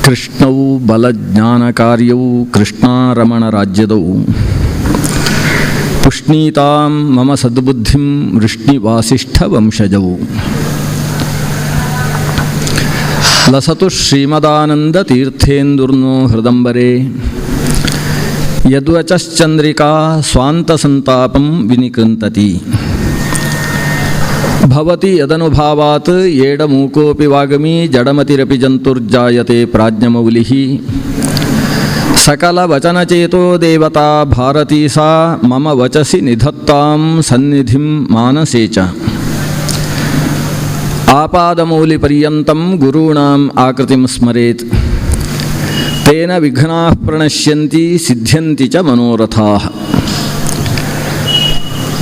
ಕೃಷ್ಣವು ಬಲಜ್ಞಾನಕಾರ್ಯವು ಕೃಷ್ಣಾರಮಣ ರಾಜ್ಯದವು ಪುಷ್ಣೀತಾಂ ಮಮ ಸದ್ಬುದ್ಧಿಂ ವೃಷ್ಣಿವಾಸಿಷ್ಠ ವಂಶಜವು ಲಸತು ಶ್ರೀಮದಾನಂದ ತೀರ್ಥೇಂದುರ್ನೋ ಹೃದಂಬರೇ ಯದ್ವಚಶ್ಚಂದ್ರಿಕಾ ಸ್ವಾಂತಸಂತಾಪಂ ವಿನಿಕೃಂತತಿ ಭವತಿ ಯದನುಭಾವಾತ್ ಏಡಮೂಕೋಪಿ ವಾಗಮಿ ಜಡಮತಿರಪಿ ಜಂತುರ್ಜಾಯತೆ ಪ್ರಾಜ್ಞಮೌಲಿಃ ಸಕಲ ವಚನಚೇತೋ ದೇವತಾ ಭಾರತೀ ಸಾ ಮಮ ವಚಸಿ ನಿಧತ್ತಾಂ ಸನ್ನಿಧಿಂ ಮಾನಸೇ ಚ ಆಪಾದಮೌಲಿಪರ್ಯಂತಂ ಗುರುಣಾಂ ಆಕೃತಿಂ ಸ್ಮರೇತ್ ತೇನ ವಿಘ್ನಾಃ ಪ್ರಣಶ್ಯಂತಿ ಸಿದ್ಧ್ಯಂತಿ ಚ ಮನೋರಥಾಃ.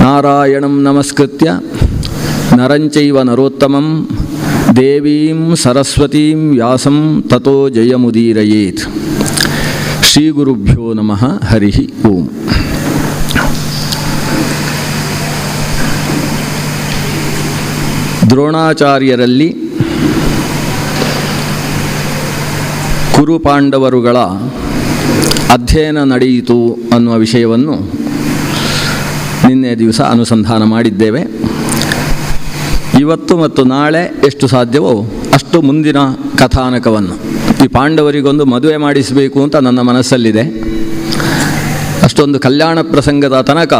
ನಾರಾಯಣಂ ನಮಸ್ಕೃತ್ಯ ನರಂಚೈವ ನರೋತ್ತಮಂ ದೇವೀಂ ಸರಸ್ವತೀಂ ವ್ಯಾಸಂ ತತೋ ಜಯಮುದೀರಯೇತ್. ಶ್ರೀ ಗುರುಭ್ಯೋ ನಮಃ. ಹರಿ ಓಂ. ದ್ರೋಣಾಚಾರ್ಯರಲ್ಲಿ ಕುರುಪಾಂಡವರುಗಳ ಅಧ್ಯಯನ ನಡೆಯಿತು ಅನ್ನುವ ವಿಷಯವನ್ನು ನಿನ್ನೆ ದಿವಸ ಅನುಸಂಧಾನ ಮಾಡಿದ್ದೇವೆ. ಇವತ್ತು ಮತ್ತು ನಾಳೆ ಎಷ್ಟು ಸಾಧ್ಯವೋ ಅಷ್ಟು ಮುಂದಿನ ಕಥಾನಕವನ್ನು, ಈ ಪಾಂಡವರಿಗೊಂದು ಮದುವೆ ಮಾಡಿಸಬೇಕು ಅಂತ ನನ್ನ ಮನಸ್ಸಲ್ಲಿದೆ. ಅಷ್ಟೊಂದು ಕಲ್ಯಾಣ ಪ್ರಸಂಗದ ತನಕ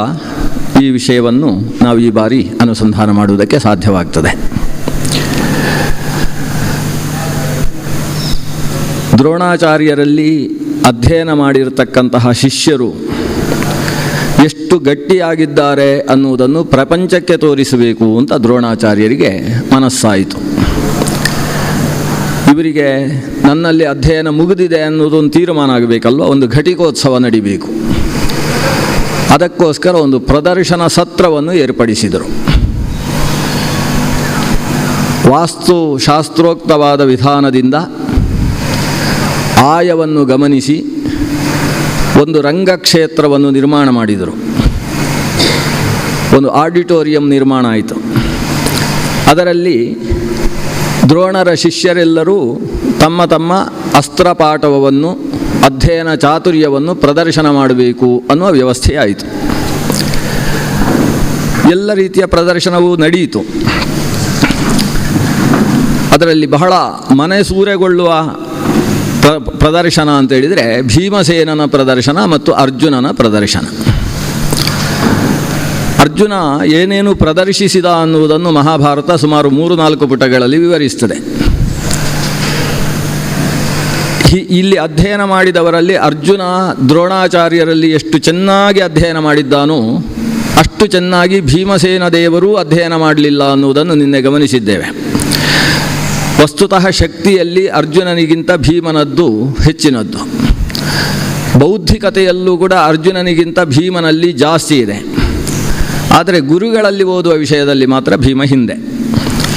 ಈ ವಿಷಯವನ್ನು ನಾವು ಈ ಬಾರಿ ಅನುಸಂಧಾನ ಮಾಡುವುದಕ್ಕೆ ಸಾಧ್ಯವಾಗ್ತದೆ. ದ್ರೋಣಾಚಾರ್ಯರಲ್ಲಿ ಅಧ್ಯಯನ ಮಾಡಿರತಕ್ಕಂತಹ ಶಿಷ್ಯರು ಎಷ್ಟು ಗಟ್ಟಿಯಾಗಿದ್ದಾರೆ ಅನ್ನುವುದನ್ನು ಪ್ರಪಂಚಕ್ಕೆ ತೋರಿಸಬೇಕು ಅಂತ ದ್ರೋಣಾಚಾರ್ಯರಿಗೆ ಮನಸ್ಸಾಯಿತು. ಇವರಿಗೆ ನನ್ನಲ್ಲಿ ಅಧ್ಯಯನ ಮುಗಿದಿದೆ ಅನ್ನೋದೊಂದು ತೀರ್ಮಾನ ಆಗಬೇಕಲ್ವ, ಒಂದು ಘಟಿಕೋತ್ಸವ ನಡಿಬೇಕು. ಅದಕ್ಕೋಸ್ಕರ ಒಂದು ಪ್ರದರ್ಶನ ಸತ್ರವನ್ನು ಏರ್ಪಡಿಸಿದರು. ವಾಸ್ತು ಶಾಸ್ತ್ರೋಕ್ತವಾದ ವಿಧಾನದಿಂದ ಆಯವನ್ನು ಗಮನಿಸಿ ಒಂದು ರಂಗಕ್ಷೇತ್ರವನ್ನು ನಿರ್ಮಾಣ ಮಾಡಿದರು. ಒಂದು ಆಡಿಟೋರಿಯಂ ನಿರ್ಮಾಣ ಆಯಿತು. ಅದರಲ್ಲಿ ದ್ರೋಣರ ಶಿಷ್ಯರೆಲ್ಲರೂ ತಮ್ಮ ತಮ್ಮ ಅಸ್ತ್ರಪಾಟವವನ್ನು, ಅಧ್ಯಯನ ಚಾತುರ್ಯವನ್ನು ಪ್ರದರ್ಶನ ಮಾಡಬೇಕು ಅನ್ನುವ ವ್ಯವಸ್ಥೆ ಆಯಿತು. ಎಲ್ಲ ರೀತಿಯ ಪ್ರದರ್ಶನವೂ ನಡೆಯಿತು. ಅದರಲ್ಲಿ ಬಹಳ ಮನಸೂರೆಗೊಳ್ಳುವ ಪ್ರದರ್ಶನ ಅಂತ ಹೇಳಿದರೆ ಭೀಮಸೇನನ ಪ್ರದರ್ಶನ ಮತ್ತು ಅರ್ಜುನನ ಪ್ರದರ್ಶನ. ಅರ್ಜುನ ಏನೇನು ಪ್ರದರ್ಶಿಸಿದ ಅನ್ನುವುದನ್ನು ಮಹಾಭಾರತ ಸುಮಾರು 3-4 ಪುಟಗಳಲ್ಲಿ ವಿವರಿಸ್ತದೆ. ಇಲ್ಲಿ ಅಧ್ಯಯನ ಮಾಡಿದವರಲ್ಲಿ ಅರ್ಜುನ ದ್ರೋಣಾಚಾರ್ಯರಲ್ಲಿ ಎಷ್ಟು ಚೆನ್ನಾಗಿ ಅಧ್ಯಯನ ಮಾಡಿದ್ದಾನೋ ಅಷ್ಟು ಚೆನ್ನಾಗಿ ಭೀಮಸೇನ ದೇವರೂ ಅಧ್ಯಯನ ಮಾಡಲಿಲ್ಲ ಅನ್ನುವುದನ್ನು ನಿನ್ನೆ ಗಮನಿಸಿದ್ದೇವೆ. ವಸ್ತುತಃ ಶಕ್ತಿಯಲ್ಲಿ ಅರ್ಜುನನಿಗಿಂತ ಭೀಮನದ್ದು ಹೆಚ್ಚಿನದ್ದು. ಬೌದ್ಧಿಕತೆಯಲ್ಲೂ ಕೂಡ ಅರ್ಜುನನಿಗಿಂತ ಭೀಮನಲ್ಲಿ ಜಾಸ್ತಿ ಇದೆ. ಆದರೆ ಗುರುಗಳಲ್ಲಿ ಓದುವ ವಿಷಯದಲ್ಲಿ ಮಾತ್ರ ಭೀಮ ಹಿಂದೆ.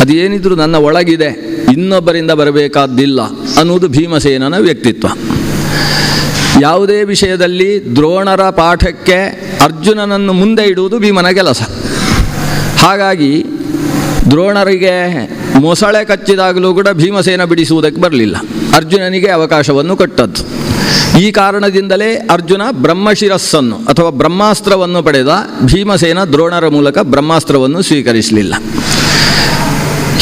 ಅದೇನಿದ್ರೂ ನನ್ನ ಒಳಗಿದೆ, ಇನ್ನೊಬ್ಬರಿಂದ ಬರಬೇಕಾದ್ದಿಲ್ಲ ಅನ್ನುವುದು ಭೀಮಸೇನನ ವ್ಯಕ್ತಿತ್ವ. ಯಾವುದೇ ವಿಷಯದಲ್ಲಿ ದ್ರೋಣರ ಪಾಠಕ್ಕೆ ಅರ್ಜುನನನ್ನು ಮುಂದೆ ಇಡುವುದು ಭೀಮನ ಕೆಲಸ. ಹಾಗಾಗಿ ದ್ರೋಣರಿಗೆ ಮೊಸಳೆ ಕಚ್ಚಿದಾಗಲೂ ಕೂಡ ಭೀಮಸೇನ ಬಿಡಿಸುವುದಕ್ಕೆ ಬರಲಿಲ್ಲ, ಅರ್ಜುನನಿಗೆ ಅವಕಾಶವನ್ನು ಕೊಟ್ಟದ್ದು. ಈ ಕಾರಣದಿಂದಲೇ ಅರ್ಜುನ ಬ್ರಹ್ಮಶಿರಸ್ಸನ್ನು ಅಥವಾ ಬ್ರಹ್ಮಾಸ್ತ್ರವನ್ನು ಪಡೆದ. ಭೀಮಸೇನ ದ್ರೋಣರ ಮೂಲಕ ಬ್ರಹ್ಮಾಸ್ತ್ರವನ್ನು ಸ್ವೀಕರಿಸಲಿಲ್ಲ.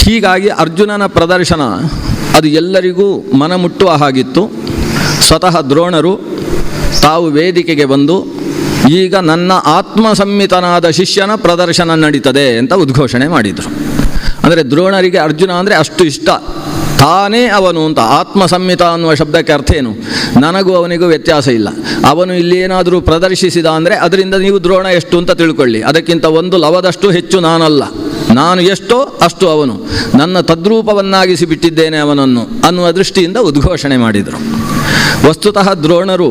ಹೀಗಾಗಿ ಅರ್ಜುನನ ಪ್ರದರ್ಶನ ಅದು ಎಲ್ಲರಿಗೂ ಮನಮುಟ್ಟುವ ಹಾಗಿತ್ತು. ಸ್ವತಃ ದ್ರೋಣರು ತಾವು ವೇದಿಕೆಗೆ ಬಂದು ಈಗ ನನ್ನ ಆತ್ಮಸಂಹಿತನಾದ ಶಿಷ್ಯನ ಪ್ರದರ್ಶನ ನಡೀತದೆ ಅಂತ ಉದ್ಘೋಷಣೆ ಮಾಡಿದರು. ಅಂದರೆ ದ್ರೋಣರಿಗೆ ಅರ್ಜುನ ಅಂದರೆ ಅಷ್ಟು ಇಷ್ಟ, ತಾನೇ ಅವನು ಅಂತ. ಆತ್ಮಸಂಹಿತ ಅನ್ನುವ ಶಬ್ದಕ್ಕೆ ಅರ್ಥ ಏನು? ನನಗೂ ಅವನಿಗೂ ವ್ಯತ್ಯಾಸ ಇಲ್ಲ. ಅವನು ಇಲ್ಲಿ ಏನಾದರೂ ಪ್ರದರ್ಶಿಸಿದ ಅಂದರೆ ಅದರಿಂದ ನೀವು ದ್ರೋಣ ಎಷ್ಟು ಅಂತ ತಿಳ್ಕೊಳ್ಳಿ, ಅದಕ್ಕಿಂತ ಒಂದು ಲವದಷ್ಟು ಹೆಚ್ಚು ನಾನಲ್ಲ, ನಾನು ಎಷ್ಟೋ ಅಷ್ಟು ಅವನು, ನನ್ನ ತದ್ರೂಪವನ್ನಾಗಿಸಿ ಬಿಟ್ಟಿದ್ದೇನೆ ಅವನನ್ನು ಅನ್ನುವ ದೃಷ್ಟಿಯಿಂದ ಉದ್ಘೋಷಣೆ ಮಾಡಿದರು. ವಸ್ತುತಃ ದ್ರೋಣರು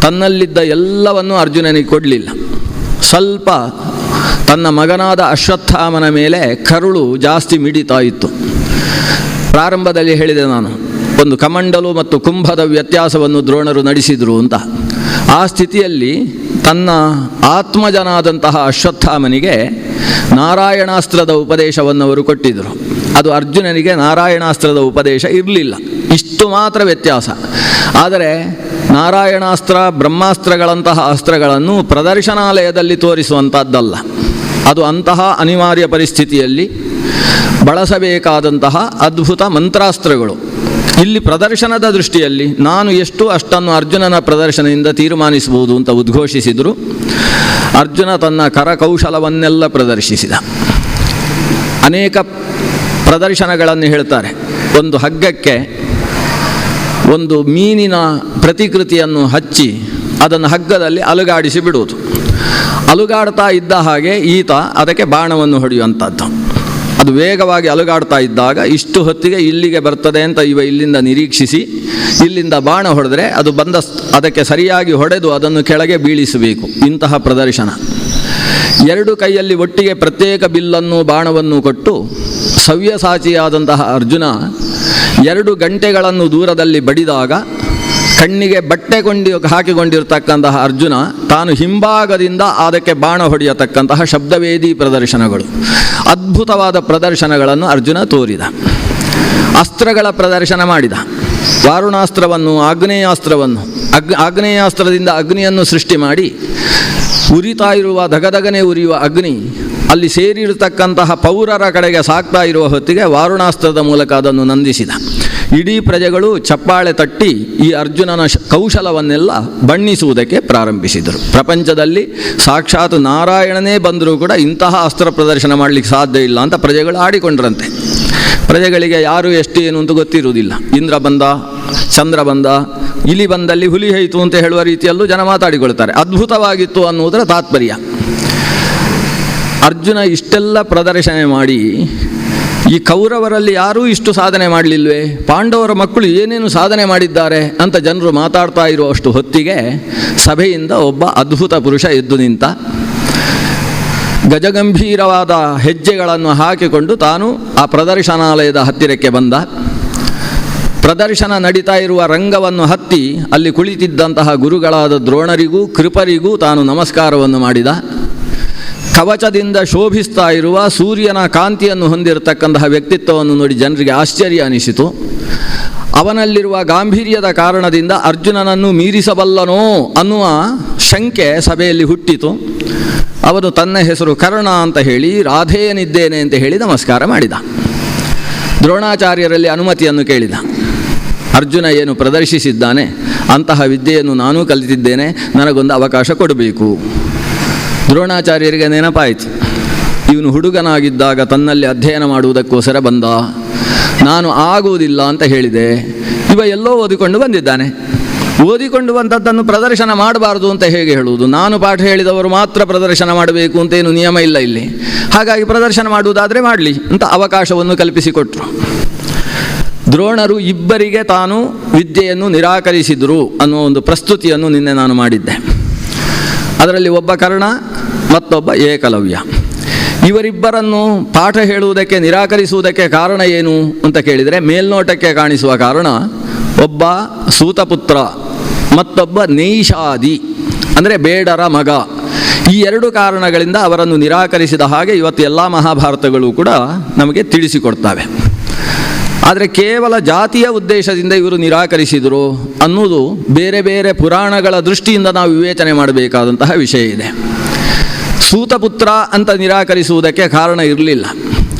ತನ್ನಲ್ಲಿದ್ದ ಎಲ್ಲವನ್ನೂ ಅರ್ಜುನನಿಗೆ ಕೊಡಲಿಲ್ಲ. ಸ್ವಲ್ಪ ತನ್ನ ಮಗನಾದ ಅಶ್ವತ್ಥಾಮನ ಮೇಲೆ ಕರುಳು ಜಾಸ್ತಿ ಮಿಡಿತಾ ಇತ್ತು. ಪ್ರಾರಂಭದಲ್ಲಿ ಹೇಳಿದೆ ನಾನು, ಒಂದು ಕಮಂಡಲು ಮತ್ತು ಕುಂಭದ ವ್ಯತ್ಯಾಸವನ್ನು ದ್ರೋಣರು ನಡೆಸಿದರು ಅಂತ. ಆ ಸ್ಥಿತಿಯಲ್ಲಿ ತನ್ನ ಆತ್ಮಜನಾದಂತಹ ಅಶ್ವತ್ಥಾಮನಿಗೆ ನಾರಾಯಣಾಸ್ತ್ರದ ಉಪದೇಶವನ್ನು ಅವರು ಕೊಟ್ಟಿದ್ದರು. ಅದು ಅರ್ಜುನನಿಗೆ ನಾರಾಯಣಾಸ್ತ್ರದ ಉಪದೇಶ ಇರಲಿಲ್ಲ. ಇಷ್ಟು ಮಾತ್ರ ವ್ಯತ್ಯಾಸ. ಆದರೆ ನಾರಾಯಣಾಸ್ತ್ರ, ಬ್ರಹ್ಮಾಸ್ತ್ರಗಳಂತಹ ಅಸ್ತ್ರಗಳನ್ನು ಪ್ರದರ್ಶನಾಲಯದಲ್ಲಿ ತೋರಿಸುವಂಥದ್ದಲ್ಲ. ಅದು ಅಂತಹ ಅನಿವಾರ್ಯ ಪರಿಸ್ಥಿತಿಯಲ್ಲಿ ಬಳಸಬೇಕಾದಂತಹ ಅದ್ಭುತ ಮಂತ್ರಾಸ್ತ್ರಗಳು. ಇಲ್ಲಿ ಪ್ರದರ್ಶನದ ದೃಷ್ಟಿಯಲ್ಲಿ ನಾನು ಎಷ್ಟು ಅಷ್ಟನ್ನು ಅರ್ಜುನನ ಪ್ರದರ್ಶನದಿಂದ ತೀರ್ಮಾನಿಸಬಹುದು ಅಂತ ಉದ್ಘೋಷಿಸಿದರು. ಅರ್ಜುನ ತನ್ನ ಕರಕೌಶಲವನ್ನೆಲ್ಲ ಪ್ರದರ್ಶಿಸಿದ. ಅನೇಕ ಪ್ರದರ್ಶನಗಳನ್ನು ಹೇಳ್ತಾರೆ. ಒಂದು ಹಗ್ಗಕ್ಕೆ ಒಂದು ಮೀನಿನ ಪ್ರತಿಕೃತಿಯನ್ನು ಹಚ್ಚಿ ಅದನ್ನು ಹಗ್ಗದಲ್ಲಿ ಅಲುಗಾಡಿಸಿ ಬಿಡುವುದು. ಅಲುಗಾಡ್ತಾ ಇದ್ದ ಹಾಗೆ ಈತ ಅದಕ್ಕೆ ಬಾಣವನ್ನು ಹೊಡೆಯುವಂಥದ್ದು. ಅದು ವೇಗವಾಗಿ ಅಲುಗಾಡ್ತಾ ಇದ್ದಾಗ ಇಷ್ಟು ಹೊತ್ತಿಗೆ ಇಲ್ಲಿಗೆ ಬರ್ತದೆ ಅಂತ ಇವ ಇಲ್ಲಿಂದ ನಿರೀಕ್ಷಿಸಿ ಇಲ್ಲಿಂದ ಬಾಣ ಹೊಡೆದರೆ ಅದು ಅದಕ್ಕೆ ಸರಿಯಾಗಿ ಹೊಡೆದು ಅದನ್ನು ಕೆಳಗೆ ಬೀಳಿಸಬೇಕು. ಇಂತಹ ಪ್ರದರ್ಶನ. ಎರಡು ಕೈಯಲ್ಲಿ ಒಟ್ಟಿಗೆ ಪ್ರತ್ಯೇಕ ಬಿಲ್ಲನ್ನು ಬಾಣವನ್ನು ಕೊಟ್ಟು ಸವ್ಯಸಾಚಿಯಾದಂತಹ ಅರ್ಜುನ 2 ಗಂಟೆಗಳನ್ನು ದೂರದಲ್ಲಿ ಬಡಿದಾಗ ಕಣ್ಣಿಗೆ ಬಟ್ಟೆ ಹಾಕಿಕೊಂಡಿರತಕ್ಕಂತಹ ಅರ್ಜುನ ತಾನು ಹಿಂಭಾಗದಿಂದ ಅದಕ್ಕೆ ಬಾಣ ಹೊಡೆಯತಕ್ಕಂತಹ ಶಬ್ದವೇದಿ ಪ್ರದರ್ಶನಗಳು, ಅದ್ಭುತವಾದ ಪ್ರದರ್ಶನಗಳನ್ನು ಅರ್ಜುನ ತೋರಿದ. ಅಸ್ತ್ರಗಳ ಪ್ರದರ್ಶನ ಮಾಡಿದ. ವಾರುಣಾಸ್ತ್ರವನ್ನು, ಆಗ್ನೇಯಾಸ್ತ್ರವನ್ನು, ಆಗ್ನೇಯಾಸ್ತ್ರದಿಂದ ಅಗ್ನಿಯನ್ನು ಸೃಷ್ಟಿ ಮಾಡಿ ಉರಿತಾ ಇರುವ ದಗದಗನೆ ಉರಿಯುವ ಅಗ್ನಿ ಅಲ್ಲಿ ಸೇರಿರತಕ್ಕಂತಹ ಪೌರರ ಕಡೆಗೆ ಸಾಕ್ತಾ ಇರುವ ಹೊತ್ತಿಗೆ ವಾರುಣಾಸ್ತ್ರದ ಮೂಲಕ ಅದನ್ನು ನಂದಿಸಿದ. ಇಡೀ ಪ್ರಜೆಗಳು ಚಪ್ಪಾಳೆ ತಟ್ಟಿ ಈ ಅರ್ಜುನನ ಕೌಶಲವನ್ನೆಲ್ಲ ಬಣ್ಣಿಸುವುದಕ್ಕೆ ಪ್ರಾರಂಭಿಸಿದರು. ಪ್ರಪಂಚದಲ್ಲಿ ಸಾಕ್ಷಾತ್ ನಾರಾಯಣನೇ ಬಂದರೂ ಕೂಡ ಇಂತಹ ಅಸ್ತ್ರ ಪ್ರದರ್ಶನ ಮಾಡಲಿಕ್ಕೆ ಸಾಧ್ಯ ಇಲ್ಲ ಅಂತ ಪ್ರಜೆಗಳು ಆಡಿಕೊಂಡ್ರಂತೆ. ಪ್ರಜೆಗಳಿಗೆ ಯಾರು ಎಷ್ಟು ಏನು ಅಂತ ಗೊತ್ತಿರುವುದಿಲ್ಲ. ಇಂದ್ರ ಬಂದ, ಚಂದ್ರ ಬಂದ, ಇಲಿ ಬಂದಲ್ಲಿ ಹುಲಿ ಹೋಯಿತು ಅಂತ ಹೇಳುವ ರೀತಿಯಲ್ಲೂ ಜನ ಮಾತಾಡಿಕೊಳ್ತಾರೆ. ಅದ್ಭುತವಾಗಿತ್ತು ಅನ್ನುವುದರ ತಾತ್ಪರ್ಯ. ಅರ್ಜುನ ಇಷ್ಟೆಲ್ಲ ಪ್ರದರ್ಶನ ಮಾಡಿ ಈ ಕೌರವರಲ್ಲಿ ಯಾರೂ ಇಷ್ಟು ಸಾಧನೆ ಮಾಡಲಿಲ್ವೇ, ಪಾಂಡವರ ಮಕ್ಕಳು ಏನೇನು ಸಾಧನೆ ಮಾಡಿದ್ದಾರೆ ಅಂತ ಜನರು ಮಾತಾಡ್ತಾ ಇರುವಷ್ಟು ಹೊತ್ತಿಗೆ ಸಭೆಯಿಂದ ಒಬ್ಬ ಅದ್ಭುತ ಪುರುಷ ಎದ್ದು ನಿಂತ. ಗಜಗಂಭೀರವಾದ ಹೆಜ್ಜೆಗಳನ್ನು ಹಾಕಿಕೊಂಡು ತಾನು ಆ ಪ್ರದರ್ಶನಾಲಯದ ಹತ್ತಿರಕ್ಕೆ ಬಂದ. ಪ್ರದರ್ಶನ ನಡೀತಾ ಇರುವ ರಂಗವನ್ನು ಹತ್ತಿ ಅಲ್ಲಿ ಕುಳಿತಿದ್ದಂತಹ ಗುರುಗಳಾದ ದ್ರೋಣರಿಗೂ ಕೃಪರಿಗೂ ತಾನು ನಮಸ್ಕಾರವನ್ನು ಮಾಡಿದ. ಕವಚದಿಂದ ಶೋಭಿಸ್ತಾ ಇರುವ ಸೂರ್ಯನ ಕಾಂತಿಯನ್ನು ಹೊಂದಿರತಕ್ಕಂತಹ ವ್ಯಕ್ತಿತ್ವವನ್ನು ನೋಡಿ ಜನರಿಗೆ ಆಶ್ಚರ್ಯ ಅನಿಸಿತು. ಅವನಲ್ಲಿರುವ ಗಾಂಭೀರ್ಯದ ಕಾರಣದಿಂದ ಅರ್ಜುನನನ್ನು ಮೀರಿಸಬಲ್ಲನೋ ಅನ್ನುವ ಶಂಕೆ ಸಭೆಯಲ್ಲಿ ಹುಟ್ಟಿತು. ಅವನು ತನ್ನ ಹೆಸರು ಕರ್ಣ ಅಂತ ಹೇಳಿ ರಾಧೇಯನಿದ್ದೇನೆ ಅಂತ ಹೇಳಿ ನಮಸ್ಕಾರ ಮಾಡಿದ. ದ್ರೋಣಾಚಾರ್ಯರಲ್ಲಿ ಅನುಮತಿಯನ್ನು ಕೇಳಿದ. ಅರ್ಜುನ ಏನು ಪ್ರದರ್ಶಿಸಿದ್ದಾನೆ ಅಂತಹ ವಿದ್ಯೆಯನ್ನು ನಾನೂ ಕಲಿತಿದ್ದೇನೆ, ನನಗೊಂದು ಅವಕಾಶ ಕೊಡಬೇಕು. ದ್ರೋಣಾಚಾರ್ಯರಿಗೆ ನೆನಪಾಯಿತು, ಇವನು ಹುಡುಗನಾಗಿದ್ದಾಗ ತನ್ನಲ್ಲಿ ಅಧ್ಯಯನ ಮಾಡುವುದಕ್ಕೋಸ್ಕರ ಬಂದ, ನಾನು ಆಗುವುದಿಲ್ಲ ಅಂತ ಹೇಳಿದೆ. ಇವ ಎಲ್ಲೋ ಓದಿಕೊಂಡು ಬಂದಿದ್ದಾನೆ. ಓದಿಕೊಂಡು ಬಂದದ್ದನ್ನು ಪ್ರದರ್ಶನ ಮಾಡಬಾರ್ದು ಅಂತ ಹೇಗೆ ಹೇಳುವುದು? ನಾನು ಪಾಠ ಹೇಳಿದವರು ಮಾತ್ರ ಪ್ರದರ್ಶನ ಮಾಡಬೇಕು ಅಂತೇನು ನಿಯಮ ಇಲ್ಲ ಇಲ್ಲಿ. ಹಾಗಾಗಿ ಪ್ರದರ್ಶನ ಮಾಡುವುದಾದರೆ ಮಾಡಲಿ ಅಂತ ಅವಕಾಶವನ್ನು ಕಲ್ಪಿಸಿಕೊಟ್ರು. ದ್ರೋಣರು ಇಬ್ಬರಿಗೆ ತಾನು ವಿದ್ಯೆಯನ್ನು ನಿರಾಕರಿಸಿದರು ಅನ್ನೋ ಒಂದು ಪ್ರಸ್ತುತಿಯನ್ನು ನಿನ್ನೆ ನಾನು ಮಾಡಿದ್ದೆ. ಅದರಲ್ಲಿ ಒಬ್ಬ ಕರ್ಣ, ಮತ್ತೊಬ್ಬ ಏಕಲವ್ಯ. ಇವರಿಬ್ಬರನ್ನು ಪಾಠ ಹೇಳುವುದಕ್ಕೆ ನಿರಾಕರಿಸುವುದಕ್ಕೆ ಕಾರಣ ಏನು ಅಂತ ಕೇಳಿದರೆ, ಮೇಲ್ನೋಟಕ್ಕೆ ಕಾಣಿಸುವ ಕಾರಣ ಒಬ್ಬ ಸೂತಪುತ್ರ, ಮತ್ತೊಬ್ಬ ನೈಷಾದಿ ಅಂದರೆ ಬೇಡರ ಮಗ. ಈ 2 ಕಾರಣಗಳಿಂದ ಅವರನ್ನು ನಿರಾಕರಿಸಿದ ಹಾಗೆ ಇವತ್ತು ಎಲ್ಲ ಮಹಾಭಾರತಗಳು ಕೂಡ ನಮಗೆ ತಿಳಿಸಿಕೊಡ್ತವೆ. ಆದರೆ ಕೇವಲ ಜಾತಿಯ ಉದ್ದೇಶದಿಂದ ಇವರು ನಿರಾಕರಿಸಿದರು ಅನ್ನೋದು ಬೇರೆ ಬೇರೆ ಪುರಾಣಗಳ ದೃಷ್ಟಿಯಿಂದ ನಾವು ವಿವೇಚನೆ ಮಾಡಬೇಕಾದಂತಹ ವಿಷಯ ಇದೆ. ಸೂತಪುತ್ರ ಅಂತ ನಿರಾಕರಿಸುವುದಕ್ಕೆ ಕಾರಣ ಇರಲಿಲ್ಲ.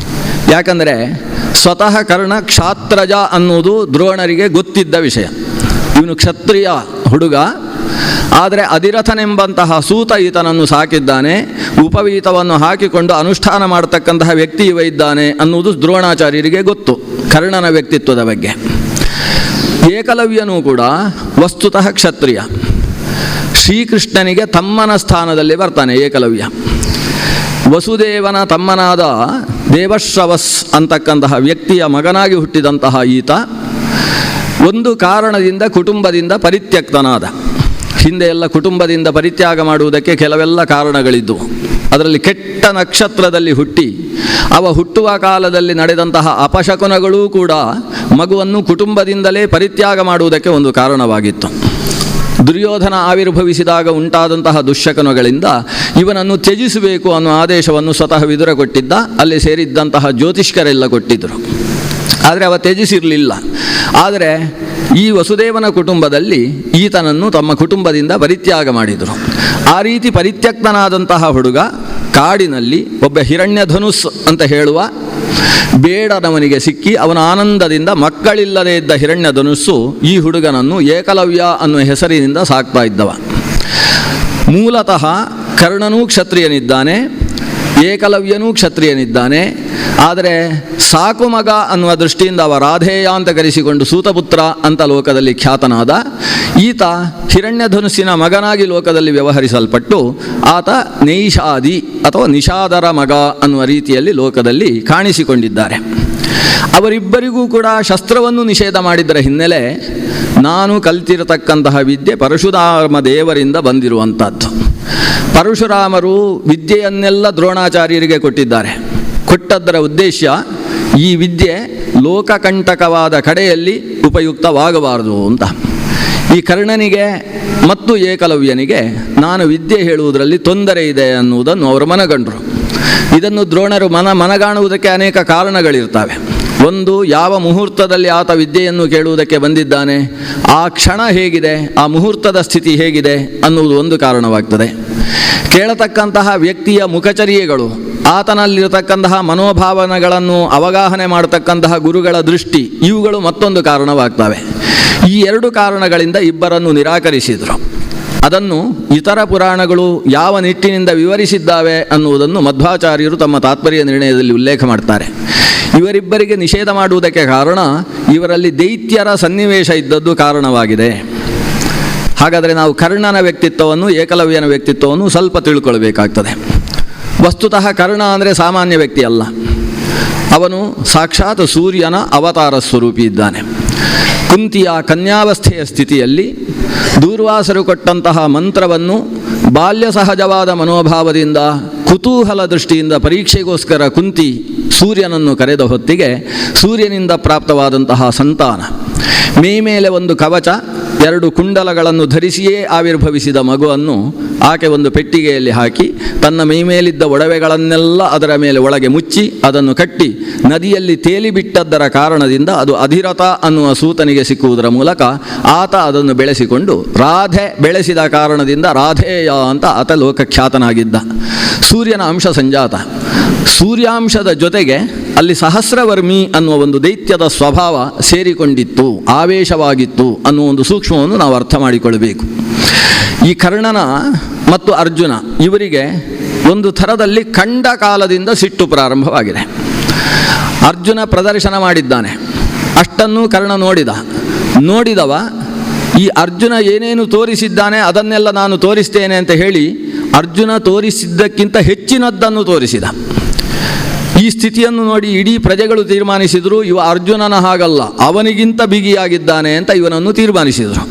ಯಾಕಂದರೆ ಸ್ವತಃ ಕರ್ಣ ಕ್ಷಾತ್ರಜ ಅನ್ನೋದು ದ್ರೋಣರಿಗೆ ಗೊತ್ತಿದ್ದ ವಿಷಯ. ಇವನು ಕ್ಷತ್ರಿಯ ಹುಡುಗ, ಆದರೆ ಅಧಿರಥನೆಂಬಂತಹ ಸೂತ ಈತನನ್ನು ಸಾಕಿದ್ದಾನೆ. ಉಪವೀತವನ್ನು ಹಾಕಿಕೊಂಡು ಅನುಷ್ಠಾನ ಮಾಡತಕ್ಕಂತಹ ವ್ಯಕ್ತಿ ಇವ ಇದ್ದಾನೆ ಅನ್ನುವುದು ದ್ರೋಣಾಚಾರ್ಯರಿಗೆ ಗೊತ್ತು ಕರ್ಣನ ವ್ಯಕ್ತಿತ್ವದ ಬಗ್ಗೆ. ಏಕಲವ್ಯನೂ ಕೂಡ ವಸ್ತುತಃ ಕ್ಷತ್ರಿಯ. ಶ್ರೀಕೃಷ್ಣನಿಗೆ ತಮ್ಮನ ಸ್ಥಾನದಲ್ಲಿ ಬರ್ತಾನೆ ಏಕಲವ್ಯ. ವಸುದೇವನ ತಮ್ಮನಾದ ದೇವಶ್ರವಸ್ ಅಂತಕ್ಕಂತಹ ವ್ಯಕ್ತಿಯ ಮಗನಾಗಿ ಹುಟ್ಟಿದಂತಹ ಈತ ಒಂದು ಕಾರಣದಿಂದ ಕುಟುಂಬದಿಂದ ಪರಿತ್ಯಕ್ತನಾದ. ಹಿಂದೆ ಎಲ್ಲ ಕುಟುಂಬದಿಂದ ಪರಿತ್ಯಾಗ ಮಾಡುವುದಕ್ಕೆ ಕೆಲವೆಲ್ಲ ಕಾರಣಗಳಿದ್ದವು. ಅದರಲ್ಲಿ ಕೆಟ್ಟ ನಕ್ಷತ್ರದಲ್ಲಿ ಹುಟ್ಟಿ ಅವ ಹುಟ್ಟುವ ಕಾಲದಲ್ಲಿ ನಡೆದಂತಹ ಅಪಶಕುನಗಳೂ ಕೂಡ ಮಗುವನ್ನು ಕುಟುಂಬದಿಂದಲೇ ಪರಿತ್ಯಾಗ ಮಾಡುವುದಕ್ಕೆ ಒಂದು ಕಾರಣವಾಗಿತ್ತು. ದುರ್ಯೋಧನ ಆವಿರ್ಭವಿಸಿದಾಗ ಉಂಟಾದಂತಹ ದುಶ್ಶಕುನಗಳಿಂದ ಇವನನ್ನು ತ್ಯಜಿಸಬೇಕು ಅನ್ನೋ ಆದೇಶವನ್ನು ಸ್ವತಃ ವಿದುರ ಕೊಟ್ಟಿದ್ದ. ಅಲ್ಲಿ ಸೇರಿದ್ದಂತಹ ಜ್ಯೋತಿಷ್ಕರೆಲ್ಲ ಕೊಟ್ಟಿದ್ದರು. ಆದರೆ ಅವ ತ್ಯಜಿಸಿರಲಿಲ್ಲ. ಆದರೆ ಈ ವಸುದೇವನ ಕುಟುಂಬದಲ್ಲಿ ಈತನನ್ನು ತಮ್ಮ ಕುಟುಂಬದಿಂದ ಪರಿತ್ಯಾಗ ಮಾಡಿದರು. ಆ ರೀತಿ ಪರಿತ್ಯಕ್ತನಾದಂತಹ ಹುಡುಗ ಕಾಡಿನಲ್ಲಿ ಒಬ್ಬ ಹಿರಣ್ಯಧನುಸ್ ಅಂತ ಹೇಳುವ ಬೇಡನವನಿಗೆ ಸಿಕ್ಕಿ ಅವನ ಆನಂದದಿಂದ ಮಕ್ಕಳಿಲ್ಲದೆ ಇದ್ದ ಹಿರಣ್ಯಧನುಸ್ಸು ಈ ಹುಡುಗನನ್ನು ಏಕಲವ್ಯ ಅನ್ನುವ ಹೆಸರಿನಿಂದ ಸಾಕ್ತಾ ಇದ್ದವ. ಮೂಲತಃ ಕರ್ಣನೂ ಕ್ಷತ್ರಿಯನಿದ್ದಾನೆ, ಏಕಲವ್ಯನೂ ಕ್ಷತ್ರಿಯನಿದ್ದಾನೆ. ಆದರೆ ಸಾಕು ಮಗ ಅನ್ನುವ ದೃಷ್ಟಿಯಿಂದ ಅವ ರಾಧೇಯ ಅಂತ ಕರೆಸಿಕೊಂಡು ಸೂತಪುತ್ರ ಅಂತ ಲೋಕದಲ್ಲಿ ಖ್ಯಾತನಾದ ಈತ ಹಿರಣ್ಯಧನುಸ್ಸಿನ ಮಗನಾಗಿ ಲೋಕದಲ್ಲಿ ವ್ಯವಹರಿಸಲ್ಪಟ್ಟು ಆತ ನೈಷಾದಿ ಅಥವಾ ನಿಷಾದರ ಮಗ ಅನ್ನುವ ರೀತಿಯಲ್ಲಿ ಲೋಕದಲ್ಲಿ ಕಾಣಿಸಿಕೊಂಡಿದ್ದಾರೆ. ಅವರಿಬ್ಬರಿಗೂ ಕೂಡ ಶಸ್ತ್ರವನ್ನು ನಿಷೇಧ ಮಾಡಿದ್ದರ ಹಿನ್ನೆಲೆ ನಾನು ಕಲ್ತಿರತಕ್ಕಂತಹ ವಿದ್ಯೆ ಪರಶುರಾಮ ದೇವರಿಂದ ಬಂದಿರುವಂಥದ್ದು. ಪರಶುರಾಮರು ವಿದ್ಯೆಯನ್ನೆಲ್ಲ ದ್ರೋಣಾಚಾರ್ಯರಿಗೆ ಕೊಟ್ಟಿದ್ದಾರೆ. ಕೊಟ್ಟದ್ದರ ಉದ್ದೇಶ ಈ ವಿದ್ಯೆ ಲೋಕಕಂಟಕವಾದ ಕಡೆಯಲ್ಲಿ ಉಪಯುಕ್ತವಾಗಬಾರದು ಅಂತ. ಈ ಕರ್ಣನಿಗೆ ಮತ್ತು ಏಕಲವ್ಯನಿಗೆ ನಾನು ವಿದ್ಯೆ ಹೇಳುವುದರಲ್ಲಿ ತೊಂದರೆ ಇದೆ ಅನ್ನುವುದನ್ನು ಅವರು ಮನಗಂಡರು. ಇದನ್ನು ದ್ರೋಣರು ಮನಗಾಣುವುದಕ್ಕೆ ಅನೇಕ ಕಾರಣಗಳಿರ್ತವೆ. ಒಂದು, ಯಾವ ಮುಹೂರ್ತದಲ್ಲಿ ಆತ ವಿದ್ಯೆಯನ್ನು ಕೇಳುವುದಕ್ಕೆ ಬಂದಿದ್ದಾನೆ, ಆ ಕ್ಷಣ ಹೇಗಿದೆ, ಆ ಮುಹೂರ್ತದ ಸ್ಥಿತಿ ಹೇಗಿದೆ ಅನ್ನುವುದು ಒಂದು ಕಾರಣವಾಗ್ತದೆ. ಕೇಳತಕ್ಕಂತಹ ವ್ಯಕ್ತಿಯ ಮುಖಚರ್ಯೆಗಳು, ಆತನಲ್ಲಿರತಕ್ಕಂತಹ ಮನೋಭಾವನೆಗಳನ್ನು ಅವಗಾಹನೆ ಮಾಡತಕ್ಕಂತಹ ಗುರುಗಳ ದೃಷ್ಟಿ, ಇವುಗಳು ಮತ್ತೊಂದು ಕಾರಣವಾಗ್ತವೆ. ಈ ಎರಡು ಕಾರಣಗಳಿಂದ ಇಬ್ಬರನ್ನು ನಿರಾಕರಿಸಿದರು. ಅದನ್ನು ಇತರ ಪುರಾಣಗಳು ಯಾವ ನಿಟ್ಟಿನಿಂದ ವಿವರಿಸಿದ್ದಾವೆ ಅನ್ನುವುದನ್ನು ಮಧ್ವಾಚಾರ್ಯರು ತಮ್ಮ ತಾತ್ಪರ್ಯ ನಿರ್ಣಯದಲ್ಲಿ ಉಲ್ಲೇಖ ಮಾಡ್ತಾರೆ. ಇವರಿಬ್ಬರಿಗೆ ನಿಷೇಧ ಮಾಡುವುದಕ್ಕೆ ಕಾರಣ ಇವರಲ್ಲಿ ದೈತ್ಯರ ಸನ್ನಿವೇಶ ಇದ್ದದ್ದು ಕಾರಣವಾಗಿದೆ. ಹಾಗಾದರೆ ನಾವು ಕರ್ಣನ ವ್ಯಕ್ತಿತ್ವವನ್ನು, ಏಕಲವ್ಯನ ವ್ಯಕ್ತಿತ್ವವನ್ನು ಸ್ವಲ್ಪ ತಿಳ್ಕೊಳ್ಬೇಕಾಗ್ತದೆ. ವಸ್ತುತಃ ಕರ್ಣ ಅಂದರೆ ಸಾಮಾನ್ಯ ವ್ಯಕ್ತಿ ಅಲ್ಲ. ಅವನು ಸಾಕ್ಷಾತ್ ಸೂರ್ಯನ ಅವತಾರ ಸ್ವರೂಪಿ ಇದ್ದಾನೆ. ಕುಂತಿಯ ಕನ್ಯಾವಸ್ಥೆಯ ಸ್ಥಿತಿಯಲ್ಲಿ ದೂರ್ವಾಸರು ಕೊಟ್ಟಂತಹ ಮಂತ್ರವನ್ನು ಬಾಲ್ಯ ಸಹಜವಾದ ಮನೋಭಾವದಿಂದ ಕುತೂಹಲ ದೃಷ್ಟಿಯಿಂದ ಪರೀಕ್ಷೆಗೋಸ್ಕರ ಕುಂತಿ ಸೂರ್ಯನನ್ನು ಕರೆದ ಹೊತ್ತಿಗೆ ಸೂರ್ಯನಿಂದ ಪ್ರಾಪ್ತವಾದಂತಹ ಸಂತಾನ, ಮೇಲೆ ಒಂದು ಕವಚ, 2 ಕುಂಡಲಗಳನ್ನು ಧರಿಸಿಯೇ ಆವಿರ್ಭವಿಸಿದ ಮಗುವನ್ನು ಆಕೆ ಒಂದು ಪೆಟ್ಟಿಗೆಯಲ್ಲಿ ಹಾಕಿ ತನ್ನ ಮೈಮೇಲಿದ್ದ ಒಡವೆಗಳನ್ನೆಲ್ಲ ಅದರ ಮೇಲೆ ಒಳಗೆ ಮುಚ್ಚಿ ಅದನ್ನು ಕಟ್ಟಿ ನದಿಯಲ್ಲಿ ತೇಲಿಬಿಟ್ಟದ್ದರ ಕಾರಣದಿಂದ ಅದು ಅಧಿರಥ ಅನ್ನುವ ಸೂತನಿಗೆ ಸಿಕ್ಕುವುದರ ಮೂಲಕ ಆತ ಅದನ್ನು ಬೆಳೆಸಿಕೊಂಡು ರಾಧೆ ಬೆಳೆಸಿದ ಕಾರಣದಿಂದ ರಾಧೇಯ ಅಂತ ಆತ ಲೋಕಖ್ಯಾತನಾಗಿದ್ದ. ಸೂರ್ಯನ ಅಂಶ ಸಂಜಾತ. ಸೂರ್ಯಾಂಶದ ಜೊತೆಗೆ ಅಲ್ಲಿ ಸಹಸ್ರವರ್ಮಿ ಅನ್ನುವ ಒಂದು ದೈತ್ಯದ ಸ್ವಭಾವ ಸೇರಿಕೊಂಡಿತ್ತು, ಆವೇಶವಾಗಿತ್ತು ಅನ್ನುವ ಒಂದು ಸೂಕ್ಷ್ಮವನ್ನು ನಾವು ಅರ್ಥ ಮಾಡಿಕೊಳ್ಳಬೇಕು. ಈ ಕರ್ಣನ ಮತ್ತು ಅರ್ಜುನ ಇವರಿಗೆ ಒಂದು ಥರದಲ್ಲಿ ಕಂಡ ಕಾಲದಿಂದ ಸಿಟ್ಟು ಪ್ರಾರಂಭವಾಗಿದೆ. ಅರ್ಜುನ ಪ್ರದರ್ಶನ ಮಾಡಿದ್ದಾನೆ, ಅಷ್ಟನ್ನು ಕರ್ಣ ನೋಡಿದವ ಈ ಅರ್ಜುನ ಏನೇನು ತೋರಿಸಿದ್ದಾನೆ ಅದನ್ನೆಲ್ಲ ನಾನು ತೋರಿಸ್ತೇನೆ ಅಂತ ಹೇಳಿ ಅರ್ಜುನ ತೋರಿಸಿದ್ದಕ್ಕಿಂತ ಹೆಚ್ಚಿನದ್ದನ್ನು ತೋರಿಸಿದ. ಈ ಸ್ಥಿತಿಯನ್ನು ನೋಡಿ ಇಡೀ ಪ್ರಜೆಗಳು ತೀರ್ಮಾನಿಸಿದರು, ಇವ ಅರ್ಜುನನ ಹಾಗಲ್ಲ, ಅವನಿಗಿಂತ ಬಿಗಿಯಾಗಿದ್ದಾನೆ ಅಂತ ಇವನನ್ನು ತೀರ್ಮಾನಿಸಿದರು.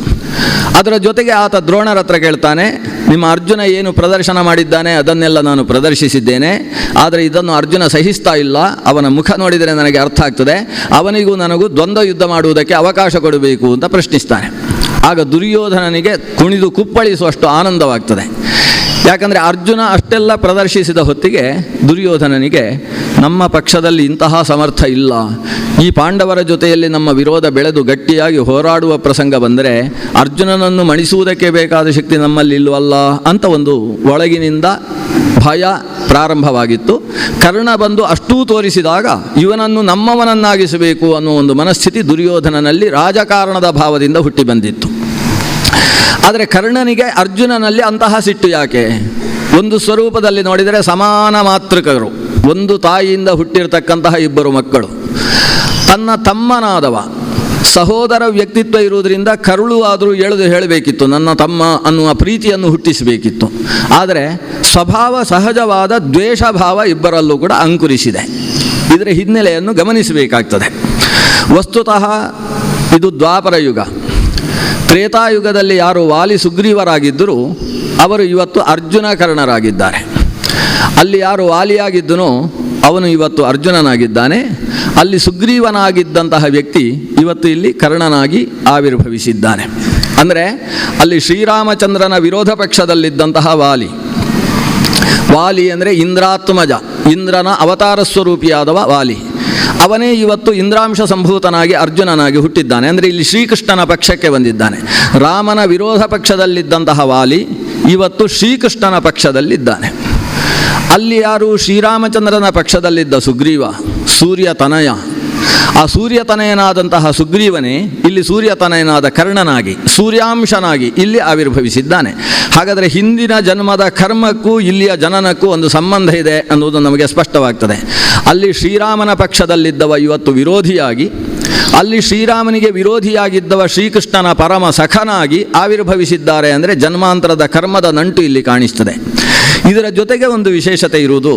ಅದರ ಜೊತೆಗೆ ಆತ ದ್ರೋಣರ ಹತ್ರ ಕೇಳ್ತಾನೆ, ನಿಮ್ಮ ಅರ್ಜುನ ಏನು ಪ್ರದರ್ಶನ ಮಾಡಿದ್ದಾನೆ ಅದನ್ನೆಲ್ಲ ನಾನು ಪ್ರದರ್ಶಿಸಿದ್ದೇನೆ, ಆದರೆ ಇದನ್ನು ಅರ್ಜುನ ಸಹಿಸ್ತಾ ಇಲ್ಲ, ಅವನ ಮುಖ ನೋಡಿದರೆ ನನಗೆ ಅರ್ಥ ಆಗ್ತದೆ, ಅವನಿಗೂ ನನಗೂ ದ್ವಂದ್ವ ಯುದ್ಧ ಮಾಡುವುದಕ್ಕೆ ಅವಕಾಶ ಕೊಡಬೇಕು ಅಂತ ಪ್ರಶ್ನಿಸ್ತಾನೆ. ಆಗ ದುರ್ಯೋಧನನಿಗೆ ಕುಣಿದು ಕುಪ್ಪಳಿಸುವಷ್ಟು ಆನಂದವಾಗ್ತದೆ. ಯಾಕಂದರೆ ಅರ್ಜುನ ಅಷ್ಟೆಲ್ಲ ಪ್ರದರ್ಶಿಸಿದ ಹೊತ್ತಿಗೆ ದುರ್ಯೋಧನನಿಗೆ ನಮ್ಮ ಪಕ್ಷದಲ್ಲಿ ಇಂತಹ ಸಮರ್ಥ ಇಲ್ಲ, ಈ ಪಾಂಡವರ ಜೊತೆಯಲ್ಲಿ ನಮ್ಮ ವಿರೋಧ ಬೆಳೆದು ಗಟ್ಟಿಯಾಗಿ ಹೋರಾಡುವ ಪ್ರಸಂಗ ಬಂದರೆ ಅರ್ಜುನನನ್ನು ಮಣಿಸುವುದಕ್ಕೆ ಬೇಕಾದ ಶಕ್ತಿ ನಮ್ಮಲ್ಲಿ ಇಲ್ವಲ್ಲ ಅಂತ ಒಂದು ಒಳಗಿನಿಂದ ಭಯ ಪ್ರಾರಂಭವಾಗಿತ್ತು. ಕರ್ಣ ಬಂದು ಅಷ್ಟೂ ತೋರಿಸಿದಾಗ ಇವನನ್ನು ನಮ್ಮವನನ್ನಾಗಿಸಬೇಕು ಅನ್ನೋ ಒಂದು ಮನಸ್ಥಿತಿ ದುರ್ಯೋಧನನಲ್ಲಿ ರಾಜಕಾರಣದ ಭಾವದಿಂದ ಹುಟ್ಟಿ ಬಂದಿತ್ತು. ಆದರೆ ಕರ್ಣನಿಗೆ ಅರ್ಜುನನಲ್ಲಿ ಅಂತಹ ಸಿಟ್ಟು ಯಾಕೆ? ಒಂದು ಸ್ವರೂಪದಲ್ಲಿ ನೋಡಿದರೆ ಸಮಾನ ಮಾತೃಕರು, ಒಂದು ತಾಯಿಯಿಂದ ಹುಟ್ಟಿರ್ತಕ್ಕಂತಹ ಇಬ್ಬರು ಮಕ್ಕಳು. ತನ್ನ ತಮ್ಮನಾದವ ಸಹೋದರ ವ್ಯಕ್ತಿತ್ವ ಇರುವುದರಿಂದ ಕರುಳು ಆದರೂ ಹೇಳಬೇಕಿತ್ತು, ನನ್ನ ತಮ್ಮ ಅನ್ನುವ ಪ್ರೀತಿಯನ್ನು ಹುಟ್ಟಿಸಬೇಕಿತ್ತು. ಆದರೆ ಸ್ವಭಾವ ಸಹಜವಾದ ದ್ವೇಷ ಭಾವ ಇಬ್ಬರಲ್ಲೂ ಕೂಡ ಅಂಕುರಿಸಿದೆ. ಇದರ ಹಿನ್ನೆಲೆಯನ್ನು ಗಮನಿಸಬೇಕಾಗ್ತದೆ. ವಸ್ತುತಃ ಇದು ದ್ವಾಪರ ಯುಗ. ತ್ರೇತಾಯುಗದಲ್ಲಿ ಯಾರು ವಾಲಿ ಸುಗ್ರೀವರಾಗಿದ್ದರೂ ಅವರು ಇವತ್ತು ಅರ್ಜುನ ಕರ್ಣರಾಗಿದ್ದಾರೆ. ಅಲ್ಲಿ ಯಾರು ವಾಲಿಯಾಗಿದ್ದನೋ ಅವನು ಇವತ್ತು ಅರ್ಜುನನಾಗಿದ್ದಾನೆ. ಅಲ್ಲಿ ಸುಗ್ರೀವನಾಗಿದ್ದಂತಹ ವ್ಯಕ್ತಿ ಇವತ್ತು ಇಲ್ಲಿ ಕರ್ಣನಾಗಿ ಆವಿರ್ಭವಿಸಿದ್ದಾನೆ. ಅಂದರೆ ಅಲ್ಲಿ ಶ್ರೀರಾಮಚಂದ್ರನ ವಿರೋಧ ಪಕ್ಷದಲ್ಲಿದ್ದಂತಹ ವಾಲಿ ಅಂದರೆ ಇಂದ್ರಾತ್ಮಜ, ಇಂದ್ರನ ಅವತಾರ ಸ್ವರೂಪಿಯಾದವ ವಾಲಿ. ಅವನೇ ಇವತ್ತು ಇಂದ್ರಾಂಶ ಸಂಭೂತನಾಗಿ ಅರ್ಜುನನಾಗಿ ಹುಟ್ಟಿದ್ದಾನೆ. ಅಂದರೆ ಇಲ್ಲಿ ಶ್ರೀಕೃಷ್ಣನ ಪಕ್ಷಕ್ಕೆ ಬಂದಿದ್ದಾನೆ. ರಾಮನ ವಿರೋಧ ಪಕ್ಷದಲ್ಲಿದ್ದಂತಹ ವಾಲಿ ಇವತ್ತು ಶ್ರೀಕೃಷ್ಣನ ಪಕ್ಷದಲ್ಲಿದ್ದಾನೆ. ಅಲ್ಲಿ ಯಾರು? ಶ್ರೀರಾಮಚಂದ್ರನ ಪಕ್ಷದಲ್ಲಿದ್ದ ಸುಗ್ರೀವ, ಸೂರ್ಯತನಯ. ಆ ಸೂರ್ಯತನಯನಾದಂತಹ ಸುಗ್ರೀವನೇ ಇಲ್ಲಿ ಸೂರ್ಯತನಯನಾದ ಕರ್ಣನಾಗಿ, ಸೂರ್ಯಾಂಶನಾಗಿ ಇಲ್ಲಿ ಆವಿರ್ಭವಿಸಿದ್ದಾನೆ. ಹಾಗಾದರೆ ಹಿಂದಿನ ಜನ್ಮದ ಕರ್ಮಕ್ಕೂ ಇಲ್ಲಿಯ ಜನನಕ್ಕೂ ಒಂದು ಸಂಬಂಧ ಇದೆ ಅನ್ನೋದು ನಮಗೆ ಸ್ಪಷ್ಟವಾಗ್ತದೆ. ಅಲ್ಲಿ ಶ್ರೀರಾಮನ ಪಕ್ಷದಲ್ಲಿದ್ದವ ಇವತ್ತು ವಿರೋಧಿಯಾಗಿ, ಅಲ್ಲಿ ಶ್ರೀರಾಮನಿಗೆ ವಿರೋಧಿಯಾಗಿದ್ದವ ಶ್ರೀಕೃಷ್ಣನ ಪರಮ ಸಖನಾಗಿ ಆವಿರ್ಭವಿಸಿದ್ದಾರೆ. ಅಂದರೆ ಜನ್ಮಾಂತರದ ಕರ್ಮದ ನಂಟು ಇಲ್ಲಿ ಕಾಣಿಸ್ತದೆ. ಇದರ ಜೊತೆಗೆ ಒಂದು ವಿಶೇಷತೆ ಇರುವುದು,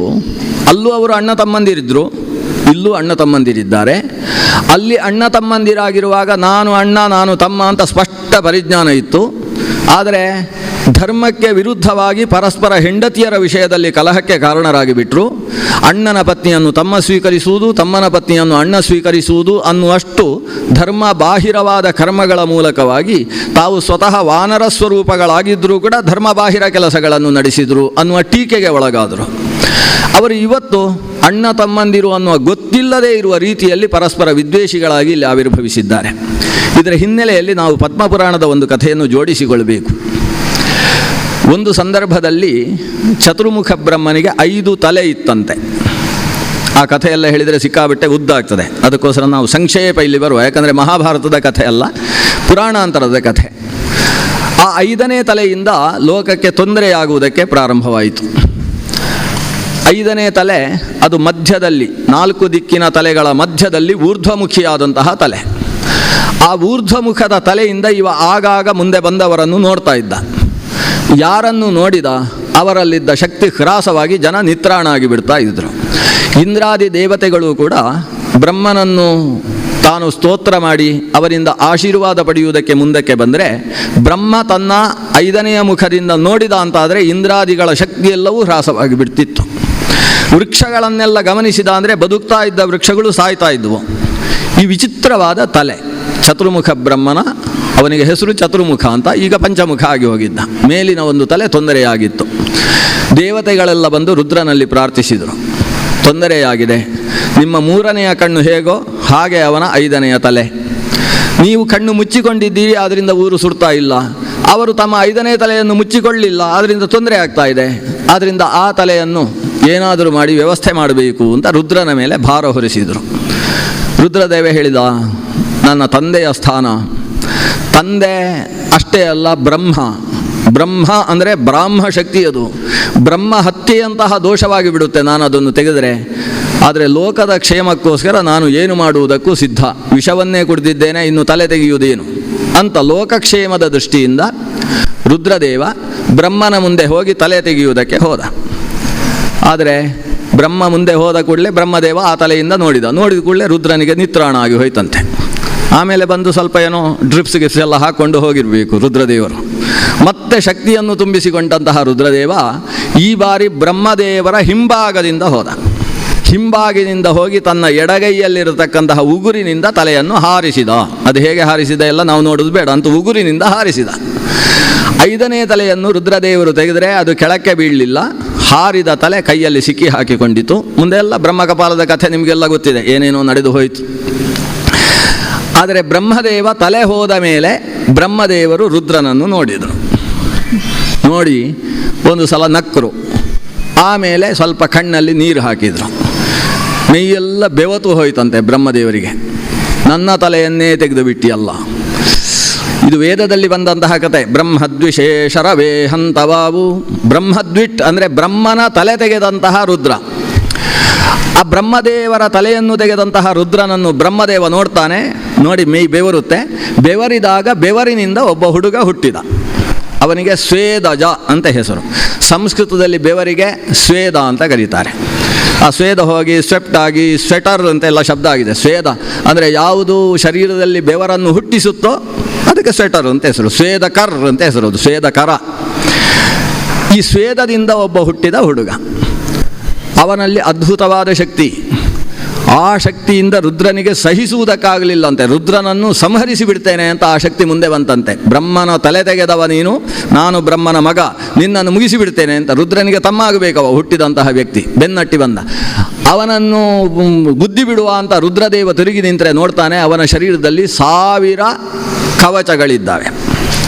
ಅಲ್ಲೂ ಅವರು ಅಣ್ಣ ತಮ್ಮಂದಿರಿದ್ದರು, ಇಲ್ಲೂ ಅಣ್ಣ ತಮ್ಮಂದಿರಿದ್ದಾರೆ. ಅಲ್ಲಿ ಅಣ್ಣ ತಮ್ಮಂದಿರಾಗಿರುವಾಗ ನಾನು ಅಣ್ಣ ನಾನು ತಮ್ಮ ಅಂತ ಸ್ಪಷ್ಟ ಪರಿಜ್ಞಾನ ಇತ್ತು. ಆದರೆ ಧರ್ಮಕ್ಕೆ ವಿರುದ್ಧವಾಗಿ ಪರಸ್ಪರ ಹೆಂಡತಿಯರ ವಿಷಯದಲ್ಲಿ ಕಲಹಕ್ಕೆ ಕಾರಣರಾಗಿಬಿಟ್ರು. ಅಣ್ಣನ ಪತ್ನಿಯನ್ನು ತಮ್ಮ ಸ್ವೀಕರಿಸುವುದು, ತಮ್ಮನ ಪತ್ನಿಯನ್ನು ಅಣ್ಣ ಸ್ವೀಕರಿಸುವುದು ಅನ್ನುವಷ್ಟು ಧರ್ಮ ಬಾಹಿರವಾದ ಕರ್ಮಗಳ ಮೂಲಕವಾಗಿ ತಾವು ಸ್ವತಃ ವಾನರ ಸ್ವರೂಪಗಳಾಗಿದ್ದರೂ ಕೂಡ ಧರ್ಮಬಾಹಿರ ಕೆಲಸಗಳನ್ನು ನಡೆಸಿದರು ಅನ್ನುವ ಟೀಕೆಗೆ ಒಳಗಾದರು. ಅವರು ಇವತ್ತು ಅಣ್ಣ ತಮ್ಮಂದಿರು ಅನ್ನುವ ಗೊತ್ತಿಲ್ಲದೇ ಇರುವ ರೀತಿಯಲ್ಲಿ ಪರಸ್ಪರ ವಿದ್ವೇಷಿಗಳಾಗಿ ಇಲ್ಲಿ ಆವಿರ್ಭವಿಸಿದ್ದಾರೆ. ಇದರ ಹಿನ್ನೆಲೆಯಲ್ಲಿ ನಾವು ಪದ್ಮಪುರಾಣದ ಒಂದು ಕಥೆಯನ್ನು ಜೋಡಿಸಿಕೊಳ್ಳಬೇಕು. ಒಂದು ಸಂದರ್ಭದಲ್ಲಿ ಚತುರ್ಮುಖ ಬ್ರಹ್ಮನಿಗೆ 5 ತಲೆ ಇತ್ತಂತೆ. ಆ ಕಥೆಯೆಲ್ಲ ಹೇಳಿದರೆ ಸಿಕ್ಕಾಬಿಟ್ಟೆ ಉದ್ದ ಆಗ್ತದೆ. ಅದಕ್ಕೋಸ್ಕರ ನಾವು ಸಂಕ್ಷೇಪ ಇಲ್ಲಿ ಬರುವ, ಯಾಕಂದರೆ ಮಹಾಭಾರತದ ಕಥೆ ಅಲ್ಲ, ಪುರಾಣಾಂತರದ ಕಥೆ. ಆ 5ನೇ ತಲೆಯಿಂದ ಲೋಕಕ್ಕೆ ತೊಂದರೆಯಾಗುವುದಕ್ಕೆ ಪ್ರಾರಂಭವಾಯಿತು. 5ನೇ ತಲೆ ಅದು ಮಧ್ಯದಲ್ಲಿ, 4 ದಿಕ್ಕಿನ ತಲೆಗಳ ಮಧ್ಯದಲ್ಲಿ ಊರ್ಧ್ವಮುಖಿಯಾದಂತಹ ತಲೆ. ಆ ಊರ್ಧ್ವಮುಖದ ತಲೆಯಿಂದ ಇವ ಆಗಾಗ ಮುಂದೆ ಬಂದವರನ್ನು ನೋಡ್ತಾ ಇದ್ದ. ಯಾರನ್ನು ನೋಡಿದ ಅವರಲ್ಲಿದ್ದ ಶಕ್ತಿ ಹ್ರಾಸವಾಗಿ ಜನ ನಿತ್ರಾಣಾಗಿ ಬಿಡ್ತಾ ಇದ್ದರು. ಇಂದ್ರಾದಿ ದೇವತೆಗಳು ಕೂಡ ಬ್ರಹ್ಮನನ್ನು ತಾನು ಸ್ತೋತ್ರ ಮಾಡಿ ಅವರಿಂದ ಆಶೀರ್ವಾದ ಪಡೆಯುವುದಕ್ಕೆ ಮುಂದಕ್ಕೆ ಬಂದರೆ, ಬ್ರಹ್ಮ ತನ್ನ 5ನೆಯ ಮುಖದಿಂದ ನೋಡಿದ ಅಂತಾದರೆ ಇಂದ್ರಾದಿಗಳ ಶಕ್ತಿಯೆಲ್ಲವೂ ಹ್ರಾಸವಾಗಿ ಬಿಡ್ತಿತ್ತು. ವೃಕ್ಷಗಳನ್ನೆಲ್ಲ ಗಮನಿಸಿದ ಅಂದರೆ ಬದುಕ್ತಾ ಇದ್ದ ವೃಕ್ಷಗಳು ಸಾಯ್ತಾ ಇದ್ದವು. ಈ ವಿಚಿತ್ರವಾದ ತಲೆ ಚತುರ್ಮುಖ ಬ್ರಹ್ಮನ, ಅವನಿಗೆ ಹೆಸರು ಚತುರ್ಮುಖ ಅಂತ, ಈಗ ಪಂಚಮುಖ ಆಗಿ ಹೋಗಿದ್ದ. ಮೇಲಿನ ಒಂದು ತಲೆ ತೊಂದರೆಯಾಗಿತ್ತು. ದೇವತೆಗಳೆಲ್ಲ ಬಂದು ರುದ್ರನಲ್ಲಿ ಪ್ರಾರ್ಥಿಸಿದರು, ತೊಂದರೆಯಾಗಿದೆ, ನಿಮ್ಮ 3ನೆಯ ಕಣ್ಣು ಹೇಗೋ ಹಾಗೆ ಅವನ 5ನೆಯ ತಲೆ. ನೀವು ಕಣ್ಣು ಮುಚ್ಚಿಕೊಂಡಿದ್ದೀರಿ, ಆದ್ದರಿಂದ ಊರು ಸುಡ್ತಾ ಇಲ್ಲ. ಅವರು ತಮ್ಮ 5ನೇ ತಲೆಯನ್ನು ಮುಚ್ಚಿಕೊಳ್ಳಲಿಲ್ಲ, ಆದ್ದರಿಂದ ತೊಂದರೆ ಆಗ್ತಾ ಇದೆ. ಆದ್ದರಿಂದ ಆ ತಲೆಯನ್ನು ಏನಾದರೂ ಮಾಡಿ ವ್ಯವಸ್ಥೆ ಮಾಡಬೇಕು ಅಂತ ರುದ್ರನ ಮೇಲೆ ಭಾರ ಹೊರಿಸಿದರು. ರುದ್ರದೇವ ಹೇಳಿದ, ನನ್ನ ತಂದೆಯ ಸ್ಥಾನ, ತಂದೆ ಅಷ್ಟೇ ಅಲ್ಲ ಬ್ರಹ್ಮ. ಬ್ರಹ್ಮ ಅಂದರೆ ಬ್ರಾಹ್ಮ ಶಕ್ತಿ, ಅದು ಬ್ರಹ್ಮ ಹತ್ಯೆಯಂತಹ ದೋಷವಾಗಿ ಬಿಡುತ್ತೆ ನಾನು ಅದನ್ನು ತೆಗೆದರೆ. ಆದರೆ ಲೋಕದ ಕ್ಷೇಮಕ್ಕೋಸ್ಕರ ನಾನು ಏನು ಮಾಡುವುದಕ್ಕೂ ಸಿದ್ಧ. ವಿಷವನ್ನೇ ಕುಡಿದಿದ್ದೇನೆ, ಇನ್ನು ತಲೆ ತೆಗೆಯುವುದೇನು ಅಂತ ಲೋಕಕ್ಷೇಮದ ದೃಷ್ಟಿಯಿಂದ ರುದ್ರದೇವ ಬ್ರಹ್ಮನ ಮುಂದೆ ಹೋಗಿ ತಲೆ ತೆಗೆಯುವುದಕ್ಕೆ ಹೋದ. ಆದರೆ ಬ್ರಹ್ಮ ಮುಂದೆ ಹೋದ ಕೂಡಲೇ ಬ್ರಹ್ಮದೇವ ಆ ತಲೆಯಿಂದ ನೋಡಿದ ಕೂಡಲೇ ರುದ್ರನಿಗೆ ನಿತ್ರಾಣ ಆಗಿ ಹೋಯ್ತಂತೆ. ಆಮೇಲೆ ಬಂದು ಸ್ವಲ್ಪ ಏನೋ ಡ್ರಿಪ್ಸ್ ಗಿಪ್ಸ್ ಎಲ್ಲ ಹಾಕ್ಕೊಂಡು ಹೋಗಿರಬೇಕು ರುದ್ರದೇವರು. ಮತ್ತೆ ಶಕ್ತಿಯನ್ನು ತುಂಬಿಸಿಕೊಂಡಂತಹ ರುದ್ರದೇವ ಈ ಬಾರಿ ಬ್ರಹ್ಮದೇವರ ಹಿಂಭಾಗದಿಂದ ಹೋದ. ಹಿಂಭಾಗಿನಿಂದ ಹೋಗಿ ತನ್ನ ಎಡಗೈಯಲ್ಲಿರತಕ್ಕಂತಹ ಉಗುರಿನಿಂದ ತಲೆಯನ್ನು ಹಾರಿಸಿದ. ಅದು ಹೇಗೆ ಹಾರಿಸಿದ ಎಲ್ಲ ನಾವು ನೋಡೋದು ಬೇಡ, ಅಂತ ಉಗುರಿನಿಂದ ಹಾರಿಸಿದ. 5ನೇ ತಲೆಯನ್ನು ರುದ್ರದೇವರು ತೆಗೆದರೆ ಅದು ಕೆಳಕ್ಕೆ ಬೀಳಲಿಲ್ಲ. ಹಾರಿದ ತಲೆ ಕೈಯಲ್ಲಿ ಸಿಕ್ಕಿ ಹಾಕಿಕೊಂಡಿತು. ಮುಂದೆಲ್ಲ ಬ್ರಹ್ಮಕಪಾಲದ ಕಥೆ ನಿಮಗೆಲ್ಲ ಗೊತ್ತಿದೆ, ಏನೇನೋ ನಡೆದು ಹೋಯಿತು. ಆದರೆ ಬ್ರಹ್ಮದೇವ ತಲೆ ಹೋದ ಮೇಲೆ ಬ್ರಹ್ಮದೇವರು ರುದ್ರನನ್ನು ನೋಡಿದರು. ನೋಡಿ ಒಂದು ಸಲ ನಕ್ಕರು. ಆಮೇಲೆ ಸ್ವಲ್ಪ ಕಣ್ಣಲ್ಲಿ ನೀರು ಹಾಕಿದರು. ಮೈಯೆಲ್ಲ ಬೆವತು ಹೋಯ್ತಂತೆ ಬ್ರಹ್ಮದೇವರಿಗೆ. ನನ್ನ ತಲೆಯನ್ನೇ ತೆಗೆದು ಬಿಟ್ಟಿಯಲ್ಲ. ಇದು ವೇದದಲ್ಲಿ ಬಂದಂತಹ ಕತೆ. ಬ್ರಹ್ಮದ್ವಿಶೇಷರವೇ ಹಂತವಾವು. ಬ್ರಹ್ಮದ್ವಿಟ್ ಅಂದರೆ ಬ್ರಹ್ಮನ ತಲೆ ತೆಗೆದಂತಹ ರುದ್ರ. ಆ ಬ್ರಹ್ಮದೇವರ ತಲೆಯನ್ನು ತೆಗೆದಂತಹ ರುದ್ರನನ್ನು ಬ್ರಹ್ಮದೇವ ನೋಡ್ತಾನೆ. ನೋಡಿ ಮೈ ಬೆವರುತ್ತೆ. ಬೆವರಿದಾಗ ಬೆವರಿನಿಂದ ಒಬ್ಬ ಹುಡುಗ ಹುಟ್ಟಿದ. ಅವನಿಗೆ ಸ್ವೇದಜ ಅಂತ ಹೆಸರು. ಸಂಸ್ಕೃತದಲ್ಲಿ ಬೆವರಿಗೆ ಸ್ವೇದ ಅಂತ ಕರೀತಾರೆ. ಆ ಸ್ವೇದ ಹೋಗಿ ಸ್ವೆಪ್ಟ್ ಆಗಿ ಸ್ವೆಟರ್ ಅಂತೆಲ್ಲ ಶಬ್ದ ಆಗಿದೆ. ಸ್ವೇದ ಅಂದರೆ ಯಾವುದು ಶರೀರದಲ್ಲಿ ಬೆವರನ್ನು ಹುಟ್ಟಿಸುತ್ತೋ ಅದಕ್ಕೆ ಸ್ವೆಟರ್ ಅಂತ ಹೆಸರು. ಸ್ವೇದಕರ್ ಅಂತ ಹೆಸರು, ಅದು ಸ್ವೇದಕರ. ಈ ಸ್ವೇದದಿಂದ ಒಬ್ಬ ಹುಟ್ಟಿದ ಹುಡುಗ. ಅವನಲ್ಲಿ ಅದ್ಭುತವಾದ ಶಕ್ತಿ. ಆ ಶಕ್ತಿಯಿಂದ ರುದ್ರನಿಗೆ ಸಹಿಸುವುದಕ್ಕಾಗಲಿಲ್ಲ ಅಂತೆ. ರುದ್ರನನ್ನು ಸಂಹರಿಸಿ ಬಿಡ್ತೇನೆ ಅಂತ ಆ ಶಕ್ತಿ ಮುಂದೆ ಬಂತಂತೆ. ಬ್ರಹ್ಮನ ತಲೆ ತೆಗೆದವ ನೀನು, ನಾನು ಬ್ರಹ್ಮನ ಮಗ, ನಿನ್ನನ್ನು ಮುಗಿಸಿ ಬಿಡ್ತೇನೆ ಅಂತ. ರುದ್ರನಿಗೆ ತಮ್ಮ ಆಗಬೇಕವ ಹುಟ್ಟಿದಂತಹ ವ್ಯಕ್ತಿ, ಬೆನ್ನಟ್ಟಿ ಬಂದ. ಅವನನ್ನು ಬುದ್ಧಿ ಬಿಡುವ ಅಂತ ರುದ್ರದೇವ ತಿರುಗಿ ನಿಂತರೆ ನೋಡ್ತಾನೆ, ಅವನ ಶರೀರದಲ್ಲಿ 1000 ಕವಚಗಳಿದ್ದಾವೆ.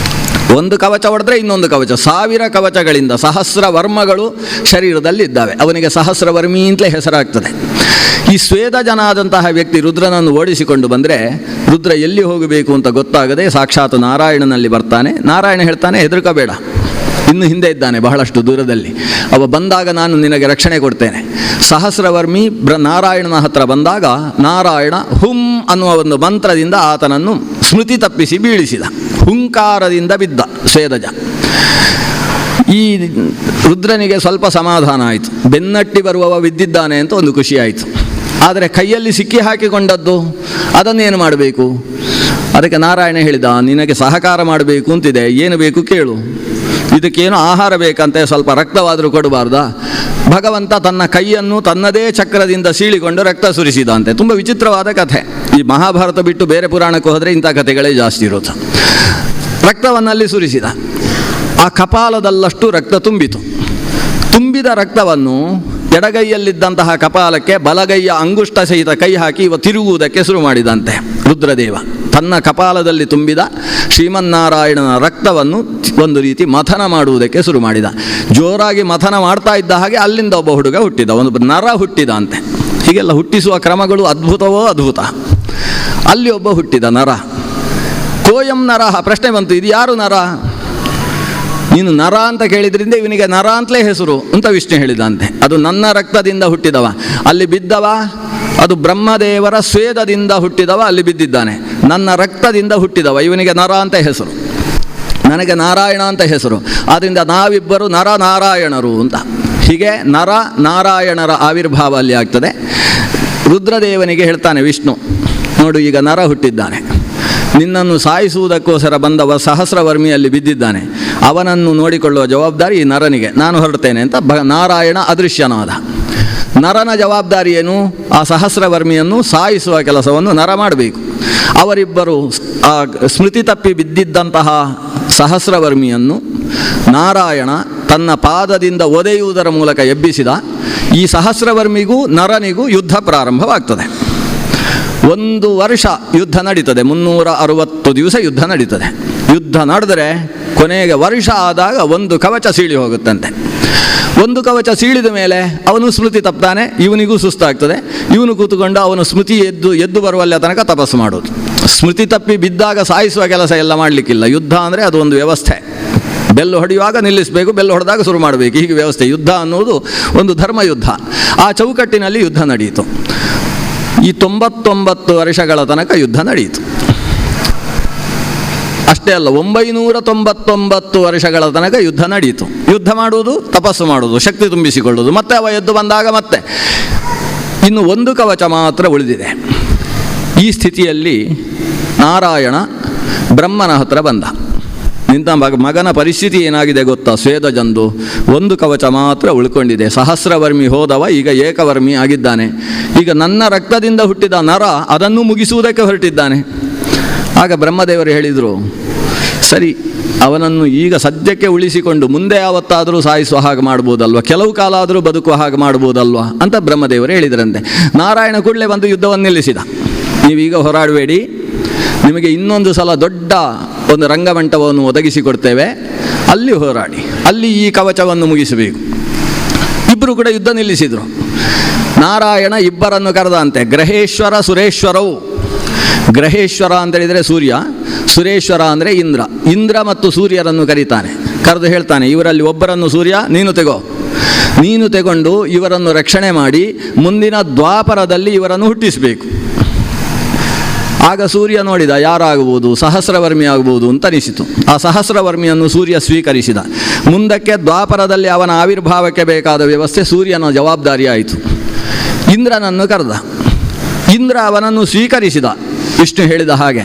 ಒಂದು ಕವಚ ಹೊಡೆದ್ರೆ ಇನ್ನೊಂದು ಕವಚ, 1000 ಕವಚಗಳಿಂದ ಸಹಸ್ರ ವರ್ಮಗಳು ಶರೀರದಲ್ಲಿ ಇದ್ದಾವೆ. ಅವನಿಗೆ ಸಹಸ್ರವರ್ಮಿ ಅಂತಲೇ ಹೆಸರಾಗ್ತದೆ. ಈ ಸ್ವೇದಜನಾದಂತಹ ವ್ಯಕ್ತಿ ರುದ್ರನನ್ನು ಓಡಿಸಿಕೊಂಡು ಬಂದರೆ ರುದ್ರ ಎಲ್ಲಿ ಹೋಗಬೇಕು ಅಂತ ಗೊತ್ತಾಗದೆ ಸಾಕ್ಷಾತ್ ನಾರಾಯಣನಲ್ಲಿ ಬರ್ತಾನೆ. ನಾರಾಯಣ ಹೇಳ್ತಾನೆ, ಹೆದರ್ಕೋಬೇಡ, ಇನ್ನು ಹಿಂದೆ ಇದ್ದಾನೆ ಬಹಳಷ್ಟು ದೂರದಲ್ಲಿ. ಅವ ಬಂದಾಗ ನಾನು ನಿನಗೆ ರಕ್ಷಣೆ ಕೊಡ್ತೇನೆ. ಸಹಸ್ರವರ್ಮಿ ನಾರಾಯಣನ ಹತ್ರ ಬಂದಾಗ ನಾರಾಯಣ ಹುಂ ಅನ್ನುವ ಒಂದು ಮಂತ್ರದಿಂದ ಆತನನ್ನು ಸ್ಮೃತಿ ತಪ್ಪಿಸಿ ಬೀಳಿಸಿದ. ಹುಂಕಾರದಿಂದ ಬಿದ್ದ ಸ್ವೇದಜ. ಈ ರುದ್ರನಿಗೆ ಸ್ವಲ್ಪ ಸಮಾಧಾನ ಆಯಿತು. ಬೆನ್ನಟ್ಟಿ ಬರುವವ ಬಿದ್ದಿದ್ದಾನೆ ಅಂತ ಒಂದು ಖುಷಿ ಆಯಿತು. ಆದರೆ ಕೈಯಲ್ಲಿ ಸಿಕ್ಕಿ ಹಾಕಿಕೊಂಡದ್ದು ಅದನ್ನೇನು ಮಾಡಬೇಕು? ಅದಕ್ಕೆ ನಾರಾಯಣ ಹೇಳಿದ, ನಿನಗೆ ಸಹಕಾರ ಮಾಡಬೇಕು ಅಂತಿದೆ, ಏನು ಬೇಕು ಕೇಳು. ಇದಕ್ಕೇನು ಆಹಾರ ಬೇಕಂತೆ, ಸ್ವಲ್ಪ ರಕ್ತವಾದರೂ ಕೊಡಬಾರ್ದಾ? ಭಗವಂತ ತನ್ನ ಕೈಯನ್ನು ತನ್ನದೇ ಚಕ್ರದಿಂದ ಸೀಳಿಕೊಂಡು ರಕ್ತ ಸುರಿಸಿದಂತೆ. ತುಂಬ ವಿಚಿತ್ರವಾದ ಕಥೆ. ಈ ಮಹಾಭಾರತ ಬಿಟ್ಟು ಬೇರೆ ಪುರಾಣಕ್ಕೆ ಹೋದರೆ ಇಂಥ ಕಥೆಗಳೇ ಜಾಸ್ತಿ ಇರುತ್ತೆ. ರಕ್ತವನ್ನಲ್ಲಿ ಸುರಿಸಿದ. ಆ ಕಪಾಲದಲ್ಲಷ್ಟು ರಕ್ತ ತುಂಬಿತು. ತುಂಬಿದ ರಕ್ತವನ್ನು ಎಡಗೈಯಲ್ಲಿದ್ದಂತಹ ಕಪಾಲಕ್ಕೆ ಬಲಗೈಯ ಅಂಗುಷ್ಟ ಸಹಿತ ಕೈ ಹಾಕಿ ಇವ ತಿರುಗುವುದಕ್ಕೆ ಶುರು ಮಾಡಿದಂತೆ ರುದ್ರದೇವ. ತನ್ನ ಕಪಾಲದಲ್ಲಿ ತುಂಬಿದ ಶ್ರೀಮನ್ನಾರಾಯಣನ ರಕ್ತವನ್ನು ಒಂದು ರೀತಿ ಮಥನ ಮಾಡುವುದಕ್ಕೆ ಶುರು ಮಾಡಿದ. ಜೋರಾಗಿ ಮಥನ ಮಾಡ್ತಾ ಇದ್ದ ಹಾಗೆ ಅಲ್ಲಿಂದ ಒಬ್ಬ ಹುಡುಗ ಹುಟ್ಟಿದ, ಒಂದು ನರ ಹುಟ್ಟಿದ ಅಂತೆ. ಹೀಗೆಲ್ಲ ಹುಟ್ಟಿಸುವ ಕ್ರಮಗಳು ಅದ್ಭುತವೋ ಅದ್ಭುತ. ಅಲ್ಲಿ ಒಬ್ಬ ಹುಟ್ಟಿದ ನರ. ಕೋಯಂ ನರ. ಪ್ರಶ್ನೆ ಬಂತು, ಇದು ಯಾರು ನರ? ನೀನು ನರ ಅಂತ ಕೇಳಿದ್ರಿಂದ ಇವನಿಗೆ ನರ ಅಂತಲೇ ಹೆಸರು ಅಂತ ವಿಷ್ಣು ಹೇಳಿದಂತೆ. ಅದು ನನ್ನ ರಕ್ತದಿಂದ ಹುಟ್ಟಿದವ. ಅಲ್ಲಿ ಬಿದ್ದವ ಅದು ಬ್ರಹ್ಮದೇವರ ಸ್ವೇದದಿಂದ ಹುಟ್ಟಿದವ, ಅಲ್ಲಿ ಬಿದ್ದಿದ್ದಾನೆ. ನನ್ನ ರಕ್ತದಿಂದ ಹುಟ್ಟಿದವ, ಇವನಿಗೆ ನರ ಅಂತ ಹೆಸರು, ನನಗೆ ನಾರಾಯಣ ಅಂತ ಹೆಸರು. ಆದ್ದರಿಂದ ನಾವಿಬ್ಬರು ನರ ನಾರಾಯಣರು ಅಂತ. ಹೀಗೆ ನರ ನಾರಾಯಣರ ಆವಿರ್ಭಾವ ಅಲ್ಲಿ ಆಗ್ತದೆ. ರುದ್ರದೇವನಿಗೆ ಹೇಳ್ತಾನೆ ವಿಷ್ಣು, ನೋಡು ಈಗ ನರ ಹುಟ್ಟಿದ್ದಾನೆ, ನಿನ್ನನ್ನು ಸಾಯಿಸುವುದಕ್ಕೋಸ್ಕರ ಬಂದವ ಸಹಸ್ರವರ್ಮಿಯಲ್ಲಿ ಬಿದ್ದಿದ್ದಾನೆ, ಅವನನ್ನು ನೋಡಿಕೊಳ್ಳುವ ಜವಾಬ್ದಾರಿ ಈ ನರನಿಗೆ, ನಾನು ಹೊರಡ್ತೇನೆ ಅಂತ ನಾರಾಯಣ ಅದೃಶ್ಯನಾದ. ನರನ ಜವಾಬ್ದಾರಿ ಏನು? ಆ ಸಹಸ್ರವರ್ಮಿಯನ್ನು ಸಾಯಿಸುವ ಕೆಲಸವನ್ನು ನರ ಮಾಡಬೇಕು. ಅವರಿಬ್ಬರು ಆ ಸ್ಮೃತಿ ತಪ್ಪಿ ಬಿದ್ದಿದ್ದಂತಹ ಸಹಸ್ರವರ್ಮಿಯನ್ನು ನಾರಾಯಣ ತನ್ನ ಪಾದದಿಂದ ಒದೆಯುವುದರ ಮೂಲಕ ಎಬ್ಬಿಸಿದ. ಈ ಸಹಸ್ರವರ್ಮಿಗೂ ನರನಿಗೂ ಯುದ್ಧ ಪ್ರಾರಂಭವಾಗ್ತದೆ. 1 ವರ್ಷ ಯುದ್ಧ ನಡೀತದೆ. 360 ದಿವಸ ಯುದ್ಧ ನಡೀತದೆ. ಯುದ್ಧ ನಡೆದರೆ ಕೊನೆಗೆ ವರ್ಷ ಆದಾಗ ಒಂದು ಕವಚ ಸೀಳಿ ಹೋಗುತ್ತಂತೆ. ಒಂದು ಕವಚ ಸೀಳಿದ ಮೇಲೆ ಅವನು ಸ್ಮೃತಿ ತಪ್ತಾನೆ, ಇವನಿಗೂ ಸುಸ್ತಾಗ್ತದೆ. ಇವನು ಕೂತುಕೊಂಡು ಅವನು ಸ್ಮೃತಿ ಎದ್ದು ಬರುವಲ್ಲ ತನಕ ತಪಸ್ಸು ಮಾಡೋದು. ಸ್ಮೃತಿ ತಪ್ಪಿ ಬಿದ್ದಾಗ ಸಾಯಿಸುವ ಕೆಲಸ ಎಲ್ಲ ಮಾಡಲಿಕ್ಕಿಲ್ಲ. ಯುದ್ಧ ಅಂದರೆ ಅದು ಒಂದು ವ್ಯವಸ್ಥೆ. ಬೆಲ್ಲು ಹೊಡೆಯುವಾಗ ನಿಲ್ಲಿಸಬೇಕು, ಬೆಲ್ಲು ಹೊಡೆದಾಗ ಶುರು ಮಾಡಬೇಕು, ಹೀಗೆ ವ್ಯವಸ್ಥೆ. ಯುದ್ಧ ಅನ್ನೋದು ಒಂದು ಧರ್ಮ ಯುದ್ಧ. ಆ ಚೌಕಟ್ಟಿನಲ್ಲಿ ಯುದ್ಧ ನಡೆಯಿತು. ಈ 99 ವರ್ಷಗಳ ತನಕ ಯುದ್ಧ ನಡೆಯಿತು. ಅಷ್ಟೇ ಅಲ್ಲ, 999 ವರ್ಷಗಳ ತನಕ ಯುದ್ಧ ನಡೆಯಿತು. ಯುದ್ಧ ಮಾಡುವುದು, ತಪಸ್ಸು ಮಾಡುವುದು, ಶಕ್ತಿ ತುಂಬಿಸಿಕೊಳ್ಳುವುದು, ಮತ್ತೆ ಅವ ಎದ್ದು ಬಂದಾಗ ಮತ್ತೆ. ಇನ್ನು ಒಂದು ಕವಚ ಮಾತ್ರ ಉಳಿದಿದೆ. ಈ ಸ್ಥಿತಿಯಲ್ಲಿ ನಾರಾಯಣ ಬ್ರಹ್ಮನ ಹತ್ರ ಬಂದ. ನಿಂತ ಮಗನ ಪರಿಸ್ಥಿತಿ ಏನಾಗಿದೆ ಗೊತ್ತಾ? ಸ್ವೇದಜಂದು ಒಂದು ಕವಚ ಮಾತ್ರ ಉಳ್ಕೊಂಡಿದೆ. ಸಹಸ್ರವರ್ಮಿ ಹೋದವ ಈಗ ಏಕವರ್ಮಿ ಆಗಿದ್ದಾನೆ. ಈಗ ನನ್ನ ರಕ್ತದಿಂದ ಹುಟ್ಟಿದ ನರ ಅದನ್ನು ಮುಗಿಸುವುದಕ್ಕೆ ಹೊರಟಿದ್ದಾನೆ. ಆಗ ಬ್ರಹ್ಮದೇವರು ಹೇಳಿದರು, ಸರಿ, ಅವನನ್ನು ಈಗ ಸದ್ಯಕ್ಕೆ ಉಳಿಸಿಕೊಂಡು ಮುಂದೆ ಯಾವತ್ತಾದರೂ ಸಾಯಿಸುವ ಹಾಗೆ ಮಾಡ್ಬೋದಲ್ವ, ಕೆಲವು ಕಾಲ ಆದರೂ ಬದುಕುವ ಹಾಗೆ ಮಾಡ್ಬೋದಲ್ವ ಅಂತ ಬ್ರಹ್ಮದೇವರು ಹೇಳಿದರಂತೆ. ನಾರಾಯಣ ಕೂಡಲೇ ಬಂದು ಯುದ್ಧವನ್ನು ನಿಲ್ಲಿಸಿದ. ನೀವೀಗ ಹೋರಾಡಬೇಡಿ, ನಿಮಗೆ ಇನ್ನೊಂದು ಸಲ ದೊಡ್ಡ ಒಂದು ರಂಗಮಂಟಪವನ್ನು ಒದಗಿಸಿಕೊಡ್ತೇವೆ, ಅಲ್ಲಿ ಹೋರಾಡಿ, ಅಲ್ಲಿ ಈ ಕವಚವನ್ನು ಮುಗಿಸಬೇಕು. ಇಬ್ಬರು ಕೂಡ ಯುದ್ಧ ನಿಲ್ಲಿಸಿದರು. ನಾರಾಯಣ ಇಬ್ಬರನ್ನು ಕರೆದಂತೆ, ಗ್ರಹೇಶ್ವರ ಸುರೇಶ್ವರವು. ಗ್ರಹೇಶ್ವರ ಅಂತೇಳಿದರೆ ಸೂರ್ಯ, ಸುರೇಶ್ವರ ಅಂದರೆ ಇಂದ್ರ. ಇಂದ್ರ ಮತ್ತು ಸೂರ್ಯರನ್ನು ಕರೀತಾನೆ. ಕರೆದು ಹೇಳ್ತಾನೆ, ಇವರಲ್ಲಿ ಒಬ್ಬರನ್ನು ಸೂರ್ಯ ನೀನು ತೆಗೊಂಡು ಇವರನ್ನು ರಕ್ಷಣೆ ಮಾಡಿ ಮುಂದಿನ ದ್ವಾಪರದಲ್ಲಿ ಇವರನ್ನು ಹುಟ್ಟಿಸಬೇಕು. ಆಗ ಸೂರ್ಯ ನೋಡಿದ, ಯಾರಾಗಬಹುದು, ಸಹಸ್ರವರ್ಮಿ ಆಗಬಹುದು ಅಂತ ಅನಿಸಿತು. ಆ ಸಹಸ್ರವರ್ಮಿಯನ್ನು ಸೂರ್ಯ ಸ್ವೀಕರಿಸಿದ. ಮುಂದಕ್ಕೆ ದ್ವಾಪರದಲ್ಲಿ ಅವನ ಆವಿರ್ಭಾವಕ್ಕೆ ಬೇಕಾದ ವ್ಯವಸ್ಥೆ ಸೂರ್ಯನ ಜವಾಬ್ದಾರಿ ಆಯಿತು. ಇಂದ್ರನನ್ನು ಕರೆದ. ಇಂದ್ರ ಅವನನ್ನು ಸ್ವೀಕರಿಸಿದ ವಿಷ್ಣು ಹೇಳಿದ ಹಾಗೆ.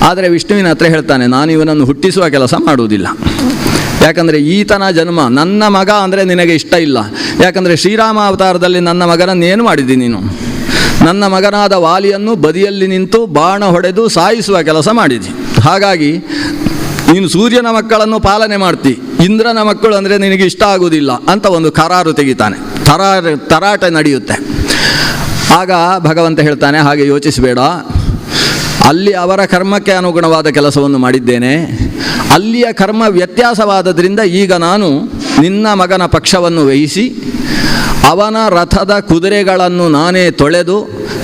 ಆದರೆ ವಿಷ್ಣುವಿನ ಹತ್ರ ಹೇಳ್ತಾನೆ, ನಾನು ಇವನನ್ನು ಹುಟ್ಟಿಸುವ ಕೆಲಸ ಮಾಡುವುದಿಲ್ಲ. ಯಾಕಂದರೆ ಈತನ ಜನ್ಮ, ನನ್ನ ಮಗ ಅಂದರೆ ನಿನಗೆ ಇಷ್ಟ ಇಲ್ಲ. ಯಾಕಂದರೆ ಶ್ರೀರಾಮ ಅವತಾರದಲ್ಲಿ ನನ್ನ ಮಗನನ್ನು ಏನು ಮಾಡಿದ್ದೀನಿ ನೀನು? ನನ್ನ ಮಗನಾದ ವಾಲಿಯನ್ನು ಬದಿಯಲ್ಲಿ ನಿಂತು ಬಾಣ ಹೊಡೆದು ಸಾಯಿಸುವ ಕೆಲಸ ಮಾಡಿದೆ. ಹಾಗಾಗಿ ನೀನು ಸೂರ್ಯನ ಮಕ್ಕಳನ್ನು ಪಾಲನೆ ಮಾಡ್ತಿ, ಇಂದ್ರನ ಮಕ್ಕಳು ಅಂದರೆ ನಿನಗೆ ಇಷ್ಟ ಆಗುವುದಿಲ್ಲ ಅಂತ ಒಂದು ಕರಾರು ತೆಗಿತಾನೆ. ತರಾಟೆ ನಡೆಯುತ್ತೆ. ಆಗ ಭಗವಂತ ಹೇಳ್ತಾನೆ, ಹಾಗೆ ಯೋಚಿಸಬೇಡ, ಅಲ್ಲಿ ಅವರ ಕರ್ಮಕ್ಕೆ ಅನುಗುಣವಾದ ಕೆಲಸವನ್ನು ಮಾಡಿದ್ದೇನೆ. ಅಲ್ಲಿಯ ಕರ್ಮ ವ್ಯತ್ಯಾಸವಾದದ್ರಿಂದ ಈಗ ನಾನು ನಿನ್ನ ಮಗನ ಪಕ್ಷವನ್ನು ವಹಿಸಿ ಅವನ ರಥದ ಕುದುರೆಗಳನ್ನು ನಾನೇ ತೊಳೆದು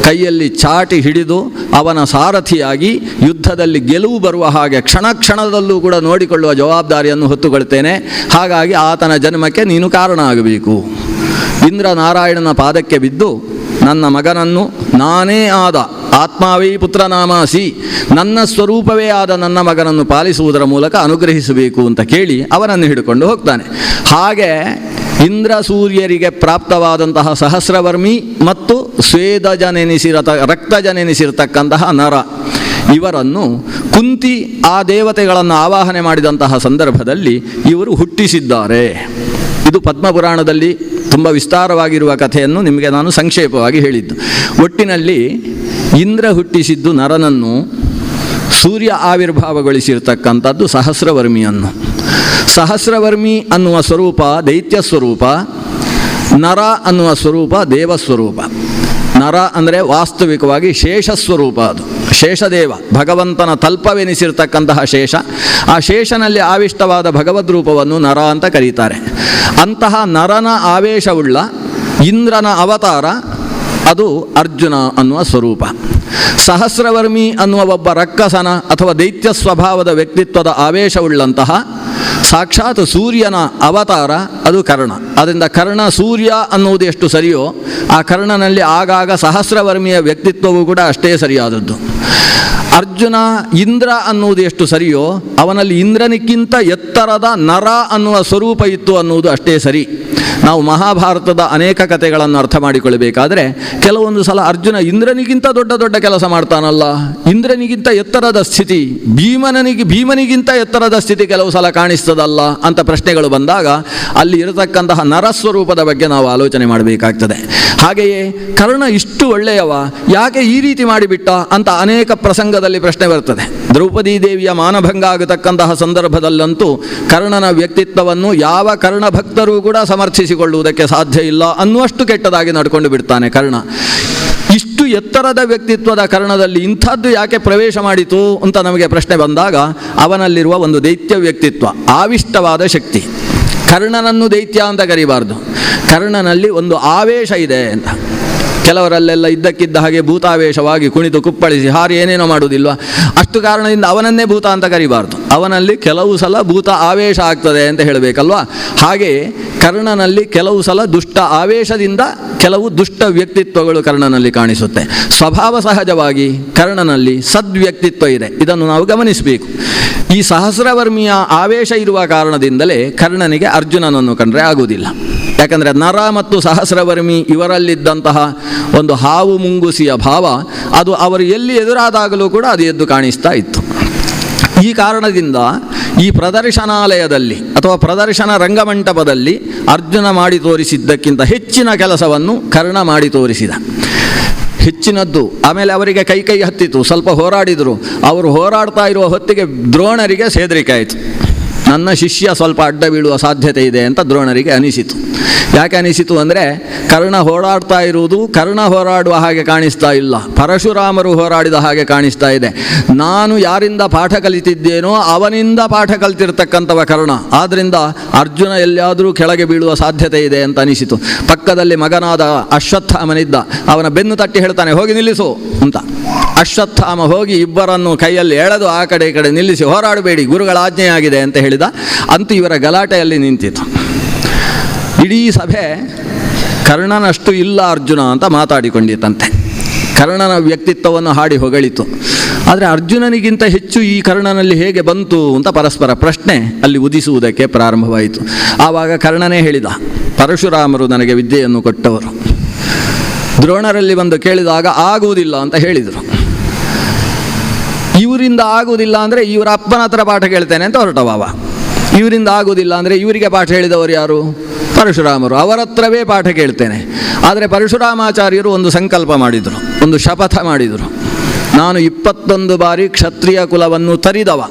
ಕೈಯಲ್ಲಿ ಚಾಟಿ ಹಿಡಿದು ಅವನ ಸಾರಥಿಯಾಗಿ ಯುದ್ಧದಲ್ಲಿ ಗೆಲುವು ಬರುವ ಹಾಗೆ ಕ್ಷಣ ಕ್ಷಣದಲ್ಲೂ ಕೂಡ ನೋಡಿಕೊಳ್ಳುವ ಜವಾಬ್ದಾರಿಯನ್ನು ಹೊತ್ತುಕೊಳ್ತೇನೆ. ಹಾಗಾಗಿ ಆತನ ಜನ್ಮಕ್ಕೆ ನೀನು ಕಾರಣ ಆಗಬೇಕು. ಇಂದ್ರ ನಾರಾಯಣನ ಪಾದಕ್ಕೆ ಬಿದ್ದು ನನ್ನ ಮಗನನ್ನು ನಾನೇ ಆದ ಆತ್ಮಾವೇ ಪುತ್ರನಾಮಾಸಿ, ನನ್ನ ಸ್ವರೂಪವೇ ಆದ ನನ್ನ ಮಗನನ್ನು ಪಾಲಿಸುವುದರ ಮೂಲಕ ಅನುಗ್ರಹಿಸಬೇಕು ಅಂತ ಕೇಳಿ ಅವನನ್ನು ಹಿಡ್ಕೊಂಡು ಹೋಗ್ತಾನೆ. ಹಾಗೆ ಇಂದ್ರ ಸೂರ್ಯರಿಗೆ ಪ್ರಾಪ್ತವಾದಂತಹ ಸಹಸ್ರವರ್ಮಿ ಮತ್ತು ರಕ್ತಜನೆನಿಸಿರತಕ್ಕಂತಹ ನರ, ಇವರನ್ನು ಕುಂತಿ ಆ ದೇವತೆಗಳನ್ನು ಆವಾಹನೆ ಮಾಡಿದಂತಹ ಸಂದರ್ಭದಲ್ಲಿ ಇವರು ಹುಟ್ಟಿಸಿದ್ದಾರೆ. ಇದು ಪದ್ಮಪುರಾಣದಲ್ಲಿ ತುಂಬ ವಿಸ್ತಾರವಾಗಿರುವ ಕಥೆಯನ್ನು ನಿಮಗೆ ನಾನು ಸಂಕ್ಷೇಪವಾಗಿ ಹೇಳಿದ್ದು. ಒಟ್ಟಿನಲ್ಲಿ ಇಂದ್ರ ಹುಟ್ಟಿಸಿದ್ದು ನರನನ್ನು, ಸೂರ್ಯ ಆವಿರ್ಭಾವಗೊಳಿಸಿರ್ತಕ್ಕಂಥದ್ದು ಸಹಸ್ರವರ್ಮಿಯನ್ನು. ಸಹಸ್ರವರ್ಮಿ ಅನ್ನುವ ಸ್ವರೂಪ ದೈತ್ಯ ಸ್ವರೂಪ, ನರ ಅನ್ನುವ ಸ್ವರೂಪ ದೇವಸ್ವರೂಪ. ನರ ಅಂದರೆ ವಾಸ್ತವಿಕವಾಗಿ ಶೇಷಸ್ವರೂಪ, ಅದು ಶೇಷದೇವ, ಭಗವಂತನ ತಲ್ಪವೆನಿಸಿರ್ತಕ್ಕಂತಹ ಶೇಷ. ಆ ಶೇಷನಲ್ಲಿ ಆವಿಷ್ಟವಾದ ಭಗವದ್ ರೂಪವನ್ನು ನರ ಅಂತ ಕರೀತಾರೆ. ಅಂತಹ ನರನ ಆವೇಶವುಳ್ಳ ಇಂದ್ರನ ಅವತಾರ ಅದು ಅರ್ಜುನ ಅನ್ನುವ ಸ್ವರೂಪ. ಸಹಸ್ರವರ್ಮಿ ಅನ್ನುವ ಒಬ್ಬ ರಕ್ಕಸನ ಅಥವಾ ದೈತ್ಯ ಸ್ವಭಾವದ ವ್ಯಕ್ತಿತ್ವದ ಆವೇಶವುಳ್ಳಂತಹ ಸಾಕ್ಷಾತ್ ಸೂರ್ಯನ ಅವತಾರ ಅದು ಕರ್ಣ. ಅದರಿಂದ ಕರ್ಣ ಸೂರ್ಯ ಅನ್ನುವುದು ಎಷ್ಟು ಸರಿಯೋ ಆ ಕರ್ಣನಲ್ಲಿ ಆಗಾಗ ಸಹಸ್ರವರ್ಮಿಯ ವ್ಯಕ್ತಿತ್ವವೂ ಕೂಡ ಅಷ್ಟೇ ಸರಿಯಾದದ್ದು. ಅರ್ಜುನ ಇಂದ್ರ ಅನ್ನುವುದು ಎಷ್ಟು ಸರಿಯೋ ಅವನಲ್ಲಿ ಇಂದ್ರನಿಗಿಂತ ಎತ್ತರದ ನರ ಅನ್ನುವ ಸ್ವರೂಪ ಇತ್ತು ಅನ್ನುವುದು ಅಷ್ಟೇ ಸರಿ. ನಾವು ಮಹಾಭಾರತದ ಅನೇಕ ಕಥೆಗಳನ್ನು ಅರ್ಥ ಮಾಡಿಕೊಳ್ಳಬೇಕಾದ್ರೆ ಕೆಲವೊಂದು ಸಲ ಅರ್ಜುನ ಇಂದ್ರನಿಗಿಂತ ದೊಡ್ಡ ದೊಡ್ಡ ಕೆಲಸ ಮಾಡ್ತಾನಲ್ಲ, ಇಂದ್ರನಿಗಿಂತ ಎತ್ತರದ ಸ್ಥಿತಿ, ಭೀಮನಿಗಿಂತ ಎತ್ತರದ ಸ್ಥಿತಿ ಕೆಲವು ಸಲ ಕಾಣಿಸ್ತದಲ್ಲ ಅಂತ ಪ್ರಶ್ನೆಗಳು ಬಂದಾಗ ಅಲ್ಲಿ ಇರತಕ್ಕಂತಹ ನರಸ್ವರೂಪದ ಬಗ್ಗೆ ನಾವು ಆಲೋಚನೆ ಮಾಡಬೇಕಾಗ್ತದೆ. ಹಾಗೆಯೇ ಕರ್ಣ ಇಷ್ಟು ಒಳ್ಳೆಯವ, ಯಾಕೆ ಈ ರೀತಿ ಮಾಡಿಬಿಟ್ಟ ಅಂತ ಅನೇಕ ಪ್ರಸಂಗದಲ್ಲಿ ಪ್ರಶ್ನೆ ಬರ್ತದೆ. ದ್ರೌಪದಿ ದೇವಿಯ ಮಾನಭಂಗ ಆಗತಕ್ಕಂತಹ ಸಂದರ್ಭದಲ್ಲಂತೂ ಕರ್ಣನ ವ್ಯಕ್ತಿತ್ವವನ್ನು ಯಾವ ಕರ್ಣ ಭಕ್ತರೂ ಕೂಡ ಸಮರ್ಥಿಸಿಕೊಳ್ಳುವುದಕ್ಕೆ ಸಾಧ್ಯ ಇಲ್ಲ ಅನ್ನುವಷ್ಟು ಕೆಟ್ಟದಾಗಿ ನಡ್ಕೊಂಡು ಬಿಡ್ತಾನೆ ಕರ್ಣ. ಇಷ್ಟು ಎತ್ತರದ ವ್ಯಕ್ತಿತ್ವದ ಕರ್ಣದಲ್ಲಿ ಇಂಥದ್ದು ಯಾಕೆ ಪ್ರವೇಶ ಮಾಡಿತು ಅಂತ ನಮಗೆ ಪ್ರಶ್ನೆ ಬಂದಾಗ ಅವನಲ್ಲಿರುವ ಒಂದು ದೈತ್ಯ ವ್ಯಕ್ತಿತ್ವ, ಆವಿಷ್ಟವಾದ ಶಕ್ತಿ. ಕರ್ಣನನ್ನು ದೈತ್ಯ ಅಂತ ಕರೀಬಾರ್ದು, ಕರ್ಣನಲ್ಲಿ ಒಂದು ಆವೇಶ ಇದೆ ಅಂತ. ಕೆಲವರಲ್ಲೆಲ್ಲ ಇದ್ದಕ್ಕಿದ್ದ ಹಾಗೆ ಭೂತಾವೇಶವಾಗಿ ಕುಣಿತು ಕುಪ್ಪಳಿಸಿ ಹಾರಿ ಏನೇನೋ ಮಾಡುವುದಿಲ್ವ, ಅಷ್ಟು ಕಾರಣದಿಂದ ಅವನನ್ನೇ ಭೂತ ಅಂತ ಕರಿಬಾರ್ದು. ಅವನಲ್ಲಿ ಕೆಲವು ಸಲ ಭೂತ ಆವೇಶ ಆಗ್ತದೆ ಅಂತ ಹೇಳಬೇಕಲ್ವಾ. ಹಾಗೆ ಕರ್ಣನಲ್ಲಿ ಕೆಲವು ಸಲ ದುಷ್ಟ ಆವೇಶದಿಂದ ಕೆಲವು ದುಷ್ಟ ವ್ಯಕ್ತಿತ್ವಗಳು ಕರ್ಣನಲ್ಲಿ ಕಾಣಿಸುತ್ತೆ. ಸ್ವಭಾವ ಸಹಜವಾಗಿ ಕರ್ಣನಲ್ಲಿ ಸದ್ವ್ಯಕ್ತಿತ್ವ ಇದೆ, ಇದನ್ನು ನಾವು ಗಮನಿಸಬೇಕು. ಈ ಸಹಸ್ರವರ್ಮಿಯ ಆವೇಶ ಇರುವ ಕಾರಣದಿಂದಲೇ ಕರ್ಣನಿಗೆ ಅರ್ಜುನನನ್ನು ಕಂಡ್ರೆ ಆಗುವುದಿಲ್ಲ. ಯಾಕಂದರೆ ನರ ಮತ್ತು ಸಹಸ್ರವರ್ಮಿ ಇವರಲ್ಲಿದ್ದಂತಹ ಒಂದು ಹಾವು ಮುಂಗುಸಿಯ ಭಾವ ಅದು ಅವರು ಎಲ್ಲಿ ಎದುರಾದಾಗಲೂ ಕೂಡ ಅದು ಎದ್ದು ಕಾಣಿಸ್ತಾ ಇತ್ತು. ಈ ಕಾರಣದಿಂದ ಈ ಪ್ರದರ್ಶನಾಲಯದಲ್ಲಿ ಅಥವಾ ಪ್ರದರ್ಶನ ರಂಗಮಂಟಪದಲ್ಲಿ ಅರ್ಜುನ ಮಾಡಿ ತೋರಿಸಿದ್ದಕ್ಕಿಂತ ಹೆಚ್ಚಿನ ಕೆಲಸವನ್ನು ಕರ್ಣ ಮಾಡಿ ತೋರಿಸಿದ. ಹೆಚ್ಚಿನದ್ದು. ಆಮೇಲೆ ಅವರಿಗೆ ಕೈ ಹತ್ತಿತು, ಸ್ವಲ್ಪ ಹೋರಾಡಿದರು. ಅವರು ಹೋರಾಡ್ತಾ ಇರುವ ಹೊತ್ತಿಗೆ ದ್ರೋಣರಿಗೆ ಸೇದರಿಕೆ ಆಯಿತು. ನನ್ನ ಶಿಷ್ಯ ಸ್ವಲ್ಪ ಅಡ್ಡ ಬೀಳುವ ಸಾಧ್ಯತೆ ಇದೆ ಅಂತ ದ್ರೋಣರಿಗೆ ಅನಿಸಿತು. ಯಾಕೆ ಅನಿಸಿತು ಅಂದರೆ ಕರ್ಣ ಹೋರಾಡ್ತಾ ಇರುವುದು ಕರ್ಣ ಹೋರಾಡುವ ಹಾಗೆ ಕಾಣಿಸ್ತಾ ಇಲ್ಲ, ಪರಶುರಾಮರು ಹೋರಾಡಿದ ಹಾಗೆ ಕಾಣಿಸ್ತಾ ಇದೆ. ನಾನು ಯಾರಿಂದ ಪಾಠ ಕಲಿತಿದ್ದೇನೋ ಅವನಿಂದ ಪಾಠ ಕಲಿತಿರ್ತಕ್ಕಂಥವ ಕರ್ಣ. ಆದ್ದರಿಂದ ಅರ್ಜುನ ಎಲ್ಲಿಯಾದರೂ ಕೆಳಗೆ ಬೀಳುವ ಸಾಧ್ಯತೆ ಇದೆ ಅಂತ ಅನಿಸಿತು. ಪಕ್ಕದಲ್ಲಿ ಮಗನಾದ ಅಶ್ವತ್ಥಾಮನಿದ್ದ. ಅವನ ಬೆನ್ನು ತಟ್ಟಿ ಹೇಳ್ತಾನೆ, ಹೋಗಿ ನಿಲ್ಲಿಸು ಅಂತ. ಅಶ್ವತ್ಥಾಮ ಹೋಗಿ ಇಬ್ಬರನ್ನು ಕೈಯಲ್ಲಿ ಎಳೆದು ಆ ಕಡೆ ಈ ಕಡೆ ನಿಲ್ಲಿಸಿ, ಹೋರಾಡಬೇಡಿ, ಗುರುಗಳ ಆಜ್ಞೆಯಾಗಿದೆ ಅಂತ ಹೇಳಿದ. ಅಂತೂ ಇವರ ಗಲಾಟೆಯಲ್ಲಿ ನಿಂತಿತು. ಇಡೀ ಸಭೆ ಕರ್ಣನಷ್ಟು ಇಲ್ಲ ಅರ್ಜುನ ಅಂತ ಮಾತಾಡಿಕೊಂಡಿತಂತೆ. ಕರ್ಣನ ವ್ಯಕ್ತಿತ್ವವನ್ನು ಹಾಡಿ ಹೊಗಳಿತು. ಆದರೆ ಅರ್ಜುನನಿಗಿಂತ ಹೆಚ್ಚು ಈ ಕರ್ಣನಲ್ಲಿ ಹೇಗೆ ಬಂತು ಅಂತ ಪರಸ್ಪರ ಪ್ರಶ್ನೆ ಅಲ್ಲಿ ಉದಿಸುವುದಕ್ಕೆ ಪ್ರಾರಂಭವಾಯಿತು. ಆವಾಗ ಕರ್ಣನೇ ಹೇಳಿದ, ಪರಶುರಾಮರು ನನಗೆ ವಿದ್ಯೆಯನ್ನು ಕೊಟ್ಟವರು. ದ್ರೋಣರಲ್ಲಿ ಬಂದು ಕೇಳಿದಾಗ ಆಗುವುದಿಲ್ಲ ಅಂತ ಹೇಳಿದರು. ಇವರಿಂದ ಆಗುವುದಿಲ್ಲ ಅಂದರೆ ಇವರ ಅಪ್ಪನ ಹತ್ರ ಪಾಠ ಕೇಳ್ತೇನೆ ಅಂತ ಹೊರಟವ. ಇವರಿಂದ ಆಗುವುದಿಲ್ಲ ಅಂದರೆ ಇವರಿಗೆ ಪಾಠ ಹೇಳಿದವರು ಯಾರು? ಪರಶುರಾಮರು. ಅವರ ಹತ್ರವೇ ಪಾಠ ಕೇಳ್ತೇನೆ. ಆದರೆ ಪರಶುರಾಮಾಚಾರ್ಯರು ಒಂದು ಸಂಕಲ್ಪ ಮಾಡಿದರು, ಒಂದು ಶಪಥ ಮಾಡಿದರು. ನಾನು 21 ಬಾರಿ ಕ್ಷತ್ರಿಯ ಕುಲವನ್ನು ತರಿದವ,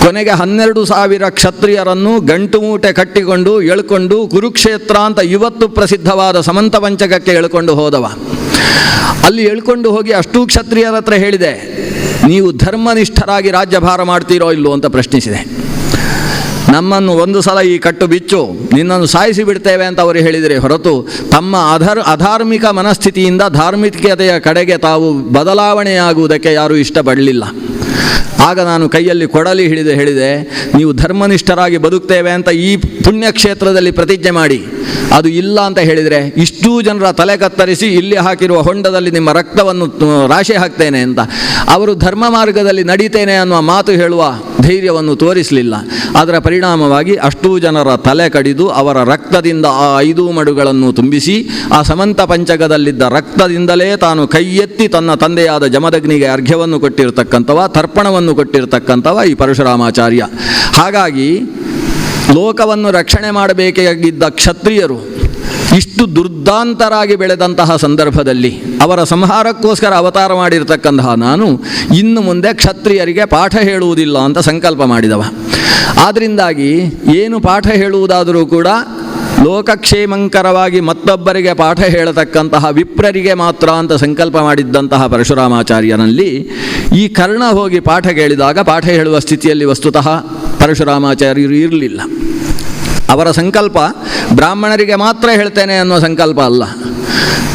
ಕೊನೆಗೆ 12,000 ಕ್ಷತ್ರಿಯರನ್ನು ಗಂಟು ಮೂಟೆ ಕಟ್ಟಿಕೊಂಡು ಎಳ್ಕೊಂಡು ಕುರುಕ್ಷೇತ್ರ ಅಂತ ಇವತ್ತು ಪ್ರಸಿದ್ಧವಾದ ಸಮಂತ ಪಂಚಕಕ್ಕೆ ಎಳ್ಕೊಂಡು ಹೋದವ. ಅಲ್ಲಿ ಎಳ್ಕೊಂಡು ಹೋಗಿ ಅಷ್ಟೂ ಕ್ಷತ್ರಿಯರ ಹತ್ರ ಹೇಳಿದೆ, ನೀವು ಧರ್ಮನಿಷ್ಠರಾಗಿ ರಾಜ್ಯಭಾರ ಮಾಡ್ತೀರೋ ಇಲ್ಲೋ ಅಂತ ಪ್ರಶ್ನಿಸಿದೆ. ನಮ್ಮನ್ನು ಒಂದು ಸಲ ಈ ಕಟ್ಟು ಬಿಚ್ಚು, ನಿನ್ನನ್ನು ಸಾಯಿಸಿ ಬಿಡ್ತೇವೆ ಅಂತ ಅವರು ಹೇಳಿದರೆ ಹೊರತು ತಮ್ಮ ಅಧಾರ್ಮಿಕ ಮನಸ್ಥಿತಿಯಿಂದ ಧಾರ್ಮಿಕತೆಯ ಕಡೆಗೆ ತಾವು ಬದಲಾವಣೆಯಾಗುವುದಕ್ಕೆ ಯಾರೂ ಇಷ್ಟಪಡಲಿಲ್ಲ. ಆಗ ನಾನು ಕೈಯಲ್ಲಿ ಕೊಡಲಿ ಹಿಡಿದು ಹೇಳಿದೆ, ನೀವು ಧರ್ಮನಿಷ್ಠರಾಗಿ ಬದುಕ್ತೇವೆ ಅಂತ ಈ ಪುಣ್ಯಕ್ಷೇತ್ರದಲ್ಲಿ ಪ್ರತಿಜ್ಞೆ ಮಾಡಿ, ಅದು ಇಲ್ಲ ಅಂತ ಹೇಳಿದರೆ ಇಷ್ಟೂ ಜನರ ತಲೆ ಕತ್ತರಿಸಿ ಇಲ್ಲಿ ಹಾಕಿರುವ ಹೊಂಡದಲ್ಲಿ ನಿಮ್ಮ ರಕ್ತವನ್ನು ರಾಶಿ ಹಾಕ್ತೇನೆ ಅಂತ. ಅವರು ಧರ್ಮ ಮಾರ್ಗದಲ್ಲಿ ನಡೀತೇನೆ ಅನ್ನುವ ಮಾತು ಹೇಳುವ ಧೈರ್ಯವನ್ನು ತೋರಿಸಲಿಲ್ಲ. ಅದರ ಪರಿಣಾಮವಾಗಿ ಅಷ್ಟೂ ಜನರ ತಲೆ ಕಡಿದು ಅವರ ರಕ್ತದಿಂದ ಆ 5 ಮಡುಗಳನ್ನು ತುಂಬಿಸಿ ಆ ಸಮಂತ ಪಂಚಕದಲ್ಲಿದ್ದ ರಕ್ತದಿಂದಲೇ ತಾನು ಕೈ ಎತ್ತಿ ತನ್ನ ತಂದೆಯಾದ ಜಮದಗ್ನಿಗೆ ಅರ್ಘ್ಯವನ್ನು ಕೊಟ್ಟಿರ್ತಕ್ಕಂಥವ, ತರ್ಪಣವನ್ನು ಕೊಟ್ಟಿರ್ತಕ್ಕಂಥವ ಈ ಪರಶುರಾಮಾಚಾರ್ಯ. ಹಾಗಾಗಿ ಲೋಕವನ್ನು ರಕ್ಷಣೆ ಮಾಡಬೇಕಾಗಿದ್ದ ಕ್ಷತ್ರಿಯರು ಇಷ್ಟು ದುರ್ದಾಂತರಾಗಿ ಬೆಳೆದಂತಹ ಸಂದರ್ಭದಲ್ಲಿ ಅವರ ಸಂಹಾರಕ್ಕೋಸ್ಕರ ಅವತಾರ ಮಾಡಿರ್ತಕ್ಕಂತಹ ನಾನು ಇನ್ನು ಮುಂದೆ ಕ್ಷತ್ರಿಯರಿಗೆ ಪಾಠ ಹೇಳುವುದಿಲ್ಲ ಅಂತ ಸಂಕಲ್ಪ ಮಾಡಿದವ. ಆದ್ದರಿಂದಾಗಿ ಏನು ಪಾಠ ಹೇಳುವುದಾದರೂ ಕೂಡ ಲೋಕಕ್ಷೇಮಂಕರವಾಗಿ ಮತ್ತೊಬ್ಬರಿಗೆ ಪಾಠ ಹೇಳತಕ್ಕಂತಹ ವಿಪ್ರರಿಗೆ ಮಾತ್ರ ಅಂತ ಸಂಕಲ್ಪ ಮಾಡಿದ್ದಂತಹ ಪರಶುರಾಮಾಚಾರ್ಯನಲ್ಲಿ ಈ ಕರ್ಣ ಹೋಗಿ ಪಾಠ ಕೇಳಿದಾಗ ಪಾಠ ಹೇಳುವ ಸ್ಥಿತಿಯಲ್ಲಿ ವಸ್ತುತಃ ಪರಶುರಾಮಾಚಾರ್ಯರು ಇರಲಿಲ್ಲ. ಅವರ ಸಂಕಲ್ಪ ಬ್ರಾಹ್ಮಣರಿಗೆ ಮಾತ್ರ ಹೇಳ್ತೇನೆ ಅನ್ನೋ ಸಂಕಲ್ಪ ಅಲ್ಲ,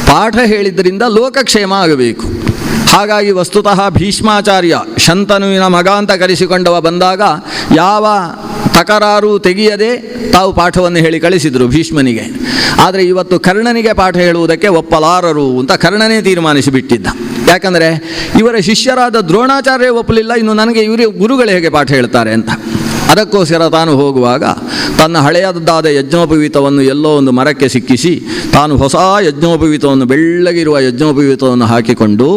ಪಾಠ ಹೇಳಿದ್ರಿಂದ ಲೋಕಕ್ಷೇಮ ಆಗಬೇಕು. ಹಾಗಾಗಿ ವಸ್ತುತಃ ಭೀಷ್ಮಾಚಾರ್ಯ ಶಂತನುವಿನ ಮಗ ಅಂತ ಕರೆಸಿಕೊಂಡವ ಬಂದಾಗ ಯಾವ ತಕರಾರು ತೆಗೆಯದೆ ತಾವು ಪಾಠವನ್ನು ಹೇಳಿ ಕಳಿಸಿದರು ಭೀಷ್ಮನಿಗೆ. ಆದರೆ ಇವತ್ತು ಕರ್ಣನಿಗೆ ಪಾಠ ಹೇಳುವುದಕ್ಕೆ ಒಪ್ಪಲಾರರು ಅಂತ ಕರ್ಣನೇ ತೀರ್ಮಾನಿಸಿಬಿಟ್ಟಿದ್ದ. ಯಾಕಂದರೆ ಇವರ ಶಿಷ್ಯರಾದ ದ್ರೋಣಾಚಾರ್ಯ ಒಪ್ಪಲಿಲ್ಲ, ಇನ್ನು ನನಗೆ ಇವರೇ ಗುರುಗಳು ಹೇಗೆ ಪಾಠ ಹೇಳ್ತಾರೆ ಅಂತ. ಅದಕ್ಕೋಸ್ಕರ ತಾನು ಹೋಗುವಾಗ ತನ್ನ ಹಳೆಯದಾದ ಯಜ್ಞೋಪವೀತವನ್ನು ಎಲ್ಲೋ ಒಂದು ಮರಕ್ಕೆ ಸಿಕ್ಕಿಸಿ ತಾನು ಹೊಸ ಯಜ್ಞೋಪವೀತವನ್ನು, ಬೆಳ್ಳಗಿರುವ ಯಜ್ಞೋಪವೀತವನ್ನು ಹಾಕಿಕೊಂಡು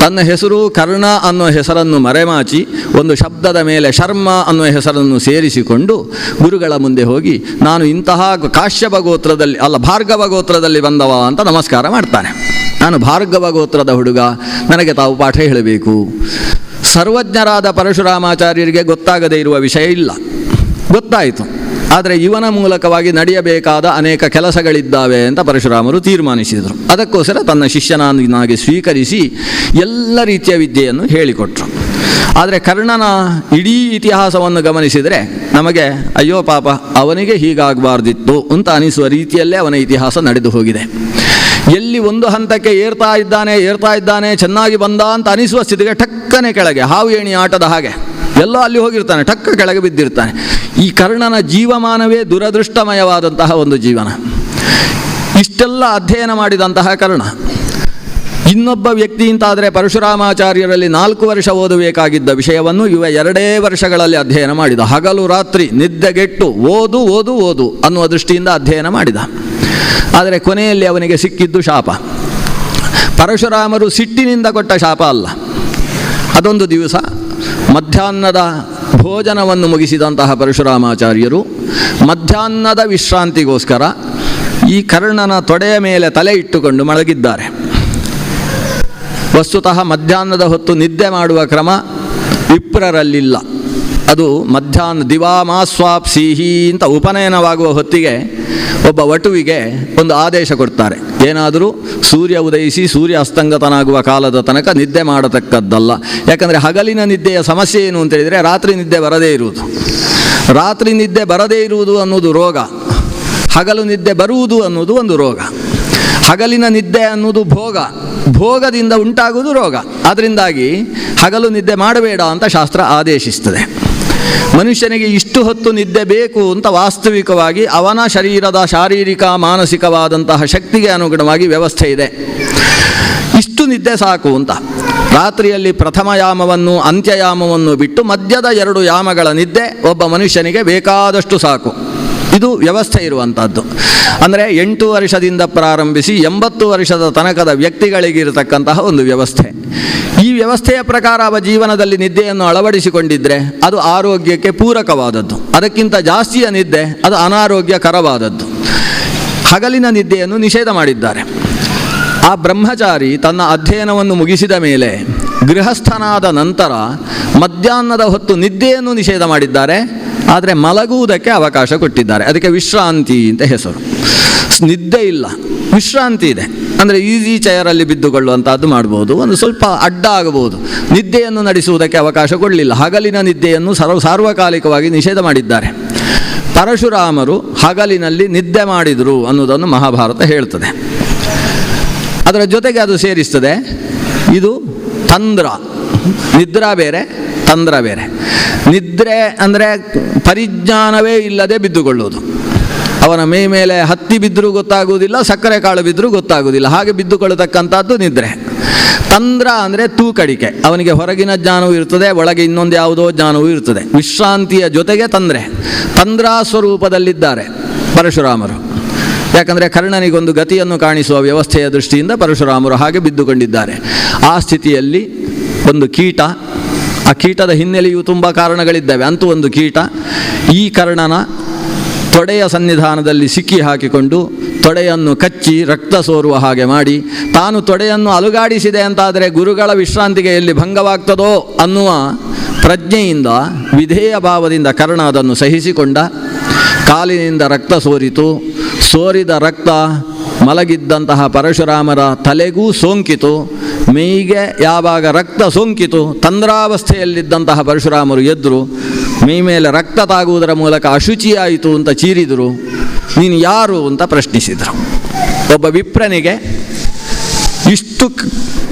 ತನ್ನ ಹೆಸರು ಕರ್ಣ ಅನ್ನೋ ಹೆಸರನ್ನು ಮರೆಮಾಚಿ ಒಂದು ಶಬ್ದದ ಮೇಲೆ ಶರ್ಮ ಅನ್ನುವ ಹೆಸರನ್ನು ಸೇರಿಸಿಕೊಂಡು ಗುರುಗಳ ಮುಂದೆ ಹೋಗಿ ನಾನು ಇಂತಹ ಕಾಶ್ಯಪ ಗೋತ್ರದಲ್ಲಿ ಅಲ್ಲ ಭಾರ್ಗವ ಗೋತ್ರದಲ್ಲಿ ಬಂದವ ಅಂತ ನಮಸ್ಕಾರ ಮಾಡ್ತಾನೆ. ನಾನು ಭಾರ್ಗವ ಗೋತ್ರದ ಹುಡುಗ, ನನಗೆ ತಾವು ಪಾಠ ಹೇಳಬೇಕು. ಸರ್ವಜ್ಞರಾದ ಪರಶುರಾಮಾಚಾರ್ಯರಿಗೆ ಗೊತ್ತಾಗದೇ ಇರುವ ವಿಷಯ ಇಲ್ಲ, ಗೊತ್ತಾಯಿತು. ಆದರೆ ಇವನ ಮೂಲಕವಾಗಿ ನಡೆಯಬೇಕಾದ ಅನೇಕ ಕೆಲಸಗಳಿದ್ದಾವೆ ಅಂತ ಪರಶುರಾಮರು ತೀರ್ಮಾನಿಸಿದರು. ಅದಕ್ಕೋಸ್ಕರ ತನ್ನ ಶಿಷ್ಯನಾಗಿ ಸ್ವೀಕರಿಸಿ ಎಲ್ಲ ರೀತಿಯ ವಿದ್ಯೆಯನ್ನು ಹೇಳಿಕೊಟ್ರು. ಆದರೆ ಕರ್ಣನ ಇಡೀ ಇತಿಹಾಸವನ್ನು ಗಮನಿಸಿದರೆ ನಮಗೆ ಅಯ್ಯೋ ಪಾಪ ಅವನಿಗೆ ಹೀಗಾಗಬಾರ್ದಿತ್ತು ಅಂತ ಅನಿಸುವ ರೀತಿಯಲ್ಲೇ ಅವನ ಇತಿಹಾಸ ನಡೆದು ಹೋಗಿದೆ. ಎಲ್ಲಿ ಒಂದು ಹಂತಕ್ಕೆ ಏರ್ತಾ ಇದ್ದಾನೆ ಚೆನ್ನಾಗಿ ಬಂದ ಅಂತ ಅನಿಸುವ ಸ್ಥಿತಿಗೆ ಟಕ್ಕನೆ ಕೆಳಗೆ, ಹಾವು ಏಣಿ ಆಟದ ಹಾಗೆ ಎಲ್ಲೋ ಅಲ್ಲಿ ಹೋಗಿರ್ತಾನೆ, ಟಕ್ಕ ಕೆಳಗೆ ಬಿದ್ದಿರ್ತಾನೆ. ಈ ಕರ್ಣನ ಜೀವಮಾನವೇ ದುರದೃಷ್ಟಮಯವಾದಂತಹ ಒಂದು ಜೀವನ. ಇಷ್ಟೆಲ್ಲ ಅಧ್ಯಯನ ಮಾಡಿದಂತಹ ಕರ್ಣ ಇನ್ನೊಬ್ಬ ವ್ಯಕ್ತಿ ಅಂತಾದರೆ ಪರಶುರಾಮಾಚಾರ್ಯರಲ್ಲಿ 4 ವರ್ಷ ಓದಬೇಕಾಗಿದ್ದ ವಿಷಯವನ್ನು ಇವ 2 ವರ್ಷಗಳಲ್ಲಿ ಅಧ್ಯಯನ ಮಾಡಿದ. ಹಗಲು ರಾತ್ರಿ ನಿದ್ದೆಗೆಟ್ಟು ಓದು ಓದು ಓದು ಅನ್ನುವ ದೃಷ್ಟಿಯಿಂದ ಅಧ್ಯಯನ ಮಾಡಿದ. ಆದರೆ ಕೊನೆಯಲ್ಲಿ ಅವನಿಗೆ ಸಿಕ್ಕಿದ್ದು ಶಾಪ. ಪರಶುರಾಮರು ಸಿಟ್ಟಿನಿಂದ ಕೊಟ್ಟ ಶಾಪ ಅಲ್ಲ. ಅದೊಂದು ದಿವಸ ಮಧ್ಯಾಹ್ನದ ಭೋಜನವನ್ನು ಮುಗಿಸಿದಂತಹ ಪರಶುರಾಮಾಚಾರ್ಯರು ಮಧ್ಯಾಹ್ನದ ವಿಶ್ರಾಂತಿಗೋಸ್ಕರ ಈ ಕರ್ಣನ ತೊಡೆಯ ಮೇಲೆ ತಲೆ ಇಟ್ಟುಕೊಂಡು ಮಲಗಿದ್ದಾರೆ. ವಸ್ತುತಃ ಮಧ್ಯಾಹ್ನದ ಹೊತ್ತು ನಿದ್ದೆ ಮಾಡುವ ಕ್ರಮ ವಿಪ್ರರಲ್ಲಿಲ್ಲ. ಅದು ಮಧ್ಯಾಹ್ನ ದಿವಾಮಾಸ್ವಾಪ್ಸಿಹಿ ಅಂತ ಉಪನಯನವಾಗುವ ಹೊತ್ತಿಗೆ ಒಬ್ಬ ವಟುವಿಗೆ ಒಂದು ಆದೇಶ ಕೊಡ್ತಾರೆ, ಏನಾದರೂ ಸೂರ್ಯ ಉದಯಿಸಿ ಸೂರ್ಯ ಅಸ್ತಂಗತನಾಗುವ ಕಾಲದ ತನಕ ನಿದ್ದೆ ಮಾಡತಕ್ಕದ್ದಲ್ಲ. ಯಾಕಂದರೆ ಹಗಲಿನ ನಿದ್ದೆಯ ಸಮಸ್ಯೆ ಏನು ಅಂತೇಳಿದರೆ ರಾತ್ರಿ ನಿದ್ದೆ ಬರದೇ ಇರುವುದು. ರಾತ್ರಿ ನಿದ್ದೆ ಬರದೇ ಇರುವುದು ಅನ್ನೋದು ರೋಗ, ಹಗಲು ನಿದ್ದೆ ಬರುವುದು ಅನ್ನೋದು ಒಂದು ರೋಗ. ಹಗಲಿನ ನಿದ್ದೆ ಅನ್ನೋದು ಭೋಗ, ಭೋಗದಿಂದ ಉಂಟಾಗುವುದು ರೋಗ. ಅದರಿಂದಾಗಿ ಹಗಲು ನಿದ್ದೆ ಮಾಡಬೇಡ ಅಂತ ಶಾಸ್ತ್ರ ಆದೇಶಿಸ್ತದೆ. ಮನುಷ್ಯನಿಗೆ ಇಷ್ಟು ಹೊತ್ತು ನಿದ್ದೆ ಬೇಕು ಅಂತ ವಾಸ್ತವಿಕವಾಗಿ ಅವನ ಶರೀರದ ಶಾರೀರಿಕ ಮಾನಸಿಕವಾದಂತಹ ಶಕ್ತಿಗೆ ಅನುಗುಣವಾಗಿ ವ್ಯವಸ್ಥೆ ಇದೆ. ಇಷ್ಟು ನಿದ್ದೆ ಸಾಕು ಅಂತ. ರಾತ್ರಿಯಲ್ಲಿ ಪ್ರಥಮ ಯಾಮವನ್ನು ಅಂತ್ಯಯಾಮವನ್ನು ಬಿಟ್ಟು ಮಧ್ಯದ 2 ಯಾಮಗಳ ನಿದ್ದೆ ಒಬ್ಬ ಮನುಷ್ಯನಿಗೆ ಬೇಕಾದಷ್ಟು ಸಾಕು. ಇದು ವ್ಯವಸ್ಥೆ ಇರುವಂಥದ್ದು. ಅಂದರೆ 8 ವರ್ಷದಿಂದ ಪ್ರಾರಂಭಿಸಿ 80 ವರ್ಷದ ತನಕದ ವ್ಯಕ್ತಿಗಳಿಗಿರತಕ್ಕಂತಹ ಒಂದು ವ್ಯವಸ್ಥೆ. ಈ ವ್ಯವಸ್ಥೆಯ ಪ್ರಕಾರ ಅವ ಜೀವನದಲ್ಲಿ ನಿದ್ದೆಯನ್ನು ಅಳವಡಿಸಿಕೊಂಡಿದ್ದರೆ ಅದು ಆರೋಗ್ಯಕ್ಕೆ ಪೂರಕವಾದದ್ದು. ಅದಕ್ಕಿಂತ ಜಾಸ್ತಿಯ ನಿದ್ದೆ ಅದು ಅನಾರೋಗ್ಯಕರವಾದದ್ದು. ಹಗಲಿನ ನಿದ್ದೆಯನ್ನು ನಿಷೇಧ ಮಾಡಿದ್ದಾರೆ. ಆ ಬ್ರಹ್ಮಚಾರಿ ತನ್ನ ಅಧ್ಯಯನವನ್ನು ಮುಗಿಸಿದ ಮೇಲೆ ಗೃಹಸ್ಥನಾದ ನಂತರ ಮಧ್ಯಾಹ್ನದ ಹೊತ್ತು ನಿದ್ದೆಯನ್ನು ನಿಷೇಧ ಮಾಡಿದ್ದಾರೆ, ಆದರೆ ಮಲಗುವುದಕ್ಕೆ ಅವಕಾಶ ಕೊಟ್ಟಿದ್ದಾರೆ. ಅದಕ್ಕೆ ವಿಶ್ರಾಂತಿ ಅಂತ ಹೆಸರು. ನಿದ್ದೆ ಇಲ್ಲ, ವಿಶ್ರಾಂತಿ ಇದೆ. ಅಂದರೆ ಈಸಿ ಚೇರಲ್ಲಿ ಬಿದ್ದುಕೊಳ್ಳುವಂಥದ್ದು ಮಾಡ್ಬೋದು, ಒಂದು ಸ್ವಲ್ಪ ಅಡ್ಡ ಆಗಬಹುದು. ನಿದ್ದೆಯನ್ನು ನಡೆಸುವುದಕ್ಕೆ ಅವಕಾಶ ಕೊಡಲಿಲ್ಲ. ಹಗಲಿನ ನಿದ್ದೆಯನ್ನು ಸಾರ್ವಕಾಲಿಕವಾಗಿ ನಿಷೇಧ ಮಾಡಿದ್ದಾರೆ. ಪರಶುರಾಮರು ಹಗಲಿನಲ್ಲಿ ನಿದ್ದೆ ಮಾಡಿದರು ಅನ್ನೋದನ್ನು ಮಹಾಭಾರತ ಹೇಳ್ತದೆ. ಅದರ ಜೊತೆಗೆ ಅದು ಸೇರಿಸ್ತದೆ, ಇದು ತಂದ್ರ, ನಿದ್ರಾ ಬೇರೆ ತಂದ್ರ ಬೇರೆ. ನಿದ್ರೆ ಅಂದರೆ ಪರಿಜ್ಞಾನವೇ ಇಲ್ಲದೆ ಬಿದ್ದುಕೊಳ್ಳುವುದು. ಅವನ ಮೈ ಮೇಲೆ ಹತ್ತಿ ಬಿದ್ದರೂ ಗೊತ್ತಾಗುವುದಿಲ್ಲ, ಸಕ್ಕರೆ ಕಾಳು ಬಿದ್ದರೂ ಗೊತ್ತಾಗುವುದಿಲ್ಲ, ಹಾಗೆ ಬಿದ್ದುಕೊಳ್ಳತಕ್ಕಂಥದ್ದು ನಿದ್ರೆ. ತಂದ್ರ ಅಂದರೆ ತೂಕಡಿಕೆ, ಅವನಿಗೆ ಹೊರಗಿನ ಜ್ಞಾನವೂ ಇರ್ತದೆ, ಒಳಗೆ ಇನ್ನೊಂದು ಯಾವುದೋ ಜ್ಞಾನವೂ ಇರ್ತದೆ. ವಿಶ್ರಾಂತಿಯ ಜೊತೆಗೆ ತಂದ್ರಾ ಸ್ವರೂಪದಲ್ಲಿದ್ದಾರೆ ಪರಶುರಾಮರು. ಯಾಕಂದರೆ ಕರ್ಣನಿಗೊಂದು ಗತಿಯನ್ನು ಕಾಣಿಸುವ ವ್ಯವಸ್ಥೆಯ ದೃಷ್ಟಿಯಿಂದ ಪರಶುರಾಮರು ಹಾಗೆ ಬಿದ್ದುಕೊಂಡಿದ್ದಾರೆ. ಆ ಸ್ಥಿತಿಯಲ್ಲಿ ಒಂದು ಕೀಟ, ಆ ಕೀಟದ ಹಿನ್ನೆಲೆಯೂ ತುಂಬ ಕಾರಣಗಳಿದ್ದಾವೆ. ಅಂತೂ ಒಂದು ಕೀಟ ಈ ಕರ್ಣನ ತೊಡೆಯ ಸನ್ನಿಧಾನದಲ್ಲಿ ಸಿಕ್ಕಿ ಹಾಕಿಕೊಂಡು ತೊಡೆಯನ್ನು ಕಚ್ಚಿ ರಕ್ತ ಸೋರುವ ಹಾಗೆ ಮಾಡಿ, ತಾನು ತೊಡೆಯನ್ನು ಅಲುಗಾಡಿಸಿದೆ ಅಂತಾದರೆ ಗುರುಗಳ ವಿಶ್ರಾಂತಿಗೆ ಎಲ್ಲಿ ಭಂಗವಾಗ್ತದೋ ಅನ್ನುವ ಪ್ರಜ್ಞೆಯಿಂದ, ವಿಧೇಯ ಭಾವದಿಂದ ಕರ್ಣ ಅದನ್ನು ಸಹಿಸಿಕೊಂಡ. ಕಾಲಿನಿಂದ ರಕ್ತ ಸೋರಿತು. ಸೋರಿದ ರಕ್ತ ಮಲಗಿದ್ದಂತಹ ಪರಶುರಾಮರ ತಲೆಗೂ ಸೋಂಕಿತು. ಮೈಗೆ ಯಾವಾಗ ರಕ್ತ ಸೋಂಕಿತು, ತಂದ್ರಾವಸ್ಥೆಯಲ್ಲಿದ್ದಂತಹ ಪರಶುರಾಮರು ಎದ್ದರು. ಮೈ ಮೇಲೆ ರಕ್ತ ತಾಗುವುದರ ಮೂಲಕ ಅಶುಚಿಯಾಯಿತು ಅಂತ ಚೀರಿದರು. ನೀನು ಯಾರು ಅಂತ ಪ್ರಶ್ನಿಸಿದರು. ಒಬ್ಬ ವಿಪ್ರನಿಗೆ ಇಷ್ಟು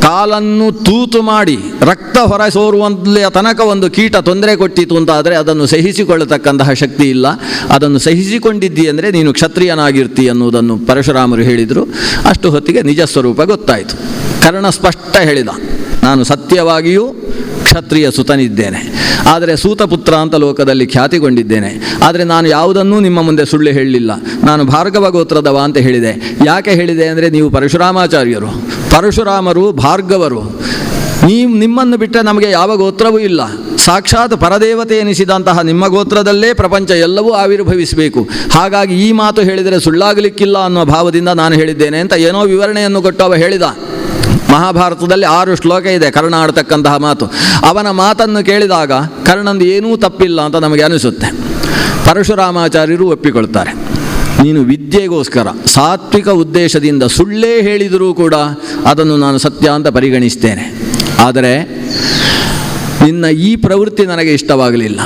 ಕಾಲನ್ನು ತೂತು ಮಾಡಿ ರಕ್ತ ಹೊರ ಸೋರುವಂತೆಯ ತನಕ ಒಂದು ಕೀಟ ತೊಂದರೆ ಕೊಟ್ಟಿತು ಅಂತಾದರೆ ಅದನ್ನು ಸಹಿಸಿಕೊಳ್ಳತಕ್ಕಂತಹ ಶಕ್ತಿ ಇಲ್ಲ. ಅದನ್ನು ಸಹಿಸಿಕೊಂಡಿದ್ದಿ ಅಂದರೆ ನೀನು ಕ್ಷತ್ರಿಯನಾಗಿರ್ತಿ ಅನ್ನುವುದನ್ನು ಪರಶುರಾಮರು ಹೇಳಿದರು. ಅಷ್ಟು ಹೊತ್ತಿಗೆ ನಿಜ ಸ್ವರೂಪ ಗೊತ್ತಾಯಿತು. ಕರ್ಣ ಸ್ಪಷ್ಟ ಹೇಳಿದ, ನಾನು ಸತ್ಯವಾಗಿಯೂ ಕ್ಷತ್ರಿಯ ಸುತನಿದ್ದೇನೆ, ಆದರೆ ಸೂತಪುತ್ರ ಅಂತ ಲೋಕದಲ್ಲಿ ಖ್ಯಾತಿಗೊಂಡಿದ್ದೇನೆ. ಆದರೆ ನಾನು ಯಾವುದನ್ನೂ ನಿಮ್ಮ ಮುಂದೆ ಸುಳ್ಳು ಹೇಳಲಿಲ್ಲ. ನಾನು ಭಾರ್ಗವ ಗೋತ್ರದವ ಅಂತ ಹೇಳಿದೆ. ಯಾಕೆ ಹೇಳಿದೆ ಅಂದರೆ ನೀವು ಪರಶುರಾಮಾಚಾರ್ಯರು, ಪರಶುರಾಮರು ಭಾರ್ಗವರು. ನಿಮ್ಮನ್ನು ಬಿಟ್ಟರೆ ನಮಗೆ ಯಾವ ಗೋತ್ರವೂ ಇಲ್ಲ. ಸಾಕ್ಷಾತ್ ಪರದೇವತೆ ಎನಿಸಿದಂತಹ ನಿಮ್ಮ ಗೋತ್ರದಲ್ಲೇ ಪ್ರಪಂಚ ಎಲ್ಲವೂ ಆವಿರ್ಭವಿಸಬೇಕು. ಹಾಗಾಗಿ ಈ ಮಾತು ಹೇಳಿದರೆ ಸುಳ್ಳಾಗಲಿಕ್ಕಿಲ್ಲ ಅನ್ನೋ ಭಾವದಿಂದ ನಾನು ಹೇಳಿದ್ದೇನೆ ಅಂತ ಏನೋ ವಿವರಣೆಯನ್ನು ಕೊಟ್ಟು ಅವ ಹೇಳಿದ. ಮಹಾಭಾರತದಲ್ಲಿ 6 ಶ್ಲೋಕ ಇದೆ ಕರ್ಣ ಆಡ್ತಕ್ಕಂತಹ ಮಾತು. ಅವನ ಮಾತನ್ನು ಕೇಳಿದಾಗ ಕರ್ಣಂದು ಏನೂ ತಪ್ಪಿಲ್ಲ ಅಂತ ನಮಗೆ ಅನಿಸುತ್ತೆ. ಪರಶುರಾಮಾಚಾರ್ಯರು ಒಪ್ಪಿಕೊಳ್ತಾರೆ, ನೀನು ವಿದ್ಯೆಗೋಸ್ಕರ ಸಾತ್ವಿಕ ಉದ್ದೇಶದಿಂದ ಸುಳ್ಳೇ ಹೇಳಿದರೂ ಕೂಡ ಅದನ್ನು ನಾನು ಸತ್ಯ ಅಂತ ಪರಿಗಣಿಸ್ತೇನೆ. ಆದರೆ ನಿನ್ನ ಈ ಪ್ರವೃತ್ತಿ ನನಗೆ ಇಷ್ಟವಾಗಲಿಲ್ಲ.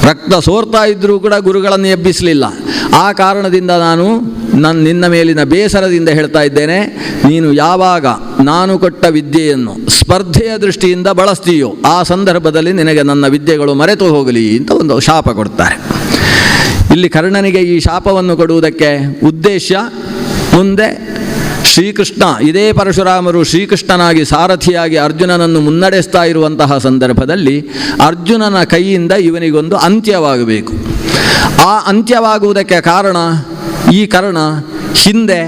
ರಕ್ತ ಸೋರ್ತಾ ಇದ್ದರೂ ಕೂಡ ಗುರುಗಳನ್ನು ಎಬ್ಬಿಸಲಿಲ್ಲ. ಆ ಕಾರಣದಿಂದ ನಿನ್ನ ಮೇಲಿನ ಬೇಸರದಿಂದ ಹೇಳ್ತಾ ಇದ್ದೇನೆ, ನೀನು ಯಾವಾಗ ನಾನು ಕೊಟ್ಟ ವಿದ್ಯೆಯನ್ನು ಸ್ಪರ್ಧೆಯ ದೃಷ್ಟಿಯಿಂದ ಬಳಸ್ತೀಯೋ ಆ ಸಂದರ್ಭದಲ್ಲಿ ನಿನಗೆ ನನ್ನ ವಿದ್ಯೆಗಳು ಮರೆತು ಹೋಗಲಿ ಅಂತ ಒಂದು ಶಾಪ ಕೊಡ್ತಾರೆ. ಇಲ್ಲಿ ಕರ್ಣನಿಗೆ ಈ ಶಾಪವನ್ನು ಕೊಡುವುದಕ್ಕೆ ಉದ್ದೇಶ, ಮುಂದೆ ಶ್ರೀಕೃಷ್ಣ, ಇದೇ ಪರಶುರಾಮರು ಶ್ರೀಕೃಷ್ಣನಾಗಿ ಸಾರಥಿಯಾಗಿ ಅರ್ಜುನನನ್ನು ಮುನ್ನಡೆಸ್ತಾ ಇರುವಂತಹ ಸಂದರ್ಭದಲ್ಲಿ ಅರ್ಜುನನ ಕೈಯಿಂದ ಇವನಿಗೊಂದು ಅಂತ್ಯವಾಗಬೇಕು. ಆ ಅಂತ್ಯವಾಗುವುದಕ್ಕೆ ಕಾರಣ, ಈ ಕರ್ಣ ಹಿಂದೆ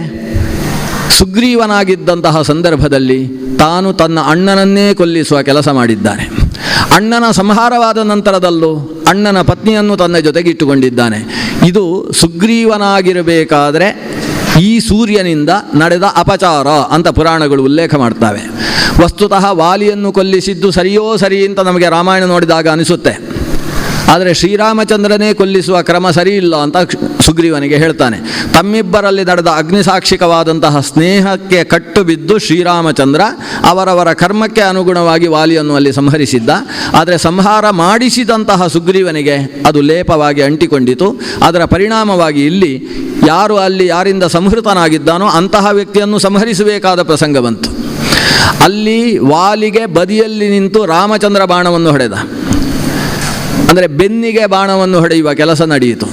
ಸುಗ್ರೀವನಾಗಿದ್ದಂತಹ ಸಂದರ್ಭದಲ್ಲಿ ತಾನು ತನ್ನ ಅಣ್ಣನನ್ನೇ ಕೊಲ್ಲಿಸುವ ಕೆಲಸ ಮಾಡಿದ್ದಾನೆ. ಅಣ್ಣನ ಸಂಹಾರವಾದ ನಂತರದಲ್ಲೂ ಅಣ್ಣನ ಪತ್ನಿಯನ್ನು ತನ್ನ ಜೊತೆಗಿಟ್ಟುಕೊಂಡಿದ್ದಾನೆ. ಇದು ಸುಗ್ರೀವನಾಗಿರಬೇಕಾದರೆ ಈ ಸೂರ್ಯನಿಂದ ನಡೆದ ಅಪಚಾರ ಅಂತ ಪುರಾಣಗಳು ಉಲ್ಲೇಖ ಮಾಡ್ತವೆ. ವಸ್ತುತಃ ವಾಲಿಯನ್ನು ಕೊಲ್ಲಿಸಿದ್ದು ಸರಿಯೋ ಸರಿ ಅಂತ ನಮಗೆ ರಾಮಾಯಣ ನೋಡಿದಾಗ ಅನಿಸುತ್ತೆ. ಆದರೆ ಶ್ರೀರಾಮಚಂದ್ರನೇ ಕೊಲ್ಲಿಸುವ ಕ್ರಮ ಸರಿಯಿಲ್ಲ ಅಂತ ಸುಗ್ರೀವನಿಗೆ ಹೇಳ್ತಾನೆ. ತಮ್ಮಿಬ್ಬರಲ್ಲಿ ನಡೆದ ಅಗ್ನಿಸಾಕ್ಷಿಕವಾದಂತಹ ಸ್ನೇಹಕ್ಕೆ ಕಟ್ಟು ಬಿದ್ದು ಶ್ರೀರಾಮಚಂದ್ರ ಅವರವರ ಕರ್ಮಕ್ಕೆ ಅನುಗುಣವಾಗಿ ವಾಲಿಯನ್ನು ಅಲ್ಲಿ ಸಂಹರಿಸಿದ್ದ. ಆದರೆ ಸಂಹಾರ ಮಾಡಿಸಿದಂತಹ ಸುಗ್ರೀವನಿಗೆ ಅದು ಲೇಪವಾಗಿ ಅಂಟಿಕೊಂಡಿತು. ಅದರ ಪರಿಣಾಮವಾಗಿ ಇಲ್ಲಿ ಯಾರು ಅಲ್ಲಿ ಯಾರಿಂದ ಸಂಹೃತನಾಗಿದ್ದಾನೋ ಅಂತಹ ವ್ಯಕ್ತಿಯನ್ನು ಸಂಹರಿಸಬೇಕಾದ ಪ್ರಸಂಗ ಬಂತು. ಅಲ್ಲಿ ವಾಲಿಗೆ ಬದಿಯಲ್ಲಿ ನಿಂತು ರಾಮಚಂದ್ರ ಬಾಣವನ್ನು ಹೊಡೆದ. ಅಂದರೆ ಬೆನ್ನಿಗೆ ಬಾಣವನ್ನು ಹೊಡೆಯುವ ಕೆಲಸ ನಡೆಯಿತು.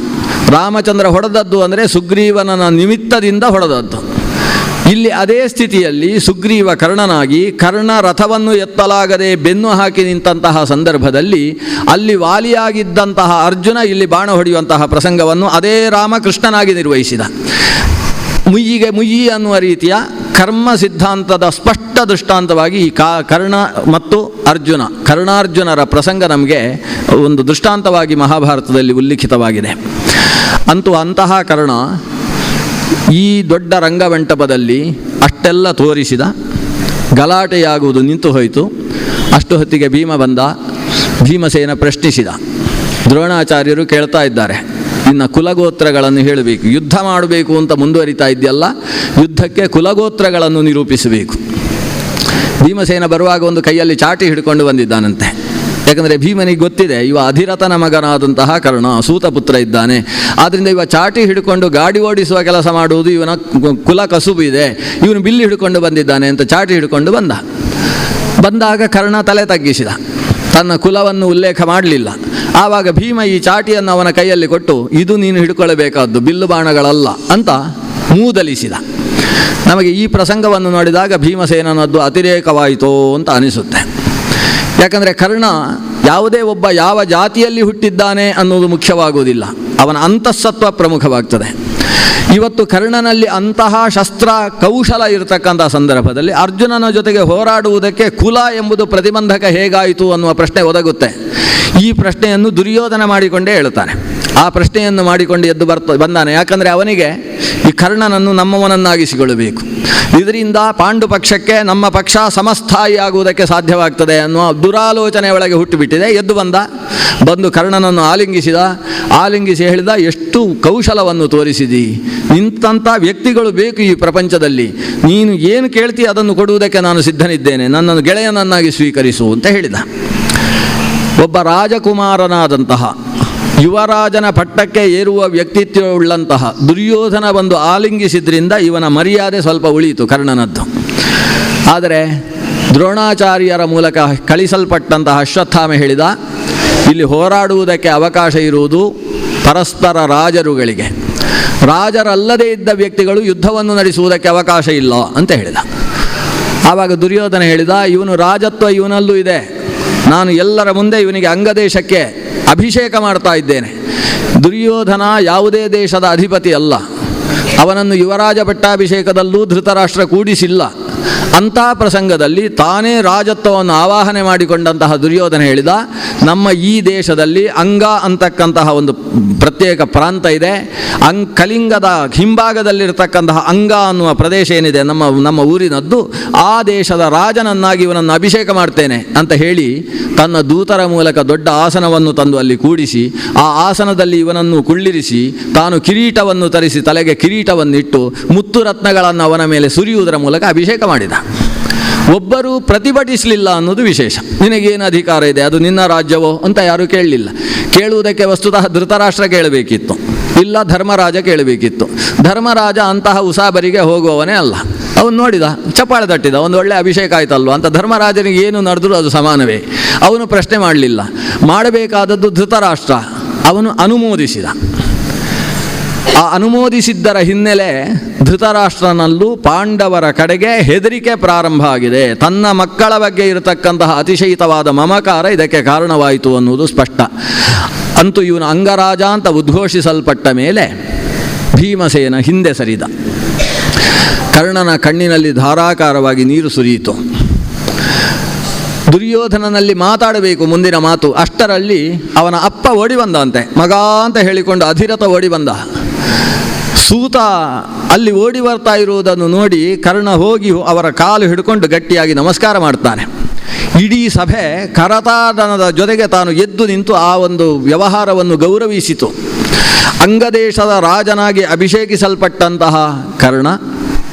ರಾಮಚಂದ್ರ ಹೊಡೆದದ್ದು ಅಂದರೆ ಸುಗ್ರೀವನ ನಿಮಿತ್ತದಿಂದ ಹೊಡೆದದ್ದು. ಇಲ್ಲಿ ಅದೇ ಸ್ಥಿತಿಯಲ್ಲಿ ಸುಗ್ರೀವ ಕರ್ಣನಾಗಿ ಕರ್ಣ ರಥವನ್ನು ಎತ್ತಲಾಗದೆ ಬೆನ್ನು ಹಾಕಿ ನಿಂತಹ ಸಂದರ್ಭದಲ್ಲಿ ಅಲ್ಲಿ ವಾಲಿಯಾಗಿದ್ದಂತಹ ಅರ್ಜುನ ಇಲ್ಲಿ ಬಾಣ ಹೊಡೆಯುವಂತಹ ಪ್ರಸಂಗವನ್ನು ಅದೇ ರಾಮಕೃಷ್ಣನಾಗಿ ನಿರ್ವಹಿಸಿದ. ಮುಯ್ಯಿಗೆ ಮುಯ್ಯಿ ಅನ್ನುವ ರೀತಿಯ ಕರ್ಮ ಸಿದ್ಧಾಂತದ ಸ್ಪಷ್ಟ ದೃಷ್ಟಾಂತವಾಗಿ ಈ ಕರ್ಣ ಮತ್ತು ಕರ್ಣಾರ್ಜುನರ ಪ್ರಸಂಗ ನಮಗೆ ಒಂದು ದೃಷ್ಟಾಂತವಾಗಿ ಮಹಾಭಾರತದಲ್ಲಿ ಉಲ್ಲೇಖಿತವಾಗಿದೆ. ಅಂತೂ ಅಂತಹ ಕರ್ಣ ಈ ದೊಡ್ಡ ರಂಗಮಂಟಪದಲ್ಲಿ ಅಷ್ಟೆಲ್ಲ ತೋರಿಸಿದ, ಗಲಾಟೆಯಾಗುವುದು ನಿಂತು ಹೋಯಿತು. ಅಷ್ಟು ಹೊತ್ತಿಗೆ ಭೀಮ ಬಂದ. ಭೀಮಸೇನ ಪ್ರಶ್ನಿಸಿದ. ದ್ರೋಣಾಚಾರ್ಯರು ಕೇಳ್ತಾ ಇದ್ದಾರೆ, ಇನ್ನು ಕುಲಗೋತ್ರಗಳನ್ನು ಹೇಳಬೇಕು, ಯುದ್ಧ ಮಾಡಬೇಕು ಅಂತ ಮುಂದುವರಿತಾ ಇದೆಯಲ್ಲ, ಯುದ್ಧಕ್ಕೆ ಕುಲಗೋತ್ರಗಳನ್ನು ನಿರೂಪಿಸಬೇಕು. ಭೀಮಸೇನ ಬರುವಾಗ ಒಂದು ಕೈಯಲ್ಲಿ ಚಾಟಿ ಹಿಡ್ಕೊಂಡು ಬಂದಿದ್ದಾನಂತೆ. ಯಾಕಂದರೆ ಭೀಮನಿಗೆ ಗೊತ್ತಿದೆ, ಇವ ಅಧಿರಥನ ಮಗನಾದಂತಹ ಕರ್ಣ, ಸೂತಪುತ್ರ ಇದ್ದಾನೆ. ಆದ್ದರಿಂದ ಇವ ಚಾಟಿ ಹಿಡ್ಕೊಂಡು ಗಾಡಿ ಓಡಿಸುವ ಕೆಲಸ ಮಾಡುವುದು ಇವನ ಕುಲ ಕಸುಬು ಇದೆ, ಇವನು ಬಿಲ್ಲಿ ಹಿಡ್ಕೊಂಡು ಬಂದಿದ್ದಾನೆ ಅಂತ ಚಾಟಿ ಹಿಡ್ಕೊಂಡು ಬಂದಾಗ ಕರ್ಣ ತಲೆ ತಗ್ಗಿಸಿದ, ತನ್ನ ಕುಲವನ್ನು ಉಲ್ಲೇಖ ಮಾಡಲಿಲ್ಲ. ಆವಾಗ ಭೀಮ ಈ ಚಾಟಿಯನ್ನು ಅವನ ಕೈಯಲ್ಲಿ ಕೊಟ್ಟು, ಇದು ನೀನು ಹಿಡ್ಕೊಳ್ಳಬೇಕಾದ್ದು, ಬಿಲ್ಲು ಬಾಣಗಳಲ್ಲ ಅಂತ ಮೂದಲಿಸಿದ. ನಮಗೆ ಈ ಪ್ರಸಂಗವನ್ನು ನೋಡಿದಾಗ ಭೀಮಸೇನನದ್ದು ಅತಿರೇಕವಾಯಿತೋ ಅಂತ ಅನಿಸುತ್ತೆ. ಯಾಕಂದರೆ ಕರ್ಣ ಯಾವುದೇ ಒಬ್ಬ ಯಾವ ಜಾತಿಯಲ್ಲಿ ಹುಟ್ಟಿದ್ದಾನೆ ಅನ್ನೋದು ಮುಖ್ಯವಾಗುವುದಿಲ್ಲ, ಅವನ ಅಂತಃಸತ್ವ ಪ್ರಮುಖವಾಗ್ತದೆ. ಇವತ್ತು ಕರ್ಣನಲ್ಲಿ ಅಂತಹ ಶಸ್ತ್ರ ಕೌಶಲ ಇರತಕ್ಕಂಥ ಸಂದರ್ಭದಲ್ಲಿ ಅರ್ಜುನನ ಜೊತೆಗೆ ಹೋರಾಡುವುದಕ್ಕೆ ಕುಲ ಎಂಬುದು ಪ್ರತಿಬಂಧಕ ಹೇಗಾಯಿತು ಅನ್ನುವ ಪ್ರಶ್ನೆ ಒದಗುತ್ತೆ. ಈ ಪ್ರಶ್ನೆಯನ್ನು ದುರ್ಯೋಧನ ಮಾಡಿಕೊಂಡೇ ಹೇಳ್ತಾನೆ. ಆ ಪ್ರಶ್ನೆಯನ್ನು ಮಾಡಿಕೊಂಡು ಎದ್ದು ಬಂದಾನೆ. ಯಾಕಂದರೆ ಅವನಿಗೆ ಈ ಕರ್ಣನನ್ನು ನಮ್ಮವನನ್ನಾಗಿಸಿಕೊಳ್ಳಬೇಕು, ಇದರಿಂದ ಪಾಂಡು ಪಕ್ಷಕ್ಕೆ ನಮ್ಮ ಪಕ್ಷ ಸಮಸ್ಥಾಯಿ ಆಗುವುದಕ್ಕೆ ಸಾಧ್ಯವಾಗ್ತದೆ ಅನ್ನುವ ದುರಾಲೋಚನೆ ಒಳಗೆ ಹುಟ್ಟುಬಿಟ್ಟಿದೆ. ಎದ್ದು ಬಂದು ಕರ್ಣನನ್ನು ಆಲಿಂಗಿಸಿ ಹೇಳಿದ, ಎಷ್ಟು ಕೌಶಲವನ್ನು ತೋರಿಸಿದಿ, ಇಂಥ ವ್ಯಕ್ತಿಗಳು ಬೇಕು ಈ ಪ್ರಪಂಚದಲ್ಲಿ, ನೀನು ಏನು ಕೇಳ್ತೀಯ ಅದನ್ನು ಕೊಡುವುದಕ್ಕೆ ನಾನು ಸಿದ್ಧನಿದ್ದೇನೆ, ನನ್ನನ್ನು ಗೆಳೆಯನನ್ನಾಗಿ ಸ್ವೀಕರಿಸು ಅಂತ ಹೇಳಿದ. ಒಬ್ಬ ರಾಜಕುಮಾರನಾದಂತಹ ಯುವರಾಜನ ಪಟ್ಟಕ್ಕೆ ಏರುವ ವ್ಯಕ್ತಿತ್ವವುಳ್ಳಂತಹ ದುರ್ಯೋಧನ ಬಂದು ಆಲಿಂಗಿಸಿದ್ರಿಂದ ಇವನ ಮರ್ಯಾದೆ ಸ್ವಲ್ಪ ಉಳಿಯಿತು ಕರ್ಣನದ್ದು. ಆದರೆ ದ್ರೋಣಾಚಾರ್ಯರ ಮೂಲಕ ಕಳಿಸಲ್ಪಟ್ಟಂತಹ ಅಶ್ವತ್ಥಾಮ ಹೇಳಿದ, ಇಲ್ಲಿ ಹೋರಾಡುವುದಕ್ಕೆ ಅವಕಾಶ ಇರುವುದು ಪರಸ್ಪರ ರಾಜರುಗಳಿಗೆ, ರಾಜರಲ್ಲದೇ ಇದ್ದ ವ್ಯಕ್ತಿಗಳು ಯುದ್ಧವನ್ನು ನಡೆಸುವುದಕ್ಕೆ ಅವಕಾಶ ಇಲ್ಲ ಅಂತ ಹೇಳಿದ. ಆವಾಗ ದುರ್ಯೋಧನ ಹೇಳಿದ, ಇವನು ರಾಜತ್ವ ಇವನಲ್ಲೂ ಇದೆ, ನಾನು ಎಲ್ಲರ ಮುಂದೆ ಇವನಿಗೆ ಅಂಗದೇಶಕ್ಕೆ ಅಭಿಷೇಕ ಮಾಡ್ತಾ ಇದ್ದೇನೆ. ದುರ್ಯೋಧನ ಯಾವುದೇ ದೇಶದ ಅಧಿಪತಿ ಅಲ್ಲ, ಅವನನ್ನು ಯುವರಾಜ ಪಟ್ಟಾಭಿಷೇಕದಲ್ಲೂ ಧೃತರಾಷ್ಟ್ರ ಕೂಡಿಸಿಲ್ಲ. ಅಂಥ ಪ್ರಸಂಗದಲ್ಲಿ ತಾನೇ ರಾಜತ್ವವನ್ನು ಆವಾಹನೆ ಮಾಡಿಕೊಂಡಂತಹ ದುರ್ಯೋಧನ ಹೇಳಿದ, ನಮ್ಮ ಈ ದೇಶದಲ್ಲಿ ಅಂಗ ಅಂತಕ್ಕಂತಹ ಒಂದು ಪ್ರತ್ಯೇಕ ಪ್ರಾಂತ ಇದೆ, ಕಲಿಂಗದ ಹಿಂಭಾಗದಲ್ಲಿರ್ತಕ್ಕಂತಹ ಅಂಗ ಅನ್ನುವ ಪ್ರದೇಶ ಏನಿದೆ ನಮ್ಮ ಊರಿನದ್ದು, ಆ ದೇಶದ ರಾಜನನ್ನಾಗಿ ಇವನನ್ನು ಅಭಿಷೇಕ ಮಾಡ್ತೇನೆ ಅಂತ ಹೇಳಿ ತನ್ನ ದೂತರ ಮೂಲಕ ದೊಡ್ಡ ಆಸನವನ್ನು ತಂದು ಅಲ್ಲಿ ಕೂಡಿಸಿ, ಆ ಆಸನದಲ್ಲಿ ಇವನನ್ನು ಕುಳ್ಳಿರಿಸಿ ತಾನು ಕಿರೀಟವನ್ನು ತರಿಸಿ ತಲೆಗೆ ಕಿರೀಟವನ್ನಿಟ್ಟು ಮುತ್ತು ರತ್ನಗಳನ್ನು ಅವನ ಮೇಲೆ ಸುರಿಯುವುದರ ಮೂಲಕ ಅಭಿಷೇಕ ಮಾಡಿದ. ಒಬ್ಬರೂ ಪ್ರತಿಭಟಿಸಲಿಲ್ಲ ಅನ್ನೋದು ವಿಶೇಷ. ನಿನಗೇನು ಅಧಿಕಾರ ಇದೆ, ಅದು ನಿನ್ನ ರಾಜ್ಯವೋ ಅಂತ ಯಾರೂ ಕೇಳಲಿಲ್ಲ. ಕೇಳುವುದಕ್ಕೆ ವಸ್ತುತಃ ಧೃತರಾಷ್ಟ್ರ ಕೇಳಬೇಕಿತ್ತು, ಇಲ್ಲ ಧರ್ಮರಾಜ ಕೇಳಬೇಕಿತ್ತು. ಧರ್ಮರಾಜ ಅಂತಹ ಉಸಾಬರಿಗೆ ಹೋಗುವವನೇ ಅಲ್ಲ. ಅವನು ನೋಡಿದ, ಚಪ್ಪಾಳೆ ತಟ್ಟಿದ, ಒಂದು ಒಳ್ಳೆ ಅಭಿಷೇಕ ಆಯ್ತಲ್ವ ಅಂತ. ಧರ್ಮರಾಜನಿಗೆ ಏನು ನಡೆದರೂ ಅದು ಸಮಾನವೇ, ಅವನು ಪ್ರಶ್ನೆ ಮಾಡಲಿಲ್ಲ. ಮಾಡಬೇಕಾದದ್ದು ಧೃತರಾಷ್ಟ್ರ, ಅವನು ಅನುಮೋದಿಸಿದ. ಆ ಅನುಮೋದಿಸಿದ್ದರ ಹಿನ್ನೆಲೆ ಧೃತರಾಷ್ಟ್ರನಲ್ಲೂ ಪಾಂಡವರ ಕಡೆಗೆ ಹೆದರಿಕೆ ಪ್ರಾರಂಭ ಆಗಿದೆ. ತನ್ನ ಮಕ್ಕಳ ಬಗ್ಗೆ ಇರತಕ್ಕಂತಹ ಅತಿಶಯಿತವಾದ ಮಮಕಾರ ಇದಕ್ಕೆ ಕಾರಣವಾಯಿತು ಅನ್ನುವುದು ಸ್ಪಷ್ಟ. ಅಂತೂ ಇವನು ಅಂಗರಾಜ ಅಂತ ಉದ್ಘೋಷಿಸಲ್ಪಟ್ಟ ಮೇಲೆ ಭೀಮಸೇನ ಹಿಂದೆ ಸರಿದ. ಕರ್ಣನ ಕಣ್ಣಿನಲ್ಲಿ ಧಾರಾಕಾರವಾಗಿ ನೀರು ಸುರಿಯಿತು. ದುರ್ಯೋಧನನಲ್ಲಿ ಮಾತಾಡಬೇಕು ಮುಂದಿನ ಮಾತು, ಅಷ್ಟರಲ್ಲಿ ಅವನ ಅಪ್ಪ ಓಡಿ ಬಂದಂತೆ. ಮಗ ಅಂತ ಹೇಳಿಕೊಂಡು ಅಧಿರಥ ಓಡಿ ಬಂದ. ಸೂತ ಅಲ್ಲಿ ಓಡಿ ಬರ್ತಾ ಇರುವುದನ್ನು ನೋಡಿ ಕರ್ಣ ಹೋಗಿ ಅವರ ಕಾಲು ಹಿಡ್ಕೊಂಡು ಗಟ್ಟಿಯಾಗಿ ನಮಸ್ಕಾರ ಮಾಡ್ತಾನೆ. ಇಡೀ ಸಭೆ ಕರತಾಡನದ ಜೊತೆಗೆ ತಾನು ಎದ್ದು ನಿಂತು ಆ ಒಂದು ವ್ಯವಹಾರವನ್ನು ಗೌರವಿಸಿತು. ಅಂಗದೇಶದ ರಾಜನಾಗಿ ಅಭಿಷೇಕಿಸಲ್ಪಟ್ಟಂತಹ ಕರ್ಣ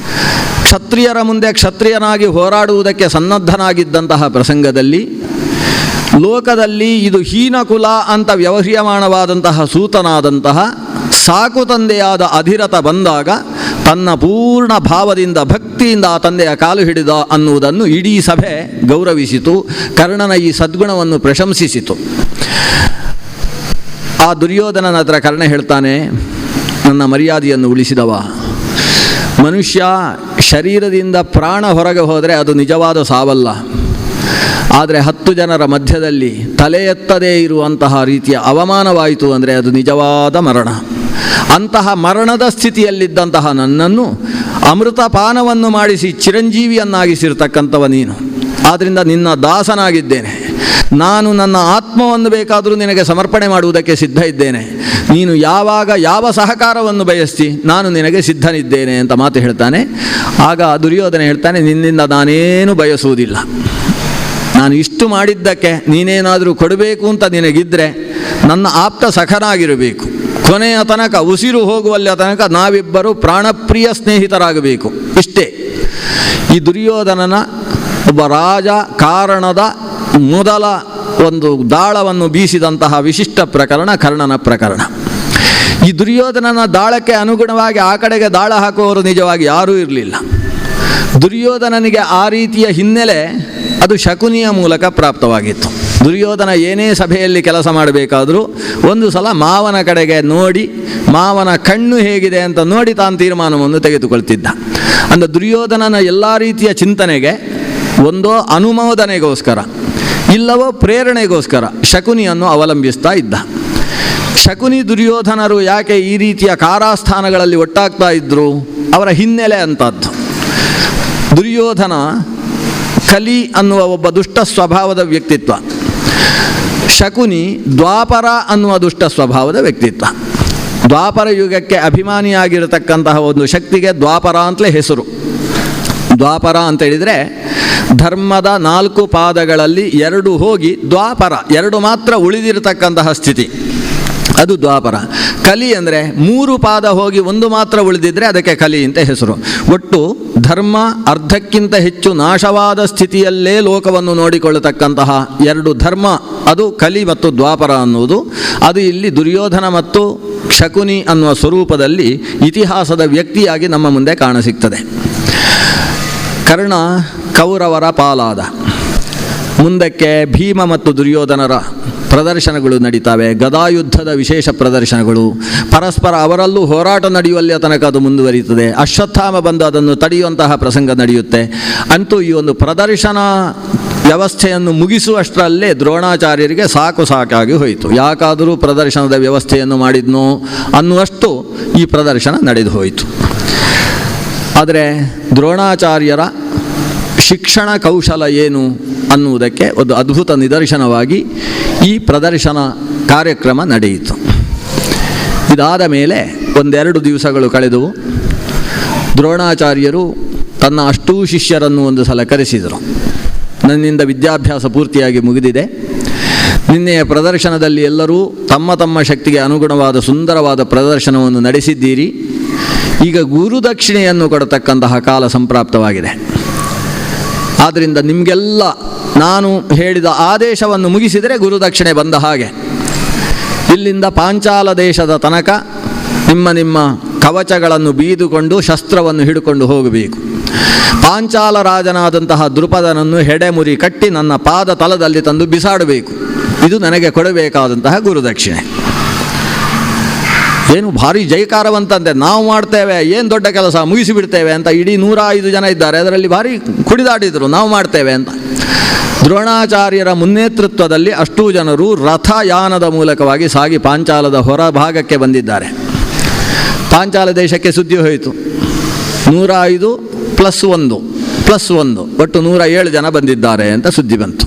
ಕ್ಷತ್ರಿಯರ ಮುಂದೆ ಕ್ಷತ್ರಿಯನಾಗಿ ಹೋರಾಡುವುದಕ್ಕೆ ಸನ್ನದ್ಧನಾಗಿದ್ದಂತಹ ಪ್ರಸಂಗದಲ್ಲಿ ಲೋಕದಲ್ಲಿ ಇದು ಹೀನಕುಲ ಅಂತ ವ್ಯವಹ್ರಿಯಮಾಣವಾದಂತಹ ಸೂತನಾದಂತಹ ಸಾಕು ತಂದೆಯಾದ ಅಧಿರಥ ಬಂದಾಗ ತನ್ನ ಪೂರ್ಣ ಭಾವದಿಂದ ಭಕ್ತಿಯಿಂದ ಆ ತಂದೆಯ ಕಾಲು ಹಿಡಿದ ಅನ್ನುವುದನ್ನು ಇಡೀ ಸಭೆ ಗೌರವಿಸಿತು. ಕರ್ಣನ ಈ ಸದ್ಗುಣವನ್ನು ಪ್ರಶಂಸಿಸಿತು. ಆ ದುರ್ಯೋಧನನ ಹತ್ರ ಕರ್ಣ ಹೇಳ್ತಾನೆ, ನನ್ನ ಮರ್ಯಾದೆಯನ್ನು ಉಳಿಸಿದವ. ಮನುಷ್ಯ ಶರೀರದಿಂದ ಪ್ರಾಣ ಹೊರಗೆ ಹೋದರೆ ಅದು ನಿಜವಾದ ಸಾವಲ್ಲ, ಆದರೆ 10 ಜನರ ಮಧ್ಯದಲ್ಲಿ ತಲೆ ಎತ್ತದೇ ಇರುವಂತಹ ರೀತಿಯ ಅವಮಾನವಾಯಿತು ಅಂದರೆ ಅದು ನಿಜವಾದ ಮರಣ. ಅಂತಹ ಮರಣದ ಸ್ಥಿತಿಯಲ್ಲಿದ್ದಂತಹ ನನ್ನನ್ನು ಅಮೃತಪಾನವನ್ನು ಮಾಡಿಸಿ ಚಿರಂಜೀವಿಯನ್ನಾಗಿಸಿರ್ತಕ್ಕಂಥವ ನೀನು. ಆದ್ದರಿಂದ ನಿನ್ನ ದಾಸನಾಗಿದ್ದೇನೆ. ನಾನು ನನ್ನ ಆತ್ಮವನ್ನು ಬೇಕಾದರೂ ನಿನಗೆ ಸಮರ್ಪಣೆ ಮಾಡುವುದಕ್ಕೆ ಸಿದ್ಧ ಇದ್ದೇನೆ, ನೀನು ಯಾವಾಗ ಯಾವ ಸಹಕಾರವನ್ನು ಬಯಸ್ತಿ ನಾನು ನಿನಗೆ ಸಿದ್ಧನಿದ್ದೇನೆ ಅಂತ ಮಾತು ಹೇಳ್ತಾನೆ. ಆಗ ದುರ್ಯೋಧನ ಹೇಳ್ತಾನೆ, ನಿನ್ನಿಂದ ನಾನೇನು ಬಯಸುವುದಿಲ್ಲ, ನಾನು ಇಷ್ಟು ಮಾಡಿದ್ದಕ್ಕೆ ನೀನೇನಾದರೂ ಕೊಡಬೇಕು ಅಂತ ನಿನಗಿದ್ದರೆ ನನ್ನ ಆಪ್ತ ಸಖನಾಗಿರಬೇಕು, ಕೊನೆಯ ತನಕ ಉಸಿರು ಹೋಗುವಲ್ಲ ತನಕ ನಾವಿಬ್ಬರು ಪ್ರಾಣಪ್ರಿಯ ಸ್ನೇಹಿತರಾಗಬೇಕು, ಇಷ್ಟೇ. ಈ ದುರ್ಯೋಧನನ ಒಬ್ಬ ರಾಜ ಕಾರಣದ ಮೊದಲ ಒಂದು ದಾಳವನ್ನು ಬೀಸಿದಂತಹ ವಿಶಿಷ್ಟ ಪ್ರಕರಣ ಕರ್ಣನ ಪ್ರಕರಣ. ಈ ದುರ್ಯೋಧನನ ದಾಳಕ್ಕೆ ಅನುಗುಣವಾಗಿ ಆ ಕಡೆಗೆ ದಾಳ ಹಾಕುವವರು ನಿಜವಾಗಿ ಯಾರೂ ಇರಲಿಲ್ಲ. ದುರ್ಯೋಧನನಿಗೆ ಆ ರೀತಿಯ ಹಿನ್ನೆಲೆ ಅದು ಶಕುನಿಯ ಮೂಲಕ ಪ್ರಾಪ್ತವಾಗಿತ್ತು. ದುರ್ಯೋಧನ ಏನೇ ಸಭೆಯಲ್ಲಿ ಕೆಲಸ ಮಾಡಬೇಕಾದರೂ ಒಂದು ಸಲ ಮಾವನ ಕಡೆಗೆ ನೋಡಿ, ಮಾವನ ಕಣ್ಣು ಹೇಗಿದೆ ಅಂತ ನೋಡಿ ತಾನು ತೀರ್ಮಾನವನ್ನು ತೆಗೆದುಕೊಳ್ತಿದ್ದ. ಅಂದರೆ ದುರ್ಯೋಧನನ ಎಲ್ಲ ರೀತಿಯ ಚಿಂತನೆಗೆ ಒಂದೋ ಅನುಮೋದನೆಗೋಸ್ಕರ ಇಲ್ಲವೋ ಪ್ರೇರಣೆಗೋಸ್ಕರ ಶಕುನಿಯನ್ನು ಅವಲಂಬಿಸ್ತಾ ಇದ್ದ. ಶಕುನಿ ದುರ್ಯೋಧನರು ಯಾಕೆ ಈ ರೀತಿಯ ಕಾರಾಸ್ಥಾನಗಳಲ್ಲಿ ಒಟ್ಟಾಗ್ತಾ ಇದ್ದರು, ಅವರ ಹಿನ್ನೆಲೆ ಅಂತದ್ದು. ದುರ್ಯೋಧನ ಕಲಿ ಅನ್ನುವ ಒಬ್ಬ ದುಷ್ಟ ಸ್ವಭಾವದ ವ್ಯಕ್ತಿತ್ವ, ಶಕುನಿ ದ್ವಾಪರ ಅನ್ನುವ ದುಷ್ಟ ಸ್ವಭಾವದ ವ್ಯಕ್ತಿತ್ವ. ದ್ವಾಪರ ಯುಗಕ್ಕೆ ಅಭಿಮಾನಿಯಾಗಿರತಕ್ಕಂತಹ ಒಂದು ಶಕ್ತಿಗೆ ದ್ವಾಪರ ಅಂತಲೇ ಹೆಸರು. ದ್ವಾಪರ ಅಂತೇಳಿದರೆ ಧರ್ಮದ 4 ಪಾದಗಳಲ್ಲಿ 2 ಹೋಗಿ ದ್ವಾಪರ 2 ಮಾತ್ರ ಉಳಿದಿರತಕ್ಕಂತಹ ಸ್ಥಿತಿ, ಅದು ದ್ವಾಪರ. ಕಲಿ ಅಂದರೆ 3 ಪಾದ ಹೋಗಿ 1 ಮಾತ್ರ ಉಳಿದಿದ್ದರೆ ಅದಕ್ಕೆ ಕಲಿ ಅಂತ ಹೆಸರು. ಒಟ್ಟು ಧರ್ಮ ಅರ್ಧಕ್ಕಿಂತ ಹೆಚ್ಚು ನಾಶವಾದ ಸ್ಥಿತಿಯಲ್ಲೇ ಲೋಕವನ್ನು ನೋಡಿಕೊಳ್ಳತಕ್ಕಂತಹ 2 ಧರ್ಮ, ಅದು ಕಲಿ ಮತ್ತು ದ್ವಾಪರ ಅನ್ನುವುದು. ಅದು ಇಲ್ಲಿ ದುರ್ಯೋಧನ ಮತ್ತು ಶಕುನಿ ಅನ್ನುವ ಸ್ವರೂಪದಲ್ಲಿ ಇತಿಹಾಸದ ವ್ಯಕ್ತಿಯಾಗಿ ನಮ್ಮ ಮುಂದೆ ಕಾಣಸಿಗ್ತದೆ. ಕರ್ಣ ಕೌರವರ ಪಾಲಾದ. ಮುಂದಕ್ಕೆ ಭೀಮ ಮತ್ತು ದುರ್ಯೋಧನರ ಪ್ರದರ್ಶನಗಳು ನಡೀತವೆ, ಗದಾಯುದ್ಧದ ವಿಶೇಷ ಪ್ರದರ್ಶನಗಳು, ಪರಸ್ಪರ ಅವರಲ್ಲೂ ಹೋರಾಟ ನಡೆಯುವಲ್ಲಿಯ ತನಕ ಅದು ಮುಂದುವರಿಯುತ್ತದೆ. ಅಶ್ವತ್ಥಾಮ ಬಂದು ಅದನ್ನು ತಡೆಯುವಂತಹ ಪ್ರಸಂಗ ನಡೆಯುತ್ತೆ. ಅಂತೂ ಈ ಒಂದು ಪ್ರದರ್ಶನ ವ್ಯವಸ್ಥೆಯನ್ನು ಮುಗಿಸುವಷ್ಟರಲ್ಲೇ ದ್ರೋಣಾಚಾರ್ಯರಿಗೆ ಸಾಕಾಗಿ ಹೋಯಿತು. ಯಾಕಾದರೂ ಪ್ರದರ್ಶನದ ವ್ಯವಸ್ಥೆಯನ್ನು ಮಾಡಿದ್ನೋ ಅನ್ನುವಷ್ಟು ಈ ಪ್ರದರ್ಶನ ನಡೆದು ಹೋಯಿತು. ಆದರೆ ದ್ರೋಣಾಚಾರ್ಯರ ಶಿಕ್ಷಣ ಕೌಶಲ ಏನು ಅನ್ನುವುದಕ್ಕೆ ಒಂದು ಅದ್ಭುತ ನಿದರ್ಶನವಾಗಿ ಈ ಪ್ರದರ್ಶನ ಕಾರ್ಯಕ್ರಮ ನಡೆಯಿತು. ಇದಾದ ಮೇಲೆ 1-2 ದಿವಸಗಳು ಕಳೆದವು. ದ್ರೋಣಾಚಾರ್ಯರು ತನ್ನ ಅಷ್ಟೂ ಶಿಷ್ಯರನ್ನು ಒಂದು ಸಲ ಕರೆಸಿದರು. ನನ್ನಿಂದ ವಿದ್ಯಾಭ್ಯಾಸ ಪೂರ್ತಿಯಾಗಿ ಮುಗಿದಿದೆ, ನಿನ್ನೆಯ ಪ್ರದರ್ಶನದಲ್ಲಿ ಎಲ್ಲರೂ ತಮ್ಮ ತಮ್ಮ ಶಕ್ತಿಗೆ ಅನುಗುಣವಾದ ಸುಂದರವಾದ ಪ್ರದರ್ಶನವನ್ನು ನಡೆಸಿದ್ದೀರಿ, ಈಗ ಗುರುದಕ್ಷಿಣೆಯನ್ನು ಕೊಡತಕ್ಕಂತಹ ಕಾಲ ಸಂಪ್ರಾಪ್ತವಾಗಿದೆ. ಆದ್ದರಿಂದ ನಿಮಗೆಲ್ಲ ನಾನು ಹೇಳಿದ ಆದೇಶವನ್ನು ಮುಗಿಸಿದರೆ ಗುರುದಕ್ಷಿಣೆ ಬಂದ ಹಾಗೆ. ಇಲ್ಲಿಂದ ಪಾಂಚಾಲ ದೇಶದ ತನಕ ನಿಮ್ಮ ಕವಚಗಳನ್ನು ಬೀದುಕೊಂಡು ಶಸ್ತ್ರವನ್ನು ಹಿಡ್ಕೊಂಡು ಹೋಗಬೇಕು. ಪಾಂಚಾಲ ರಾಜನಾದಂತಹ ದೃಪದನನ್ನು ಹೆಡೆಮುರಿ ಕಟ್ಟಿ ನನ್ನ ಪಾದ ತಲದಲ್ಲಿ ತಂದು ಬಿಸಾಡಬೇಕು. ಇದು ನನಗೆ ಕೊಡಬೇಕಾದಂತಹ ಗುರುದಕ್ಷಿಣೆ. ಏನು ಭಾರಿ ಜೈಕಾರವಂತಂತೆ, ನಾವು ಮಾಡ್ತೇವೆ, ಏನು ದೊಡ್ಡ ಕೆಲಸ, ಮುಗಿಸಿಬಿಡ್ತೇವೆ ಅಂತ ಇಡೀ 105 ಜನ ಇದ್ದಾರೆ, ಅದರಲ್ಲಿ ಭಾರಿ ಕುಡಿದಾಡಿದರು, ನಾವು ಮಾಡ್ತೇವೆ ಅಂತ. ದ್ರೋಣಾಚಾರ್ಯರ ಮುನ್ನೇತೃತ್ವದಲ್ಲಿ ಅಷ್ಟೂ ಜನರು ರಥಯಾನದ ಮೂಲಕವಾಗಿ ಸಾಗಿ ಪಾಂಚಾಲದ ಹೊರಭಾಗಕ್ಕೆ ಬಂದಿದ್ದಾರೆ. ಪಾಂಚಾಲ ದೇಶಕ್ಕೆ ಸುದ್ದಿ ಹೋಯಿತು. 105 + 1 ಒಟ್ಟು 107 ಜನ ಬಂದಿದ್ದಾರೆ ಅಂತ ಸುದ್ದಿ ಬಂತು.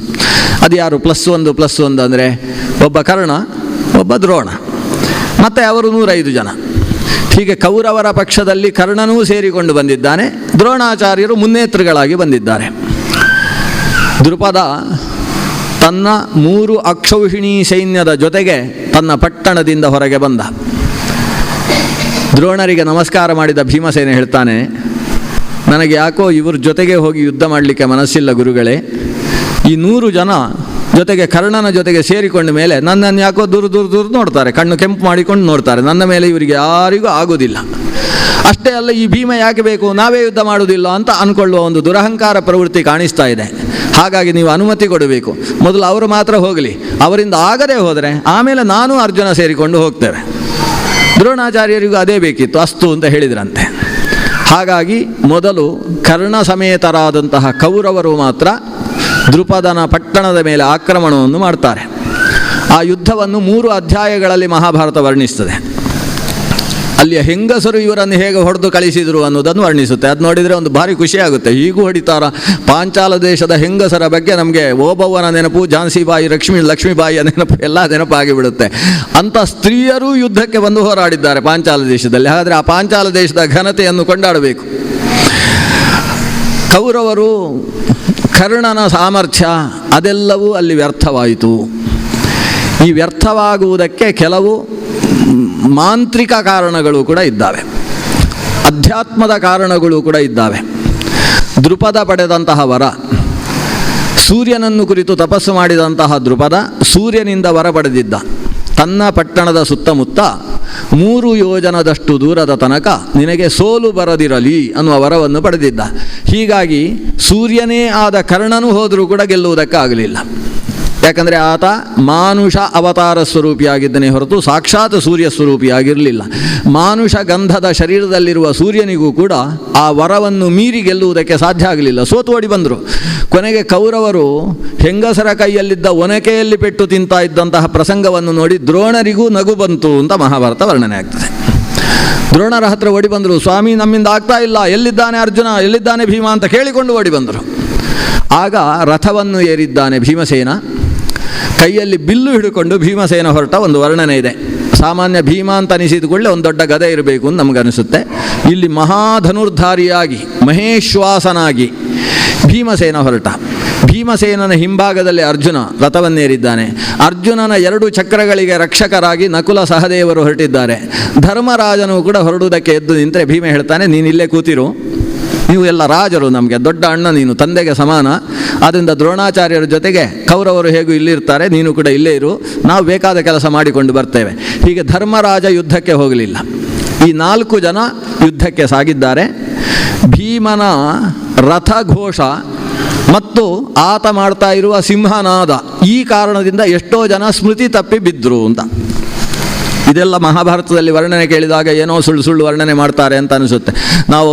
ಅದು ಯಾರು +1 ಅಂದರೆ ಒಬ್ಬ ಕರ್ಣ, ಒಬ್ಬ ದ್ರೋಣ, ಮತ್ತು ಅವರು 105 ಜನ. ಹೀಗೆ ಕೌರವರ ಪಕ್ಷದಲ್ಲಿ ಕರ್ಣನೂ ಸೇರಿಕೊಂಡು ಬಂದಿದ್ದಾನೆ, ದ್ರೋಣಾಚಾರ್ಯರು ಮುನ್ನೇತೃಗಳಾಗಿ ಬಂದಿದ್ದಾರೆ. ದೃಪದ ತನ್ನ 3 ಅಕ್ಷೌಹಿಣಿ ಸೈನ್ಯದ ಜೊತೆಗೆ ತನ್ನ ಪಟ್ಟಣದಿಂದ ಹೊರಗೆ ಬಂದ. ದ್ರೋಣರಿಗೆ ನಮಸ್ಕಾರ ಮಾಡಿದ ಭೀಮಸೇನ ಹೇಳ್ತಾನೆ, ನನಗೆ ಯಾಕೋ ಇವ್ರ ಜೊತೆಗೆ ಹೋಗಿ ಯುದ್ಧ ಮಾಡಲಿಕ್ಕೆ ಮನಸ್ಸಿಲ್ಲ ಗುರುಗಳೇ. ಈ 100 ಜನ ಜೊತೆಗೆ ಕರ್ಣನ ಜೊತೆಗೆ ಸೇರಿಕೊಂಡ ಮೇಲೆ ನನ್ನನ್ನು ಯಾಕೋ ದೂರ ನೋಡ್ತಾರೆ, ಕಣ್ಣು ಕೆಂಪು ಮಾಡಿಕೊಂಡು ನೋಡ್ತಾರೆ. ನನ್ನ ಮೇಲೆ ಇವರಿಗೆ ಯಾರಿಗೂ ಆಗೋದಿಲ್ಲ. ಅಷ್ಟೇ ಅಲ್ಲ, ಈ ಭೀಮ ಯಾಕೆ ಬೇಕು, ನಾವೇ ಯುದ್ಧ ಮಾಡೋದಿಲ್ಲ ಅಂತ ಅಂದ್ಕೊಳ್ಳುವ ಒಂದು ದುರಹಂಕಾರ ಪ್ರವೃತ್ತಿ ಕಾಣಿಸ್ತಾ ಇದೆ. ಹಾಗಾಗಿ ನೀವು ಅನುಮತಿ ಕೊಡಬೇಕು. ಮೊದಲು ಅವರು ಮಾತ್ರ ಹೋಗಲಿ, ಅವರಿಂದ ಆಗದೇ ಹೋದರೆ ಆಮೇಲೆ ನಾನು ಅರ್ಜುನ ಸೇರಿಕೊಂಡು ಹೋಗ್ತೇವೆ. ದ್ರೋಣಾಚಾರ್ಯರಿಗೂ ಅದೇ ಬೇಕಿತ್ತು, ಅಸ್ತು ಅಂತ ಹೇಳಿದ್ರಂತೆ. ಹಾಗಾಗಿ ಮೊದಲು ಕರ್ಣ ಸಮೇತರಾದಂತಹ ಕೌರವರು ಮಾತ್ರ ದೃಪದನ ಪಟ್ಟಣದ ಮೇಲೆ ಆಕ್ರಮಣವನ್ನು ಮಾಡ್ತಾರೆ. ಆ ಯುದ್ಧವನ್ನು 3 ಅಧ್ಯಾಯಗಳಲ್ಲಿ ಮಹಾಭಾರತ ವರ್ಣಿಸ್ತದೆ. ಅಲ್ಲಿಯ ಹೆಂಗಸರು ಇವರನ್ನು ಹೇಗೆ ಹೊಡೆದು ಕಳಿಸಿದರು ಅನ್ನೋದನ್ನು ವರ್ಣಿಸುತ್ತೆ. ಅದು ನೋಡಿದರೆ ಒಂದು ಭಾರಿ ಖುಷಿಯಾಗುತ್ತೆ. ಹೀಗೂ ಹೊಡಿತಾರ. ಪಾಂಚಾಲ ದೇಶದ ಹೆಂಗಸರ ಬಗ್ಗೆ ನಮಗೆ ಓಬವ್ವನ ನೆನಪು, ಝಾನ್ಸಿಬಾಯಿ, ಲಕ್ಷ್ಮೀಬಾಯಿಯ ನೆನಪು ಎಲ್ಲ ನೆನಪಾಗಿಬಿಡುತ್ತೆ. ಅಂಥ ಸ್ತ್ರೀಯರೂ ಯುದ್ಧಕ್ಕೆ ಬಂದು ಹೋರಾಡಿದ್ದಾರೆ ಪಾಂಚಾಲ ದೇಶದಲ್ಲಿ. ಹಾಗಾದರೆ ಆ ಪಾಂಚಾಲ ದೇಶದ ಘನತೆಯನ್ನು ಕೊಂಡಾಡಬೇಕು. ಕೌರವರು, ಕರ್ಣನ ಸಾಮರ್ಥ್ಯ ಅದೆಲ್ಲವೂ ಅಲ್ಲಿ ವ್ಯರ್ಥವಾಯಿತು. ಈ ವ್ಯರ್ಥವಾಗುವುದಕ್ಕೆ ಕೆಲವು ಮಾಂತ್ರಿಕ ಕಾರಣಗಳು ಕೂಡ ಇದ್ದಾವೆ, ಅಧ್ಯಾತ್ಮದ ಕಾರಣಗಳು ಕೂಡ ಇದ್ದಾವೆ. ದೃಪದ ಪಡೆದಂತಹ ವರ, ಸೂರ್ಯನನ್ನು ಕುರಿತು ತಪಸ್ಸು ಮಾಡಿದಂತಹ ದೃಪದ ಸೂರ್ಯನಿಂದ ವರ ಪಡೆದಿದ್ದ. ತನ್ನ ಪಟ್ಟಣದ ಸುತ್ತಮುತ್ತ 3 ಯೋಜನದಷ್ಟು ದೂರದ ತನಕ ನಿನಗೆ ಸೋಲು ಬರದಿರಲಿ ಅನ್ನುವ ವರವನ್ನು ಪಡೆದಿದ್ದ. ಹೀಗಾಗಿ ಸೂರ್ಯನೇ ಆದ ಕರ್ಣನು ಹೋದರೂ ಕೂಡ ಗೆಲ್ಲುವುದಕ್ಕಾಗಲಿಲ್ಲ. ಯಾಕಂದರೆ ಆತ ಮಾನುಷ ಅವತಾರ ಸ್ವರೂಪಿಯಾಗಿದ್ದನೇ ಹೊರತು ಸಾಕ್ಷಾತ್ ಸೂರ್ಯ ಸ್ವರೂಪಿಯಾಗಿರಲಿಲ್ಲ. ಮಾನುಷ ಗಂಧದ ಶರೀರದಲ್ಲಿರುವ ಸೂರ್ಯನಿಗೂ ಕೂಡ ಆ ವರವನ್ನು ಮೀರಿ ಗೆಲ್ಲುವುದಕ್ಕೆ ಸಾಧ್ಯ ಆಗಲಿಲ್ಲ. ಸೋತು ಓಡಿ ಬಂದರು. ಕೊನೆಗೆ ಕೌರವರು ಹೆಂಗಸರ ಕೈಯಲ್ಲಿದ್ದ ಒನಕೆಯಲ್ಲಿ ಪೆಟ್ಟು ತಿಂತಾ ಇದ್ದಂತಹ ಪ್ರಸಂಗವನ್ನು ನೋಡಿ ದ್ರೋಣರಿಗೂ ನಗು ಬಂತು ಅಂತ ಮಹಾಭಾರತ ವರ್ಣನೆ ಆಗ್ತದೆ. ದ್ರೋಣರ ಹತ್ರ ಓಡಿ ಬಂದರು. ಸ್ವಾಮಿ, ನಮ್ಮಿಂದ ಆಗ್ತಾ ಇಲ್ಲ, ಎಲ್ಲಿದ್ದಾನೆ ಅರ್ಜುನ, ಎಲ್ಲಿದ್ದಾನೆ ಭೀಮ ಅಂತ ಕೇಳಿಕೊಂಡು ಓಡಿ ಬಂದರು. ಆಗ ರಥವನ್ನು ಏರಿದ್ದಾನೆ ಭೀಮಸೇನ. ಕೈಯಲ್ಲಿ ಬಿಲ್ಲು ಹಿಡ್ಕೊಂಡು ಭೀಮಸೇನ ಹೊರಟ ಒಂದು ವರ್ಣನೆ ಇದೆ. ಸಾಮಾನ್ಯ ಭೀಮ ಅಂತ ಅನಿಸಿದ ಕೂಡಲೇ ಒಂದು ದೊಡ್ಡ ಗದೆ ಇರಬೇಕು ಅಂತ ನಮಗನಿಸುತ್ತೆ. ಇಲ್ಲಿ ಮಹಾಧನುರ್ಧಾರಿಯಾಗಿ ಮಹೇಶ್ವಾಸನಾಗಿ ಭೀಮಸೇನ ಹೊರಟ. ಭೀಮಸೇನನ ಹಿಂಭಾಗದಲ್ಲಿ ಅರ್ಜುನ ರಥವನ್ನೇರಿದ್ದಾನೆ. ಅರ್ಜುನನ 2 ಚಕ್ರಗಳಿಗೆ ರಕ್ಷಕರಾಗಿ ನಕುಲ ಸಹದೇವರು ಹೊರಟಿದ್ದಾರೆ. ಧರ್ಮರಾಜನು ಕೂಡ ಹೊರಡುವುದಕ್ಕೆ ಎದ್ದು ನಿಂತರೆ ಭೀಮ ಹೇಳ್ತಾನೆ, ನೀನು ಇಲ್ಲೇ ಕೂತಿರು, ನೀವು ಎಲ್ಲ ರಾಜರು, ನಮಗೆ ದೊಡ್ಡ ಅಣ್ಣ ನೀನು, ತಂದೆಗೆ ಸಮಾನ. ಆದ್ದರಿಂದ ದ್ರೋಣಾಚಾರ್ಯರ ಜೊತೆಗೆ ಕೌರವರು ಹೇಗೂ ಇಲ್ಲಿರ್ತಾರೆ, ನೀನು ಕೂಡ ಇಲ್ಲೇ ಇರು, ನಾವು ಬೇಕಾದ ಕೆಲಸ ಮಾಡಿಕೊಂಡು ಬರ್ತೇವೆ. ಹೀಗೆ ಧರ್ಮರಾಜ ಯುದ್ಧಕ್ಕೆ ಹೋಗಲಿಲ್ಲ. ಈ 4 ಜನ ಯುದ್ಧಕ್ಕೆ ಸಾಗಿದ್ದಾರೆ. ಭೀಮನ ರಥಘೋಷ ಮತ್ತು ಆತ ಮಾಡ್ತಾ ಇರುವ ಸಿಂಹನಾದ, ಈ ಕಾರಣದಿಂದ ಎಷ್ಟೋ ಜನ ಸ್ಮೃತಿ ತಪ್ಪಿ ಬಿದ್ದರು ಅಂತ. ಇದೆಲ್ಲ ಮಹಾಭಾರತದಲ್ಲಿ ವರ್ಣನೆ ಕೇಳಿದಾಗ ಏನೋ ಸುಳ್ಳು ವರ್ಣನೆ ಮಾಡ್ತಾರೆ ಅಂತ ಅನಿಸುತ್ತೆ. ನಾವು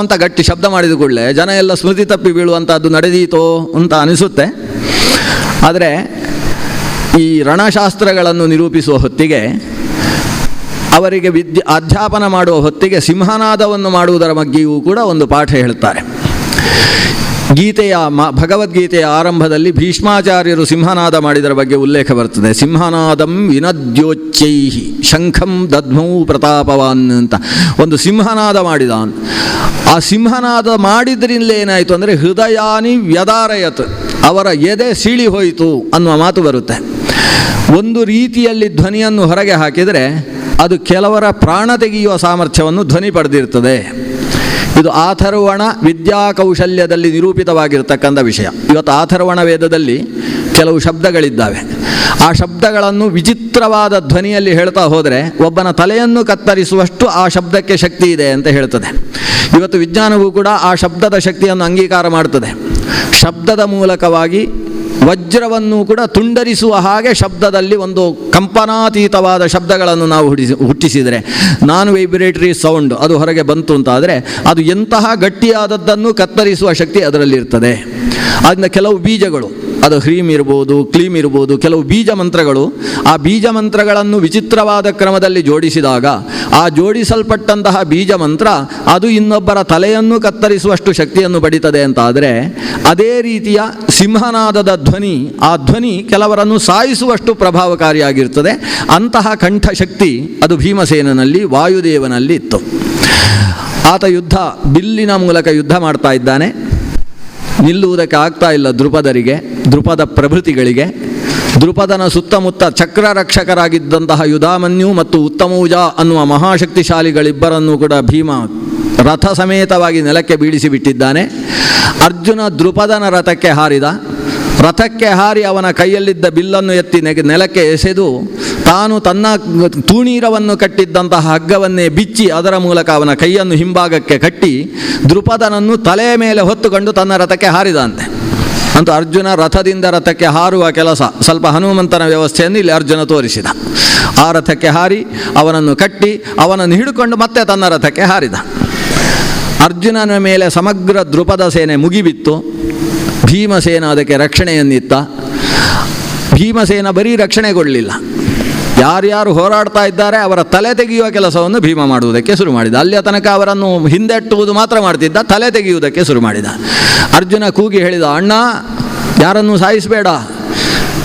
ಅಂತ ಗಟ್ಟಿ ಶಬ್ದ ಮಾಡಿದ ಕೂಡಲೇ ಜನ ಎಲ್ಲ ಸ್ಮೃತಿ ತಪ್ಪಿ ಬೀಳುವಂಥದ್ದು ನಡೆದೀತೋ ಅಂತ ಅನಿಸುತ್ತೆ. ಆದರೆ ಈ ರಣಶಾಸ್ತ್ರಗಳನ್ನು ನಿರೂಪಿಸುವ ಹೊತ್ತಿಗೆ, ಅವರಿಗೆ ಅಧ್ಯಾಪನ ಮಾಡುವ ಹೊತ್ತಿಗೆ ಸಿಂಹನಾದವನ್ನು ಮಾಡುವುದರ ಬಗ್ಗೆಯೂ ಕೂಡ ಒಂದು ಪಾಠ ಹೇಳ್ತಾರೆ. ಗೀತೆಯ ಭಗವದ್ಗೀತೆಯ ಆರಂಭದಲ್ಲಿ ಭೀಷ್ಮಾಚಾರ್ಯರು ಸಿಂಹನಾದ ಮಾಡಿದರ ಬಗ್ಗೆ ಉಲ್ಲೇಖ ಬರ್ತದೆ. ಸಿಂಹನಾದಂ ವಿನದ್ಯೋಚ್ಚೈಹಿ ಶಂಖಂ ದದ್ಮೌ ಪ್ರತಾಪವಾನ್ ಅಂತ ಒಂದು ಸಿಂಹನಾದ ಮಾಡಿದ. ಆ ಸಿಂಹನಾದ ಮಾಡಿದ್ರಿಂದ ಏನಾಯಿತು ಅಂದರೆ ಹೃದಯಾನಿ ವ್ಯದಾರಯತ್, ಅವರ ಎದೆ ಸೀಳಿ ಹೋಯಿತು ಅನ್ನುವ ಮಾತು ಬರುತ್ತೆ. ಒಂದು ರೀತಿಯಲ್ಲಿ ಧ್ವನಿಯನ್ನು ಹೊರಗೆ ಹಾಕಿದರೆ ಅದು ಕೆಲವರ ಪ್ರಾಣ ತೆಗೆಯುವ ಸಾಮರ್ಥ್ಯವನ್ನು ಧ್ವನಿ ಪಡೆದಿರ್ತದೆ. ಇದು ಆಥರ್ವಣ ವಿದ್ಯಾಕೌಶಲ್ಯದಲ್ಲಿ ನಿರೂಪಿತವಾಗಿರ್ತಕ್ಕಂಥ ವಿಷಯ. ಇವತ್ತು ಆಥರ್ವಣ ವೇದದಲ್ಲಿ ಕೆಲವು ಶಬ್ದಗಳಿದ್ದಾವೆ. ಆ ಶಬ್ದಗಳನ್ನು ವಿಚಿತ್ರವಾದ ಧ್ವನಿಯಲ್ಲಿ ಹೇಳ್ತಾ ಹೋದರೆ ಒಬ್ಬನ ತಲೆಯನ್ನು ಕತ್ತರಿಸುವಷ್ಟು ಆ ಶಬ್ದಕ್ಕೆ ಶಕ್ತಿ ಇದೆ ಅಂತ ಹೇಳ್ತದೆ. ಇವತ್ತು ವಿಜ್ಞಾನವೂ ಕೂಡ ಆ ಶಬ್ದದ ಶಕ್ತಿಯನ್ನು ಅಂಗೀಕಾರ ಮಾಡ್ತದೆ. ಶಬ್ದದ ಮೂಲಕವಾಗಿ ವಜ್ರವನ್ನು ಕೂಡ ತುಂಡರಿಸುವ ಹಾಗೆ ಶಬ್ದದಲ್ಲಿ ಒಂದು ಕಂಪನಾತೀತವಾದ ಶಬ್ದಗಳನ್ನು ನಾವು ಹುಟ್ಟಿಸಿದರೆ, ನಾನ್ ವೈಬ್ರೇಟರಿ ಸೌಂಡ್ ಅದು ಹೊರಗೆ ಬಂತು ಅಂತಾದರೆ ಅದು ಎಂತಹ ಗಟ್ಟಿಯಾದದ್ದನ್ನು ಕತ್ತರಿಸುವ ಶಕ್ತಿ ಅದರಲ್ಲಿರ್ತದೆ. ಅದರಿಂದ ಕೆಲವು ಬೀಜಗಳು, ಅದು ಹ್ರೀಮ್ ಇರ್ಬೋದು, ಕ್ಲೀಮ್ ಇರ್ಬೋದು, ಕೆಲವು ಬೀಜ ಮಂತ್ರಗಳು, ಆ ಬೀಜ ಮಂತ್ರಗಳನ್ನು ವಿಚಿತ್ರವಾದ ಕ್ರಮದಲ್ಲಿ ಜೋಡಿಸಿದಾಗ ಆ ಜೋಡಿಸಲ್ಪಟ್ಟಂತಹ ಬೀಜ ಮಂತ್ರ ಅದು ಇನ್ನೊಬ್ಬರ ತಲೆಯನ್ನು ಕತ್ತರಿಸುವಷ್ಟು ಶಕ್ತಿಯನ್ನು ಪಡೀತದೆ ಅಂತಾದರೆ, ಅದೇ ರೀತಿಯ ಸಿಂಹನಾದದ ಧ್ವನಿ, ಆ ಧ್ವನಿ ಕೆಲವರನ್ನು ಸಾಯಿಸುವಷ್ಟು ಪ್ರಭಾವಕಾರಿಯಾಗಿರ್ತದೆ. ಅಂತಹ ಕಂಠಶಕ್ತಿ ಅದು ಭೀಮಸೇನಲ್ಲಿ ವಾಯುದೇವನಲ್ಲಿ ಇತ್ತು. ಆತ ಬಿಲ್ಲಿನ ಮೂಲಕ ಯುದ್ಧ ಮಾಡ್ತಾ ಇದ್ದಾನೆ. ನಿಲ್ಲುವುದಕ್ಕೆ ಆಗ್ತಾ ಇಲ್ಲ ದ್ರುಪದರಿಗೆ, ದ್ರುಪದ ಪ್ರಭೃತಿಗಳಿಗೆ. ದ್ರುಪದನ ಸುತ್ತಮುತ್ತ ಚಕ್ರರಕ್ಷಕರಾಗಿದ್ದಂತಹ ಯುಧಾಮನ್ಯು ಮತ್ತು ಉತ್ತಮೌಜ ಅನ್ನುವ ಮಹಾಶಕ್ತಿಶಾಲಿಗಳಿಬ್ಬರನ್ನೂ ಕೂಡ ಭೀಮ ರಥ ಸಮೇತವಾಗಿ ನೆಲಕ್ಕೆ ಬೀಳಿಸಿ ಬಿಟ್ಟಿದ್ದಾನೆ. ಅರ್ಜುನ ದ್ರುಪದನ ರಥಕ್ಕೆ ಹಾರಿದ. ರಥಕ್ಕೆ ಹಾರಿ ಅವನ ಕೈಯಲ್ಲಿದ್ದ ಬಿಲ್ಲನ್ನು ಎತ್ತಿ ನೆಲಕ್ಕೆ ಎಸೆದು ತಾನು ತನ್ನ ತೂಣೀರವನ್ನು ಕಟ್ಟಿದ್ದಂತಹ ಹಗ್ಗವನ್ನೇ ಬಿಚ್ಚಿ ಅದರ ಮೂಲಕ ಅವನ ಕೈಯನ್ನು ಹಿಂಭಾಗಕ್ಕೆ ಕಟ್ಟಿ ದ್ರುಪದನನ್ನು ತಲೆಯ ಮೇಲೆ ಹೊತ್ತುಕೊಂಡು ತನ್ನ ರಥಕ್ಕೆ ಹಾರಿದಂತೆ. ಅಂತೂ ಅರ್ಜುನ ರಥದಿಂದ ರಥಕ್ಕೆ ಹಾರುವ ಕೆಲಸ, ಸ್ವಲ್ಪ ಹನುಮಂತನ ವ್ಯವಸ್ಥೆಯನ್ನು ಇಲ್ಲಿ ಅರ್ಜುನ ತೋರಿಸಿದ. ಆ ರಥಕ್ಕೆ ಹಾರಿ ಅವನನ್ನು ಕಟ್ಟಿ ಅವನನ್ನು ಹಿಡಿಕೊಂಡು ಮತ್ತೆ ತನ್ನ ರಥಕ್ಕೆ ಹಾರಿದ. ಅರ್ಜುನನ ಮೇಲೆ ಸಮಗ್ರ ದ್ರುಪದ ಸೇನೆ ಮುಗಿಬಿತ್ತು. ಭೀಮಸೇನ ಅದಕ್ಕೆ ರಕ್ಷಣೆಯನ್ನಿತ್ತ. ಭೀಮಸೇನ ಬರೀ ರಕ್ಷಣೆಗೊಳ್ಳಲಿಲ್ಲ, ಯಾರ್ಯಾರು ಹೋರಾಡ್ತಾ ಇದ್ದಾರೆ ಅವರ ತಲೆ ತೆಗೆಯುವ ಕೆಲಸವನ್ನು ಭೀಮ ಮಾಡುವುದಕ್ಕೆ ಶುರು ಮಾಡಿದ. ಅಲ್ಲಿಯ ತನಕ ಅವರನ್ನು ಹಿಂದೆಟ್ಟುವುದು ಮಾತ್ರ ಮಾಡ್ತಿದ್ದ, ತಲೆ ತೆಗೆಯುವುದಕ್ಕೆ ಶುರು ಮಾಡಿದ. ಅರ್ಜುನ ಕೂಗಿ ಹೇಳಿದ, ಅಣ್ಣ ಯಾರನ್ನು ಸಾಯಿಸಬೇಡ,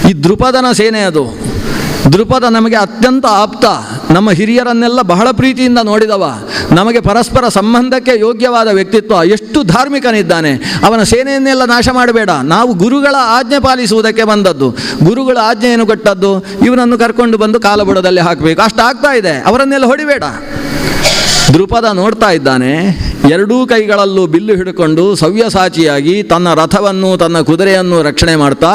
ಈ ದ್ರುಪದನ ಸೇನೆ ಅದು. ದ್ರುಪದ ನಮಗೆ ಅತ್ಯಂತ ಆಪ್ತ, ನಮ್ಮ ಹಿರಿಯರನ್ನೆಲ್ಲ ಬಹಳ ಪ್ರೀತಿಯಿಂದ ನೋಡಿದವ, ನಮಗೆ ಪರಸ್ಪರ ಸಂಬಂಧಕ್ಕೆ ಯೋಗ್ಯವಾದ ವ್ಯಕ್ತಿತ್ವ, ಎಷ್ಟು ಧಾರ್ಮಿಕನಿದ್ದಾನೆ, ಅವನ ಸೇನೆಯನ್ನೆಲ್ಲ ನಾಶ ಮಾಡಬೇಡ. ನಾವು ಗುರುಗಳ ಆಜ್ಞೆ ಪಾಲಿಸುವುದಕ್ಕೆ ಬಂದದ್ದು, ಗುರುಗಳ ಆಜ್ಞೆಯನ್ನು ಕೊಟ್ಟದ್ದು, ಇವನನ್ನು ಕರ್ಕೊಂಡು ಬಂದು ಕಾಲಬುಡದಲ್ಲಿ ಹಾಕಬೇಕು, ಅಷ್ಟು ಆಗ್ತಾ ಇದೆ, ಅವರನ್ನೆಲ್ಲ ಹೊಡಿಬೇಡ. ದ್ರುಪದ ನೋಡ್ತಾ ಇದ್ದಾನೆ, ಎರಡೂ ಕೈಗಳಲ್ಲೂ ಬಿಲ್ಲು ಹಿಡ್ಕೊಂಡು ಸವ್ಯಸಾಚಿಯಾಗಿ ತನ್ನ ರಥವನ್ನು ತನ್ನ ಕುದುರೆಯನ್ನು ರಕ್ಷಣೆ ಮಾಡ್ತಾ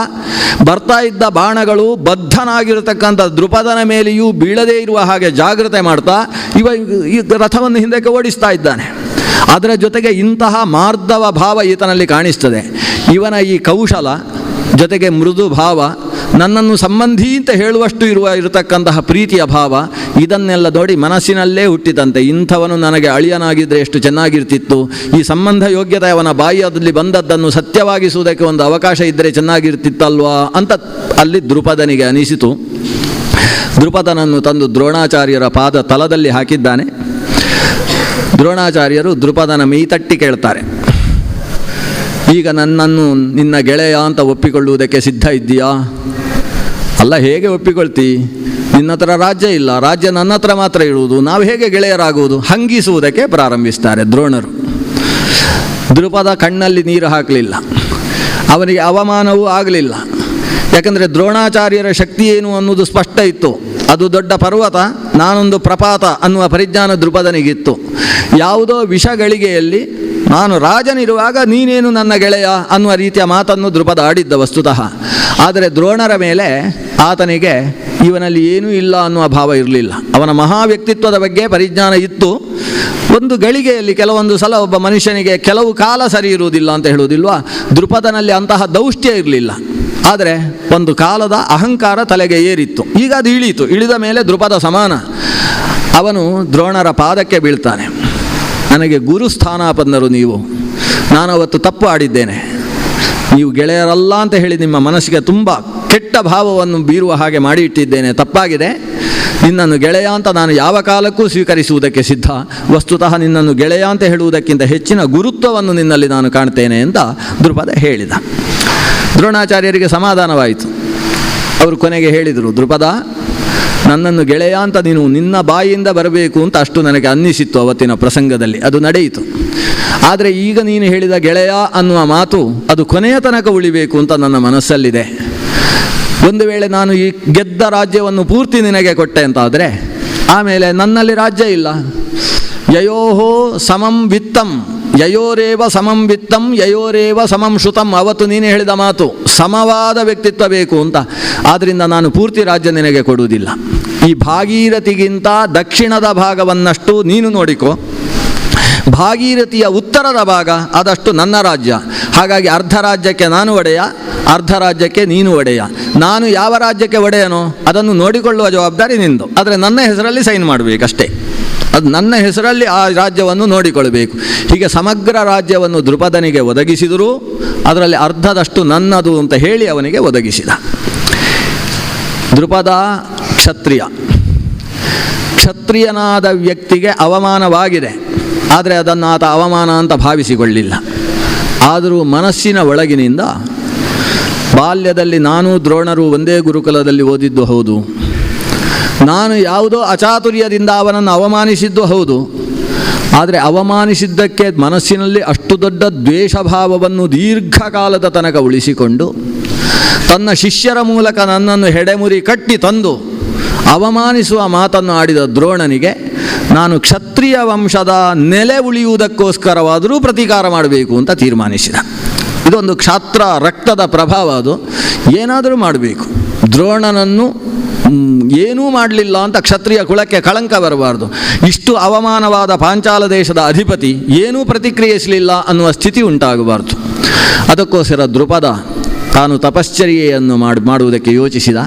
ಬರ್ತಾ ಇದ್ದ ಬಾಣಗಳು ಬದ್ಧನಾಗಿರತಕ್ಕಂಥ ದ್ರುಪದನ ಮೇಲೆಯೂ ಬೀಳದೇ ಇರುವ ಹಾಗೆ ಜಾಗ್ರತೆ ಮಾಡ್ತಾ ಈ ರಥವನ್ನು ಹಿಂದಕ್ಕೆ ಓಡಿಸ್ತಾ ಇದ್ದಾನೆ. ಅದರ ಜೊತೆಗೆ ಇಂತಹ ಮಾರ್ಧವ ಭಾವ ಈತನಲ್ಲಿ ಕಾಣಿಸ್ತದೆ. ಇವನ ಈ ಕೌಶಲ ಜೊತೆಗೆ ಮೃದು ಭಾವ, ನನ್ನನ್ನು ಸಂಬಂಧಿ ಅಂತ ಹೇಳುವಷ್ಟು ಇರತಕ್ಕಂತಹ ಪ್ರೀತಿಯ ಭಾವ, ಇದನ್ನೆಲ್ಲ ನೋಡಿ ಮನಸ್ಸಿನಲ್ಲೇ ಹುಟ್ಟಿದಂತೆ, ಇಂಥವನು ನನಗೆ ಅಳಿಯನಾಗಿದ್ದರೆ ಎಷ್ಟು ಚೆನ್ನಾಗಿರ್ತಿತ್ತು, ಈ ಸಂಬಂಧ ಯೋಗ್ಯತೆ ಅವನ ಬಾಯಿಯಲ್ಲಿ ಬಂದದ್ದನ್ನು ಸತ್ಯವಾಗಿಸುವುದಕ್ಕೆ ಒಂದು ಅವಕಾಶ ಇದ್ದರೆ ಚೆನ್ನಾಗಿರ್ತಿತ್ತಲ್ವಾ ಅಂತ ಅಲ್ಲಿ ದ್ರುಪದನಿಗೆ ಅನಿಸಿತು. ದ್ರುಪದನನ್ನು ತಂದು ದ್ರೋಣಾಚಾರ್ಯರ ಪಾದ ತಲದಲ್ಲಿ ಹಾಕಿದ್ದಾನೆ. ದ್ರೋಣಾಚಾರ್ಯರು ದ್ರುಪದನ ಮೈತಟ್ಟಿ ಕೇಳ್ತಾರೆ, ಈಗ ನನ್ನನ್ನು ನಿನ್ನ ಗೆಳೆಯ ಅಂತ ಒಪ್ಪಿಕೊಳ್ಳುವುದಕ್ಕೆ ಸಿದ್ಧ ಇದ್ದೀಯಾ? ಅಲ್ಲ, ಹೇಗೆ ಒಪ್ಪಿಕೊಳ್ತಿ? ನಿನ್ನ ಹತ್ರ ರಾಜ್ಯ ಇಲ್ಲ, ರಾಜ್ಯ ನನ್ನ ಹತ್ರ ಮಾತ್ರ ಇರುವುದು, ನಾವು ಹೇಗೆ ಗೆಳೆಯರಾಗುವುದು? ಹಂಗಿಸುವುದಕ್ಕೆ ಪ್ರಾರಂಭಿಸ್ತಾರೆ ದ್ರೋಣರು. ದ್ರುಪದ ಕಣ್ಣಲ್ಲಿ ನೀರು ಹಾಕಲಿಲ್ಲ, ಅವನಿಗೆ ಅವಮಾನವೂ ಆಗಲಿಲ್ಲ. ಯಾಕಂದರೆ ದ್ರೋಣಾಚಾರ್ಯರ ಶಕ್ತಿ ಏನು ಅನ್ನೋದು ಸ್ಪಷ್ಟ ಇತ್ತು. ಅದು ದೊಡ್ಡ ಪರ್ವತ, ನಾನೊಂದು ಪ್ರಪಾತ ಅನ್ನುವ ಪರಿಜ್ಞಾನ ದ್ರುಪದನಿಗಿತ್ತು. ಯಾವುದೋ ವಿಷಗಳಿಗೆಯಲ್ಲಿ ನಾನು ರಾಜನಿರುವಾಗ ನೀನೇನು ನನ್ನ ಗೆಳೆಯ ಅನ್ನುವ ರೀತಿಯ ಮಾತನ್ನು ದ್ರುಪದ ಆಡಿದ್ದ ವಸ್ತುತಃ. ಆದರೆ ದ್ರೋಣರ ಮೇಲೆ ಆತನಿಗೆ ಇವನಲ್ಲಿ ಏನೂ ಇಲ್ಲ ಅನ್ನುವ ಭಾವ ಇರಲಿಲ್ಲ. ಅವನ ಮಹಾವ್ಯಕ್ತಿತ್ವದ ಬಗ್ಗೆ ಪರಿಜ್ಞಾನ ಇತ್ತು. ಒಂದು ಗಳಿಗೆಯಲ್ಲಿ ಕೆಲವೊಂದು ಸಲ ಒಬ್ಬ ಮನುಷ್ಯನಿಗೆ ಕೆಲವು ಕಾಲ ಸರಿ ಇರುವುದಿಲ್ಲ ಅಂತ ಹೇಳುವುದಿಲ್ವಾ, ದ್ರುಪದನಲ್ಲಿ ಅಂತಹ ದೌಷ್ಟ್ಯ ಇರಲಿಲ್ಲ. ಆದರೆ ಒಂದು ಕಾಲದ ಅಹಂಕಾರ ತಲೆಗೆ ಏರಿತ್ತು. ಈಗ ಅದು ಇಳೀತು. ಇಳಿದ ಮೇಲೆ ದ್ರುಪದ ಸಮಾನ. ಅವನು ದ್ರೋಣರ ಪಾದಕ್ಕೆ ಬೀಳ್ತಾನೆ. ನನಗೆ ಗುರು ಸ್ಥಾನಾಪನ್ನರು ನೀವು, ನಾನು ಅವತ್ತು ತಪ್ಪು ಆಡಿದ್ದೇನೆ, ನೀವು ಗೆಳೆಯರಲ್ಲ ಅಂತ ಹೇಳಿ ನಿಮ್ಮ ಮನಸ್ಸಿಗೆ ತುಂಬ ಕೆಟ್ಟ ಭಾವವನ್ನು ಬೀರುವ ಹಾಗೆ ಮಾಡಿ ಇಟ್ಟಿದ್ದೇನೆ, ತಪ್ಪಾಗಿದೆ. ನಿನ್ನನ್ನು ಗೆಳೆಯ ಅಂತ ನಾನು ಯಾವ ಕಾಲಕ್ಕೂ ಸ್ವೀಕರಿಸುವುದಕ್ಕೆ ಸಿದ್ಧ. ವಸ್ತುತಃ ನಿನ್ನನ್ನು ಗೆಳೆಯ ಅಂತ ಹೇಳುವುದಕ್ಕಿಂತ ಹೆಚ್ಚಿನ ಗುರುತ್ವವನ್ನು ನಿನ್ನಲ್ಲಿ ನಾನು ಕಾಣ್ತೇನೆ ಅಂತ ದ್ರುಪದ ಹೇಳಿದ. ದ್ರೋಣಾಚಾರ್ಯರಿಗೆ ಸಮಾಧಾನವಾಯಿತು. ಅವರು ಕೊನೆಗೆ ಹೇಳಿದರು, ದ್ರುಪದ, ನನ್ನನ್ನು ಗೆಳೆಯ ಅಂತ ನೀನು ನಿನ್ನ ಬಾಯಿಯಿಂದ ಬರಬೇಕು ಅಂತ ಅಷ್ಟು ನನಗೆ ಅನ್ನಿಸಿತ್ತು ಅವತ್ತಿನ ಪ್ರಸಂಗದಲ್ಲಿ, ಅದು ನಡೆಯಿತು. ಆದರೆ ಈಗ ನೀನು ಹೇಳಿದ ಗೆಳೆಯ ಅನ್ನುವ ಮಾತು ಅದು ಕೊನೆಯ ತನಕ ಉಳಿಬೇಕು ಅಂತ ನನ್ನ ಮನಸ್ಸಲ್ಲಿದೆ. ಒಂದು ವೇಳೆ ನಾನು ಈ ಗೆದ್ದ ರಾಜ್ಯವನ್ನು ಪೂರ್ತಿ ನಿನಗೆ ಕೊಟ್ಟೆ ಅಂತಾದರೆ ಆಮೇಲೆ ನನ್ನಲ್ಲಿ ರಾಜ್ಯ ಇಲ್ಲ. ಯಯೋಹೋ ಸಮಂ ವಿತ್ತಂ ಯಯೋರೇವ ಸಮಂ ವಿತ್ತಂ ಯಯೋರೇವ ಸಮಂ ಶ್ರುತಂ, ಅವತ್ತು ನೀನು ಹೇಳಿದ ಮಾತು, ಸಮವಾದ ವ್ಯಕ್ತಿತ್ವ ಬೇಕು ಅಂತ. ಆದ್ದರಿಂದ ನಾನು ಪೂರ್ತಿ ರಾಜ್ಯ ನಿನಗೆ ಕೊಡುವುದಿಲ್ಲ. ಈ ಭಾಗೀರಥಿಗಿಂತ ದಕ್ಷಿಣದ ಭಾಗವನ್ನಷ್ಟು ನೀನು ನೋಡಿಕೊ, ಭಾಗೀರಥಿಯ ಉತ್ತರದ ಭಾಗ ಅದಷ್ಟು ನನ್ನ ರಾಜ್ಯ. ಹಾಗಾಗಿ ಅರ್ಧ ರಾಜ್ಯಕ್ಕೆ ನಾನು ಒಡೆಯ, ಅರ್ಧ ರಾಜ್ಯಕ್ಕೆ ನೀನು ಒಡೆಯ. ನಾನು ಯಾವ ರಾಜ್ಯಕ್ಕೆ ಒಡೆಯನೋ ಅದನ್ನು ನೋಡಿಕೊಳ್ಳುವ ಜವಾಬ್ದಾರಿ ನಿಂದು. ಆದರೆ ನನ್ನ ಹೆಸರಲ್ಲಿ ಸೈನ್ ಮಾಡಬೇಕಷ್ಟೇ, ಅದು ನನ್ನ ಹೆಸರಲ್ಲಿ ಆ ರಾಜ್ಯವನ್ನು ನೋಡಿಕೊಳ್ಳಬೇಕು. ಹೀಗೆ ಸಮಗ್ರ ರಾಜ್ಯವನ್ನು ದ್ರುಪದನಿಗೆ ಒದಗಿಸಿದರೂ ಅದರಲ್ಲಿ ಅರ್ಧದಷ್ಟು ನನ್ನದು ಅಂತ ಹೇಳಿ ಅವನಿಗೆ ಒದಗಿಸಿದ. ದ್ರುಪದ ಕ್ಷತ್ರಿಯ, ಕ್ಷತ್ರಿಯನಾದ ವ್ಯಕ್ತಿಗೆ ಅವಮಾನವಾಗಿದೆ, ಆದರೆ ಅದನ್ನು ಆತ ಅವಮಾನ ಅಂತ ಭಾವಿಸಿಕೊಳ್ಳಿಲ್ಲ. ಆದರೂ ಮನಸ್ಸಿನ ಒಳಗಿನಿಂದ ಬಾಲ್ಯದಲ್ಲಿ ನಾನು ದ್ರೋಣರು ಒಂದೇ ಗುರುಕುಲದಲ್ಲಿ ಓದಿದ್ದು ಹೌದು, ನಾನು ಯಾವುದೋ ಅಚಾತುರ್ಯದಿಂದ ಅವನನ್ನು ಅವಮಾನಿಸಿದ್ದು ಹೌದು, ಆದರೆ ಅವಮಾನಿಸಿದ್ದಕ್ಕೆ ಮನಸ್ಸಿನಲ್ಲಿ ಅಷ್ಟು ದೊಡ್ಡ ದ್ವೇಷಭಾವವನ್ನು ದೀರ್ಘಕಾಲದ ತನಕ ಉಳಿಸಿಕೊಂಡು ತನ್ನ ಶಿಷ್ಯರ ಮೂಲಕ ನನ್ನನ್ನು ಹೆಡೆಮುರಿ ಕಟ್ಟಿ ತಂದು ಅವಮಾನಿಸುವ ಮಾತನ್ನು ಆಡಿದ ದ್ರೋಣನಿಗೆ ನಾನು ಕ್ಷತ್ರಿಯ ವಂಶದ ನೆಲೆ ಉಳಿಯುವುದಕ್ಕೋಸ್ಕರವಾದರೂ ಪ್ರತೀಕಾರ ಮಾಡಬೇಕು ಅಂತ ತೀರ್ಮಾನಿಸಿದ. ಇದೊಂದು ಕ್ಷಾತ್ರ ರಕ್ತದ ಪ್ರಭಾವ, ಅದು ಏನಾದರೂ ಮಾಡಬೇಕು. ದ್ರೋಣನನ್ನು ಏನೂ ಮಾಡಲಿಲ್ಲ ಅಂತ ಕ್ಷತ್ರಿಯ ಕುಲಕ್ಕೆ ಕಳಂಕ ಬರಬಾರ್ದು. ಇಷ್ಟು ಅವಮಾನವಾದ ಪಾಂಚಾಲ ದೇಶದ ಅಧಿಪತಿ ಏನೂ ಪ್ರತಿಕ್ರಿಯಿಸಲಿಲ್ಲ ಅನ್ನುವ ಸ್ಥಿತಿ ಉಂಟಾಗಬಾರ್ದು. ಅದಕ್ಕೋಸ್ಕರ ದ್ರುಪದ ತಾನು ತಪಶ್ಚರ್ಯೆಯನ್ನು ಮಾಡುವುದಕ್ಕೆ ಯೋಚಿಸಿದ.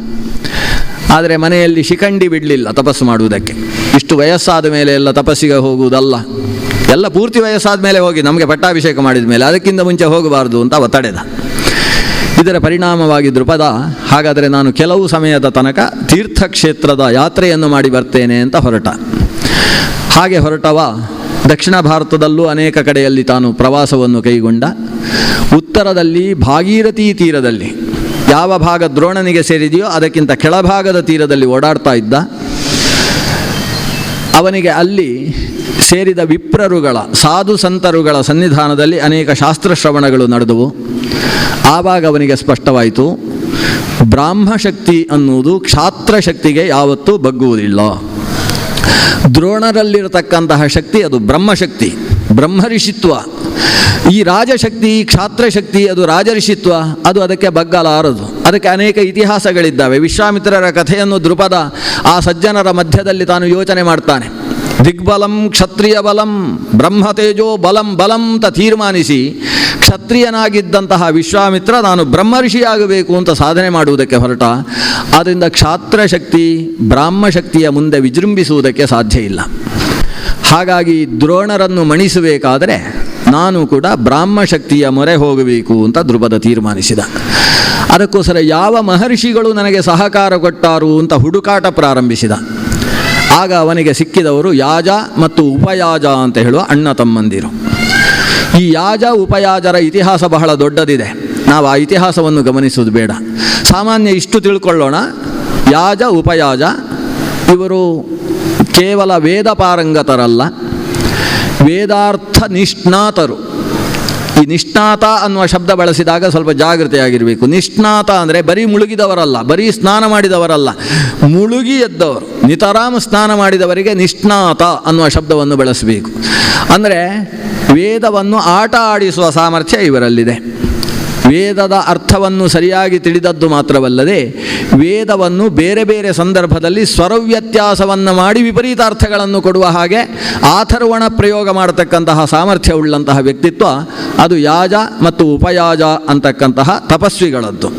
ಆದರೆ ಮನೆಯಲ್ಲಿ ಶಿಖಂಡಿ ಬಿಡಲಿಲ್ಲ ತಪಸ್ಸು ಮಾಡುವುದಕ್ಕೆ. ಇಷ್ಟು ವಯಸ್ಸಾದ ಮೇಲೆ ಎಲ್ಲ ತಪಸ್ಸಿಗೆ ಹೋಗುವುದಲ್ಲ, ಎಲ್ಲ ಪೂರ್ತಿ ವಯಸ್ಸಾದ ಮೇಲೆ ಹೋಗಿ ನಮಗೆ ಪಟ್ಟಾಭಿಷೇಕ ಮಾಡಿದ ಮೇಲೆ, ಅದಕ್ಕಿಂತ ಮುಂಚೆ ಹೋಗಬಾರ್ದು ಅಂತ ಒತ್ತಡೆದ. ಇದರ ಪರಿಣಾಮವಾಗಿ ದೃಪದ, ಹಾಗಾದರೆ ನಾನು ಕೆಲವು ಸಮಯದ ತನಕ ತೀರ್ಥಕ್ಷೇತ್ರದ ಯಾತ್ರೆಯನ್ನು ಮಾಡಿ ಬರ್ತೇನೆ ಅಂತ ಹೊರಟ. ಹಾಗೆ ಹೊರಟವ ದಕ್ಷಿಣ ಭಾರತದಲ್ಲೂ ಅನೇಕ ಕಡೆಯಲ್ಲಿ ತಾನು ಪ್ರವಾಸವನ್ನು ಕೈಗೊಂಡ. ಉತ್ತರದಲ್ಲಿ ಭಾಗೀರಥಿ ತೀರದಲ್ಲಿ, ಯಾವ ಭಾಗ ದ್ರೋಣನಿಗೆ ಸೇರಿದೆಯೋ ಅದಕ್ಕಿಂತ ಕೆಳಭಾಗದ ತೀರದಲ್ಲಿ ಓಡಾಡ್ತಾ ಇದ್ದ. ಅವನಿಗೆ ಅಲ್ಲಿ ಸೇರಿದ ವಿಪ್ರರುಗಳ, ಸಾಧು ಸಂತರುಗಳ ಸನ್ನಿಧಾನದಲ್ಲಿ ಅನೇಕ ಶಾಸ್ತ್ರಶ್ರವಣಗಳು ನಡೆದವು. ಆವಾಗ ಅವನಿಗೆ ಸ್ಪಷ್ಟವಾಯಿತು, ಬ್ರಾಹ್ಮಶಕ್ತಿ ಅನ್ನುವುದು ಕ್ಷಾತ್ರ ಶಕ್ತಿಗೆ ಯಾವತ್ತೂ ಬಗ್ಗುವುದಿಲ್ಲ. ದ್ರೋಣರಲ್ಲಿರತಕ್ಕಂತಹ ಶಕ್ತಿ ಅದು ಬ್ರಹ್ಮಶಕ್ತಿ, ಬ್ರಹ್ಮರಿಷಿತ್ವ. ಈ ರಾಜಶಕ್ತಿ, ಕ್ಷಾತ್ರಶಕ್ತಿ ಅದು ರಾಜರಿಷಿತ್ವ, ಅದು ಅದಕ್ಕೆ ಬಗ್ಗಲಾರದು. ಅದಕ್ಕೆ ಅನೇಕ ಇತಿಹಾಸಗಳಿದ್ದಾವೆ. ವಿಶ್ವಾಮಿತ್ರರ ಕಥೆಯನ್ನು ದೃಪದ ಆ ಸಜ್ಜನರ ಮಧ್ಯದಲ್ಲಿ ತಾನು ಯೋಚನೆ ಮಾಡ್ತಾನೆ. ದಿಗ್ಬಲಂ ಕ್ಷತ್ರಿಯ ಬಲಂ ಬ್ರಹ್ಮತೇಜೋ ಬಲಂ ಬಲಂ ಅಂತ ತೀರ್ಮಾನಿಸಿ ಕ್ಷತ್ರಿಯನಾಗಿದ್ದಂತಹ ವಿಶ್ವಾಮಿತ್ರ ನಾನು ಬ್ರಹ್ಮರ್ಷಿಯಾಗಬೇಕು ಅಂತ ಸಾಧನೆ ಮಾಡುವುದಕ್ಕೆ ಹೊರಟ. ಆದ್ದರಿಂದ ಕ್ಷಾತ್ರಶಕ್ತಿ ಬ್ರಾಹ್ಮಶಕ್ತಿಯ ಮುಂದೆ ವಿಜೃಂಭಿಸುವುದಕ್ಕೆ ಸಾಧ್ಯ ಇಲ್ಲ. ಹಾಗಾಗಿ ದ್ರೋಣರನ್ನು ಮಣಿಸಬೇಕಾದರೆ ನಾನು ಕೂಡ ಬ್ರಾಹ್ಮಶಕ್ತಿಯ ಮೊರೆ ಹೋಗಬೇಕು ಅಂತ ದೃಪದ ತೀರ್ಮಾನಿಸಿದ. ಅದಕ್ಕೋಸ್ಕರ ಯಾವ ಮಹರ್ಷಿಗಳು ನನಗೆ ಸಹಕಾರ ಕೊಟ್ಟಾರು ಅಂತ ಹುಡುಕಾಟ ಪ್ರಾರಂಭಿಸಿದ. ಆಗ ಅವನಿಗೆ ಸಿಕ್ಕಿದವರು ಯಾಜ ಮತ್ತು ಉಪಯಾಜ ಅಂತ ಹೇಳುವ ಅಣ್ಣ ತಮ್ಮಂದಿರು. ಈ ಯಾಜ ಉಪಯಾಜರ ಇತಿಹಾಸ ಬಹಳ ದೊಡ್ಡದಿದೆ. ನಾವು ಆ ಇತಿಹಾಸವನ್ನು ಗಮನಿಸುವುದು ಬೇಡ. ಸಾಮಾನ್ಯ ಇಷ್ಟು ತಿಳ್ಕೊಳ್ಳೋಣ. ಯಾಜ ಉಪಯಾಜ ಇವರು ಕೇವಲ ವೇದ ಪಾರಂಗತರಲ್ಲ, ವೇದಾರ್ಥ ನಿಷ್ಣಾತರು. ಈ ನಿಷ್ಣಾತ ಅನ್ನುವ ಶಬ್ದ ಬಳಸಿದಾಗ ಸ್ವಲ್ಪ ಜಾಗೃತೆಯಾಗಿರಬೇಕು. ನಿಷ್ಣಾತ ಅಂದರೆ ಬರೀ ಮುಳುಗಿದವರಲ್ಲ, ಬರೀ ಸ್ನಾನ ಮಾಡಿದವರಲ್ಲ, ಮುಳುಗಿ ಎದ್ದವರು, ನಿತರಾಮ ಸ್ನಾನ ಮಾಡಿದವರಿಗೆ ನಿಷ್ಣಾತ ಅನ್ನುವ ಶಬ್ದವನ್ನು ಬಳಸಬೇಕು. ಅಂದರೆ ವೇದವನ್ನು ಆಟ ಆಡಿಸುವ ಸಾಮರ್ಥ್ಯ ಇವರಲ್ಲಿದೆ. ವೇದದ ಅರ್ಥವನ್ನು ಸರಿಯಾಗಿ ತಿಳಿದದ್ದು ಮಾತ್ರವಲ್ಲದೆ ವೇದವನ್ನು ಬೇರೆ ಬೇರೆ ಸಂದರ್ಭದಲ್ಲಿ ಸ್ವರವ್ಯತ್ಯಾಸವನ್ನು ಮಾಡಿ ವಿಪರೀತ ಅರ್ಥಗಳನ್ನು ಕೊಡುವ ಹಾಗೆ ಆಥರ್ವಣ ಪ್ರಯೋಗ ಮಾಡತಕ್ಕಂತಹ ಸಾಮರ್ಥ್ಯ ಉಳ್ಳಂತಹ ವ್ಯಕ್ತಿತ್ವ ಅದು ಯಾಜ ಮತ್ತು ಉಪಯಾಜ ಅಂತಕ್ಕಂತಹ ತಪಸ್ವಿಗಳದ್ದು.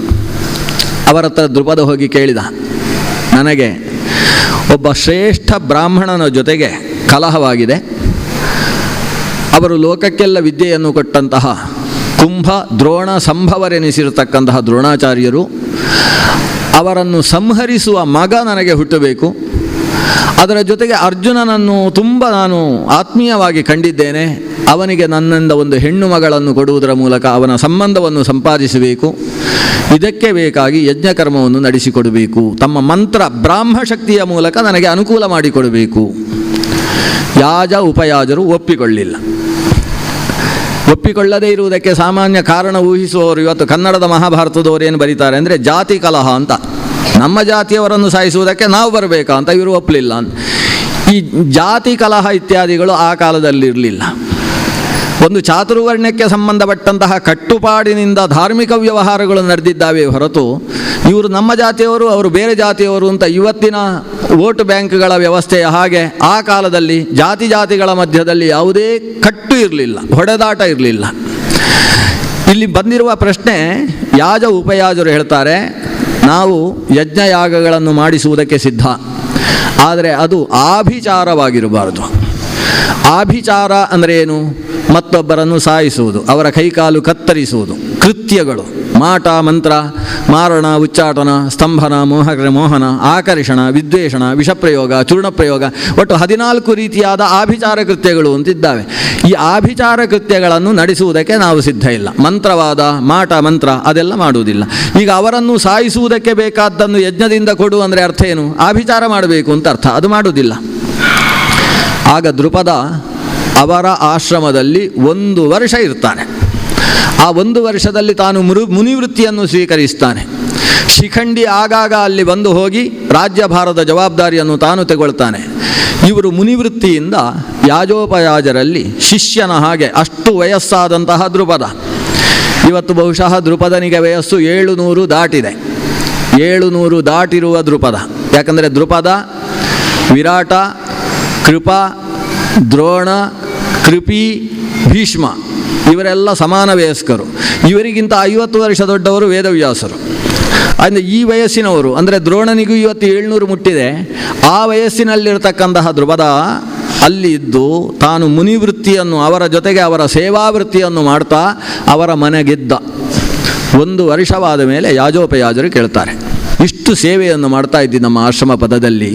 ಅವರ ಹತ್ರ ದೃಪದ ಹೋಗಿ ಕೇಳಿದ, ನನಗೆ ಒಬ್ಬ ಶ್ರೇಷ್ಠ ಬ್ರಾಹ್ಮಣನ ಜೊತೆಗೆ ಕಲಹವಾಗಿದೆ. ಅವರು ಲೋಕಕ್ಕೆಲ್ಲ ವಿದ್ಯೆಯನ್ನು ಕೊಟ್ಟಂತಹ ಕುಂಭ ದ್ರೋಣ ಸಂಭವರೆನಿಸಿರತಕ್ಕಂತಹ ದ್ರೋಣಾಚಾರ್ಯರು, ಅವರನ್ನು ಸಂಹರಿಸುವ ಮಗ ನನಗೆ ಹುಟ್ಟಬೇಕು. ಅದರ ಜೊತೆಗೆ ಅರ್ಜುನನನ್ನು ತುಂಬ ನಾನು ಆತ್ಮೀಯವಾಗಿ ಕಂಡಿದ್ದೇನೆ. ಅವನಿಗೆ ನನ್ನಿಂದ ಒಂದು ಹೆಣ್ಣು ಮಗಳನ್ನು ಕೊಡುವುದರ ಮೂಲಕ ಅವನ ಸಂಬಂಧವನ್ನು ಸಂಪಾದಿಸಬೇಕು. ಇದಕ್ಕೆ ಬೇಕಾಗಿ ಯಜ್ಞಕರ್ಮವನ್ನು ನಡೆಸಿಕೊಡಬೇಕು. ತಮ್ಮ ಮಂತ್ರ ಬ್ರಾಹ್ಮಶಕ್ತಿಯ ಮೂಲಕ ನನಗೆ ಅನುಕೂಲ ಮಾಡಿಕೊಡಬೇಕು. ಯಾಜ ಉಪಯಾಜರು ಒಪ್ಪಿಕೊಳ್ಳಿಲ್ಲ. ಒಪ್ಪಿಕೊಳ್ಳದೇ ಇರುವುದಕ್ಕೆ ಸಾಮಾನ್ಯ ಕಾರಣ ಊಹಿಸುವವರು ಇವತ್ತು ಕನ್ನಡದ ಮಹಾಭಾರತದವರು ಏನು ಬರೀತಾರೆ ಅಂದರೆ ಜಾತಿ ಕಲಹ ಅಂತ. ನಮ್ಮ ಜಾತಿಯವರನ್ನು ಸಾಯಿಸುವುದಕ್ಕೆ ನಾವು ಬರಬೇಕಾ ಅಂತ ಇವರು ಒಪ್ಪಲಿಲ್ಲ. ಈ ಜಾತಿ ಕಲಹ ಇತ್ಯಾದಿಗಳು ಆ ಕಾಲದಲ್ಲಿರಲಿಲ್ಲ. ಒಂದು ಚಾತುರ್ವರ್ಣ್ಯಕ್ಕೆ ಸಂಬಂಧಪಟ್ಟಂತಹ ಕಟ್ಟುಪಾಡಿನಿಂದ ಧಾರ್ಮಿಕ ವ್ಯವಹಾರಗಳು ನಡೆದಿದ್ದಾವೆ ಹೊರತು ಇವರು ನಮ್ಮ ಜಾತಿಯವರು ಅವರು ಬೇರೆ ಜಾತಿಯವರು ಅಂತ ಇವತ್ತಿನ ವೋಟ್ ಬ್ಯಾಂಕ್ಗಳ ವ್ಯವಸ್ಥೆಯ ಹಾಗೆ ಆ ಕಾಲದಲ್ಲಿ ಜಾತಿಗಳ ಮಧ್ಯದಲ್ಲಿ ಯಾವುದೇ ಕಟ್ಟು ಇರಲಿಲ್ಲ, ಹೊಡೆದಾಟ ಇರಲಿಲ್ಲ. ಇಲ್ಲಿ ಬಂದಿರುವ ಪ್ರಶ್ನೆ, ಯಾಜ ಉಪಯಾಜರು ಹೇಳ್ತಾರೆ, ನಾವು ಯಜ್ಞಯಾಗಗಳನ್ನು ಮಾಡಿಸುವುದಕ್ಕೆ ಸಿದ್ಧ, ಆದರೆ ಅದು ಆಭಿಚಾರವಾಗಿರಬಾರದು. ಆಭಿಚಾರ ಅಂದರೆ ಏನು? ಮತ್ತೊಬ್ಬರನ್ನು ಸಾಯಿಸುವುದು, ಅವರ ಕೈಕಾಲು ಕತ್ತರಿಸುವುದು, ಕೃತ್ಯಗಳು, ಮಾಟ ಮಂತ್ರ, ಮಾರಣ, ಉಚ್ಚಾಟನ, ಸ್ತಂಭನ, ಮೋಹನ, ಆಕರ್ಷಣ, ವಿದ್ವೇಷಣ, ವಿಷಪ್ರಯೋಗ, ಚೂರ್ಣಪ್ರಯೋಗ, ಒಟ್ಟು 14 ರೀತಿಯಾದ ಆಭಿಚಾರ ಕೃತ್ಯಗಳು ಅಂತಿದ್ದಾವೆ. ಈ ಆಭಿಚಾರ ಕೃತ್ಯಗಳನ್ನು ನಡೆಸುವುದಕ್ಕೆ ನಾವು ಸಿದ್ಧ ಇಲ್ಲ. ಮಂತ್ರವಾದ, ಮಾಟ ಮಂತ್ರ ಅದೆಲ್ಲ ಮಾಡುವುದಿಲ್ಲ. ಈಗ ಅವರನ್ನು ಸಾಯಿಸುವುದಕ್ಕೆ ಬೇಕಾದ್ದನ್ನು ಯಜ್ಞದಿಂದ ಕೊಡು ಅಂದರೆ ಅರ್ಥ ಏನು? ಆಭಿಚಾರ ಮಾಡಬೇಕು ಅಂತ ಅರ್ಥ. ಅದು ಮಾಡುವುದಿಲ್ಲ. ಆಗ ದೃಪದ ಅವರ ಆಶ್ರಮದಲ್ಲಿ 1 ವರ್ಷ ಇರ್ತಾನೆ. ಆ 1 ವರ್ಷದಲ್ಲಿ ತಾನು ಮುನಿವೃತ್ತಿಯನ್ನು ಸ್ವೀಕರಿಸ್ತಾನೆ. ಶಿಖಂಡಿ ಆಗಾಗ ಅಲ್ಲಿ ಬಂದು ಹೋಗಿ ರಾಜ್ಯಭಾರದ ಜವಾಬ್ದಾರಿಯನ್ನು ತಾನು ತೆಗೊಳ್ತಾನೆ. ಇವರು ಮುನಿವೃತ್ತಿಯಿಂದ ಯಾಜೋಪಯಾಜರಲ್ಲಿ ಶಿಷ್ಯನ ಹಾಗೆ ಅಷ್ಟು ವಯಸ್ಸಾದಂತಹ ದೃಪದ. ಇವತ್ತು ಬಹುಶಃ ದೃಪದನಿಗೆ ವಯಸ್ಸು 700 ದಾಟಿದೆ. 700 ದಾಟಿರುವ ದೃಪದ. ಯಾಕಂದರೆ ದೃಪದ, ವಿರಾಟ, ಕೃಪ, ದ್ರೋಣ, ಕೃಪಿ, ಭೀಷ್ಮ ಇವರೆಲ್ಲ ಸಮಾನ ವಯಸ್ಕರು. ಇವರಿಗಿಂತ 50 ವರ್ಷ ದೊಡ್ಡವರು ವೇದವ್ಯಾಸರು. ಅಂದರೆ ಈ ವಯಸ್ಸಿನವರು, ಅಂದರೆ ದ್ರೋಣನಿಗೂ ಇವತ್ತು 700 ಮುಟ್ಟಿದೆ. ಆ ವಯಸ್ಸಿನಲ್ಲಿರತಕ್ಕಂತಹ ದೃಪದ ಅಲ್ಲಿ ಇದ್ದು ತಾನು ಮುನಿವೃತ್ತಿಯನ್ನು ಅವರ ಜೊತೆಗೆ ಅವರ ಸೇವಾವೃತ್ತಿಯನ್ನು ಮಾಡ್ತಾ ಅವರ ಮನೆಗೆದ್ದ. 1 ವರ್ಷವಾದ ಮೇಲೆ ಯಾಜೋಪಯಾಜರು ಕೇಳ್ತಾರೆ, ಇಷ್ಟು ಸೇವೆಯನ್ನು ಮಾಡ್ತಾ ಇದ್ದಿ ನಮ್ಮ ಆಶ್ರಮ ಪದದಲ್ಲಿ,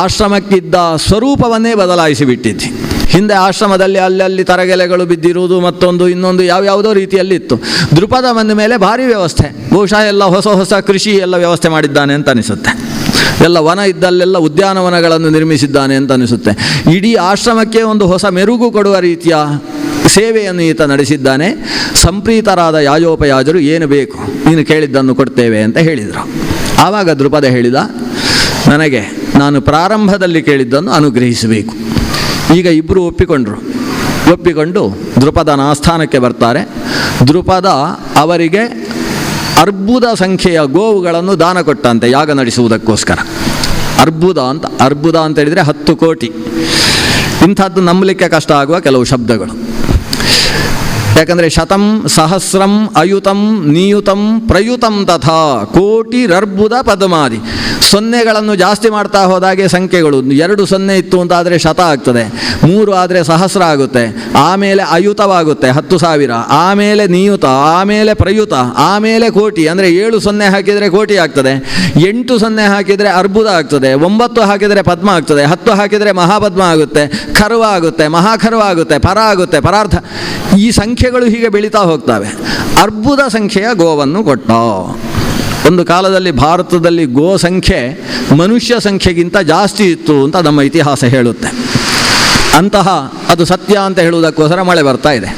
ಆಶ್ರಮಕ್ಕಿದ್ದ ಸ್ವರೂಪವನ್ನೇ ಬದಲಾಯಿಸಿ ಬಿಟ್ಟಿದ್ದಿ. ಹಿಂದೆ ಆಶ್ರಮದಲ್ಲಿ ಅಲ್ಲಲ್ಲಿ ತರಗೆಲೆಗಳು ಬಿದ್ದಿರುವುದು, ಮತ್ತೊಂದು ಇನ್ನೊಂದು ಯಾವ್ಯಾವುದೋ ರೀತಿಯಲ್ಲಿತ್ತು. ದೃಪದ ಬಂದ ಮೇಲೆ ಭಾರಿ ವ್ಯವಸ್ಥೆ, ಬಹುಶಃ ಎಲ್ಲ ಹೊಸ ಕೃಷಿ ಎಲ್ಲ ವ್ಯವಸ್ಥೆ ಮಾಡಿದ್ದಾನೆ ಅಂತ ಅನಿಸುತ್ತೆ. ಎಲ್ಲ ವನ ಇದ್ದಲ್ಲೆಲ್ಲ ಉದ್ಯಾನವನಗಳನ್ನು ನಿರ್ಮಿಸಿದ್ದಾನೆ ಅಂತ ಅನಿಸುತ್ತೆ. ಇಡೀ ಆಶ್ರಮಕ್ಕೆ ಒಂದು ಹೊಸ ಮೆರುಗು ಕೊಡುವ ರೀತಿಯ ಸೇವೆಯನ್ನು ಈತ ನಡೆಸಿದ್ದಾನೆ. ಸಂಪ್ರೀತರಾದ ಯಾಜೋಪಯಾಜರು ಏನು ಬೇಕು ನೀನು ಕೇಳಿದ್ದನ್ನು ಕೊಡ್ತೇವೆ ಅಂತ ಹೇಳಿದರು. ಆವಾಗ ದೃಪದ ಹೇಳಿದ, ನನಗೆ ನಾನು ಪ್ರಾರಂಭದಲ್ಲಿ ಕೇಳಿದ್ದನ್ನು ಅನುಗ್ರಹಿಸಬೇಕು. ಈಗ ಇಬ್ಬರು ಒಪ್ಪಿಕೊಂಡು ದೃಪದನ ಆಸ್ಥಾನಕ್ಕೆ ಬರ್ತಾರೆ. ದೃಪದ ಅವರಿಗೆ ಅರ್ಬುದ ಸಂಖ್ಯೆಯ ಗೋವುಗಳನ್ನು ದಾನ ಕೊಟ್ಟಂತೆ ಯಾಗ ನಡೆಸುವುದಕ್ಕೋಸ್ಕರ. ಅರ್ಬುದ ಅಂತ ಹೇಳಿದರೆ 10 ಕೋಟಿ. ಇಂಥದ್ದು ನಂಬಲಿಕ್ಕೆ ಕಷ್ಟ ಆಗುವ ಕೆಲವು ಶಬ್ದಗಳು. ಯಾಕಂದರೆ ಶತಂ ಸಹಸ್ರಂ ಅಯುತಂ ನಿಯುತಂ ಪ್ರಯುತಂ ತಥಾ ಕೋಟಿರರ್ಬುದ ಪದ್ಮಾದಿ. ಸೊನ್ನೆಗಳನ್ನು ಜಾಸ್ತಿ ಮಾಡ್ತಾ ಹೋದಾಗೆ ಸಂಖ್ಯೆಗಳು 2 0 ಇತ್ತು ಅಂತ ಆದರೆ ಶತ ಆಗ್ತದೆ, 3 ಆದರೆ ಸಹಸ್ರ ಆಗುತ್ತೆ, ಆಮೇಲೆ ಅಯುತವಾಗುತ್ತೆ 10,000, ಆಮೇಲೆ ನಿಯುತ, ಆಮೇಲೆ ಪ್ರಯುತ, ಆಮೇಲೆ ಕೋಟಿ. ಅಂದರೆ 7 0 ಹಾಕಿದರೆ ಕೋಟಿ ಆಗ್ತದೆ, 8 0 ಹಾಕಿದರೆ ಅರ್ಬುದ ಆಗ್ತದೆ, 9 ಹಾಕಿದರೆ ಪದ್ಮ ಆಗ್ತದೆ, 10 ಹಾಕಿದರೆ ಮಹಾಪದ್ಮ ಆಗುತ್ತೆ, ಖರ್ವ ಆಗುತ್ತೆ, ಮಹಾಖರ್ವ ಆಗುತ್ತೆ, ಪರ ಆಗುತ್ತೆ, ಪರಾರ್ಥ. ಈ ಸಂಖ್ಯೆಗಳು ಹೀಗೆ ಬೆಳೀತಾ ಹೋಗ್ತವೆ. ಅರ್ಬುದ ಸಂಖ್ಯೆಯ ಗೋವನ್ನು ಕೊಟ್ಟ. ಒಂದು ಕಾಲದಲ್ಲಿ ಭಾರತದಲ್ಲಿ ಗೋ ಸಂಖ್ಯೆ ಮನುಷ್ಯ ಸಂಖ್ಯೆಗಿಂತ ಜಾಸ್ತಿ ಇತ್ತು ಅಂತ ನಮ್ಮ ಇತಿಹಾಸ ಹೇಳುತ್ತೆ. ಅದು ಸತ್ಯ ಅಂತ ಹೇಳುವುದಕ್ಕೋಸ್ಕರ ಮಳೆ ಬರ್ತಾ ಇದೆ.